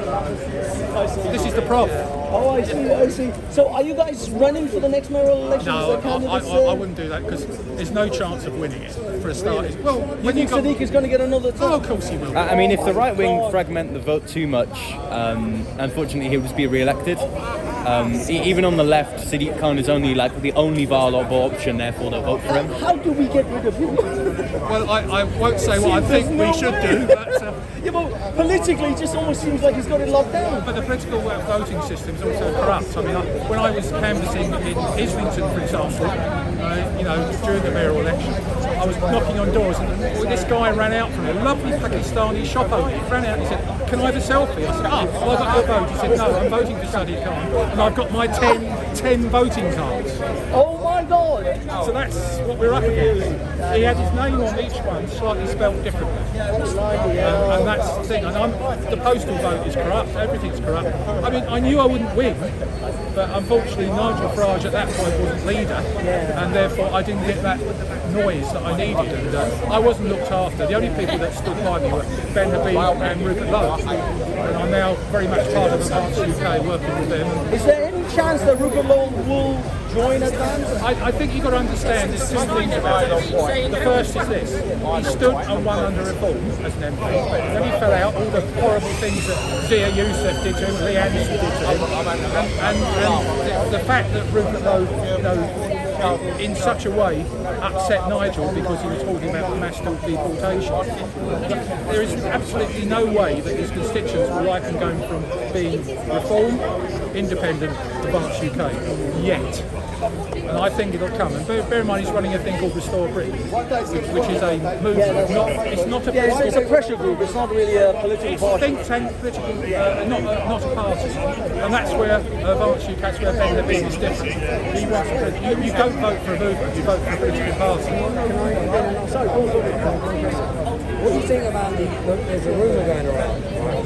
This is the prof. Oh, I see. So are you guys running for the next mayoral election? No, as a candidate, I wouldn't do that because there's no chance of winning it for a start. Well, you think Sadiq is going to get another term? Oh, of course he will. I mean, if the right wing fragment the vote too much, unfortunately he'll just be re-elected. Even on the left, Sadiq Khan is only like the only viable option, therefore they'll vote for him. How do we get rid of him? Well, I won't say what I think we should do, but... yeah, but politically it just almost seems like he's got it locked down. But the political voting system is also corrupt. I mean, when I was canvassing in Islington, for example, during the mayoral election, I was knocking on doors and this guy ran out from a lovely Pakistani shop owner. He ran out and he said, "Can I have a selfie?" I said, "Oh, well, I got your vote." He said, "No, I'm voting for Sadiq Khan and I've got my 10 voting cards." Oh my God! So that's what we're up against. He had his name on each one, slightly spelled differently. And that's the thing. And the postal vote is corrupt. Everything's corrupt. I mean, I knew I wouldn't win, but unfortunately Nigel Farage at that point wasn't leader, and therefore I didn't get that noise that I needed. And I wasn't looked after. The only people that stood by me were Ben Habib and Rupert Lowe. And I'm now very much part of Advance UK working with them. Is there any chance that Rupert Lowe will join Advance? I think you've got to understand there's two things about it. The first is this: he stood and won under reform as an MP. Then he fell out, all the horrible things that Zia Youssef did to him, Lee Anderson did to him, and the fact that Rupert Lowe, in such a way, upset Nigel because he was talking about mass deportation. There is absolutely no way that his constituents will like him going from being Reform, Independent, Advance UK, yet. And I think it'll come. And bear in mind, he's running a thing called Restore Britain, which is a movement. It's not a it's a pressure group. It's not really a political it's party. a think tank, political, not a party. And that's where Advance UK, that's where Ben Levine is different. He wants you don't vote for a movement, you vote for a political party. What do you think about there's a rumour going around, right,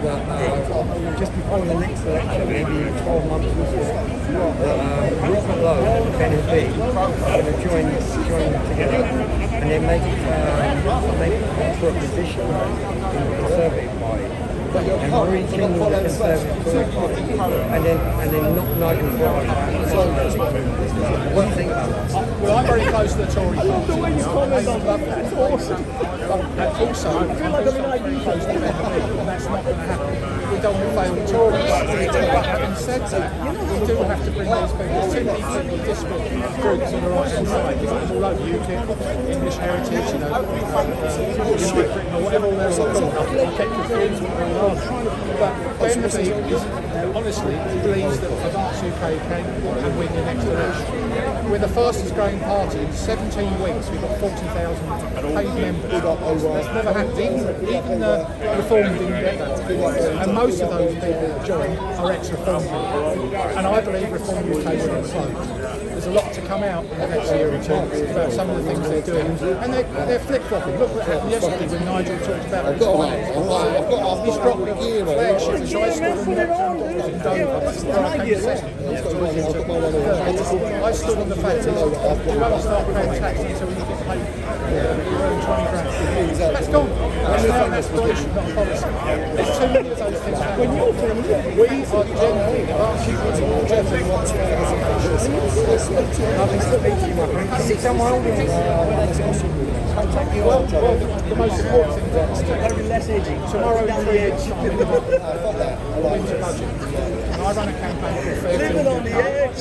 that just before the next election, maybe 12 months before, that Rupert Lowe and Ben Levine are going to join together and then make for a position in the Conservative Party. And rekindle the Conservative Party, and then knock Nigel Farage out. What do you think about that? Well, I'm very close to the Tory party. The way you comment on that, that's awesome. And also, I'm very close to Ben Levine, and that's not going to happen. We don't want to fail the Tories. But having said that, we do have to bring those people. There's too many people, disparate groups on the right-hand side, all over UKIP, English Heritage, United Britain, or whatever they're all called. I get confused with them. But Ben Levine is, honestly, believes that Advance UK can win the next election. We're the fastest growing party. In 17 weeks, we've got 40,000 paid members. That's never happened. Even Reform didn't get that. And most of those people that join are ex-Reform people. And I believe Reform UK will implode. There's a lot to come out in the next year or two about some of the things they're doing. And they're flip-flopping. Look what happened yesterday when Nigel talked about he's dropped the flagship, which I stood on in Dover. I stood on the fact that you won't start paying tax until you get paid you earn 20 grand. That's gone. That's now an aspiration, not a policy. There's too many of those things happening. We are genuinely, Advance UK, genuinely want to well, the most important thing is tomorrow down the edge winter budget. And I run a campaign called Fair Living on the edge.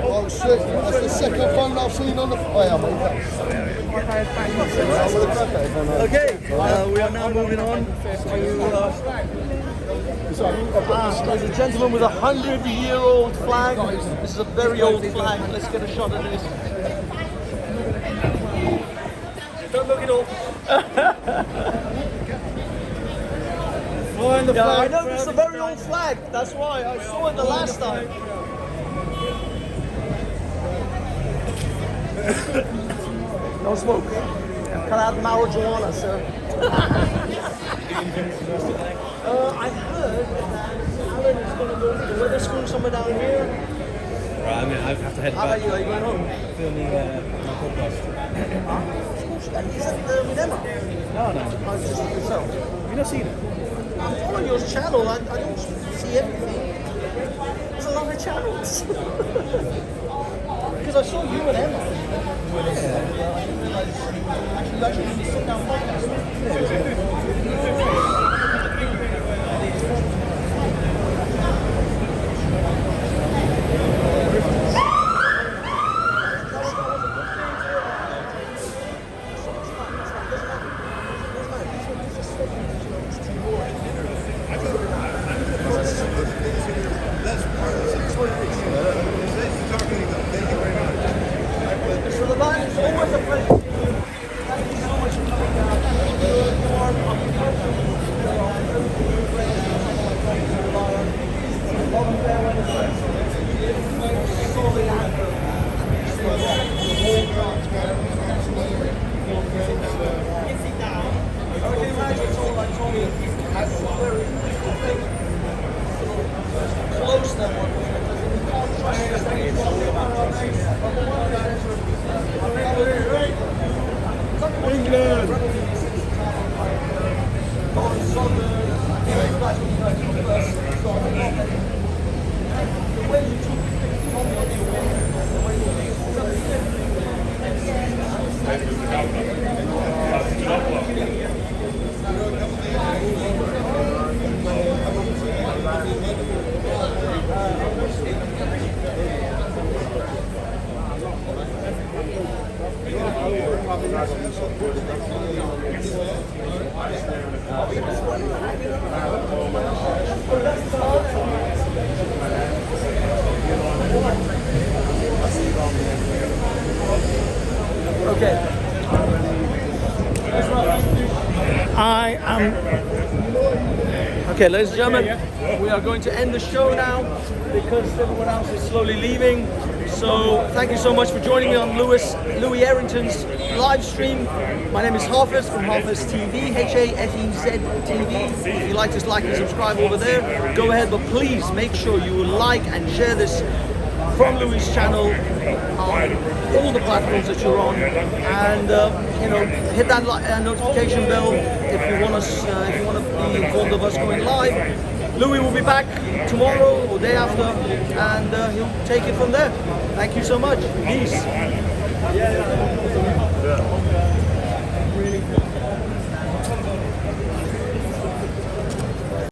Oh shit, that's the second fun I've seen on the fire. Okay, we are now moving on to there's a gentleman with a 100-year-old flag. This is a very old flag. Let's get a shot of this. Don't look it up. I know this is a very old flag. That's why I saw it the last time. No smoke. Can I have marijuana, sir? I've heard that Alan is going to go to the weather school somewhere down here. Right, I have to head How back. about you? Are you going home? Filming my podcast. Is that with Emma? No. It's just yourself. Have you not seen it? I'm following your channel. I don't see everything. There's a lot of channels. Because I saw you and Emma. I didn't realize you actually sit down podcast. So the line is always a pleasure. Thank you so much for coming down. Close them. You can't trust Thank you. Okay. I am. Okay, ladies and gentlemen, we are going to end the show now because everyone else is slowly leaving. So thank you so much for joining me on Louis Errington's live stream. My name is HAFEZ from HAFEZ TV, HAFEZ TV. If you like and subscribe over there, go ahead, but please make sure you like and share this from Louis' channel on all the platforms that you're on, and hit that notification bell if you want to be informed of us going live. Louis will be back tomorrow or day after, and he'll take it from there. Thank you so much. Peace.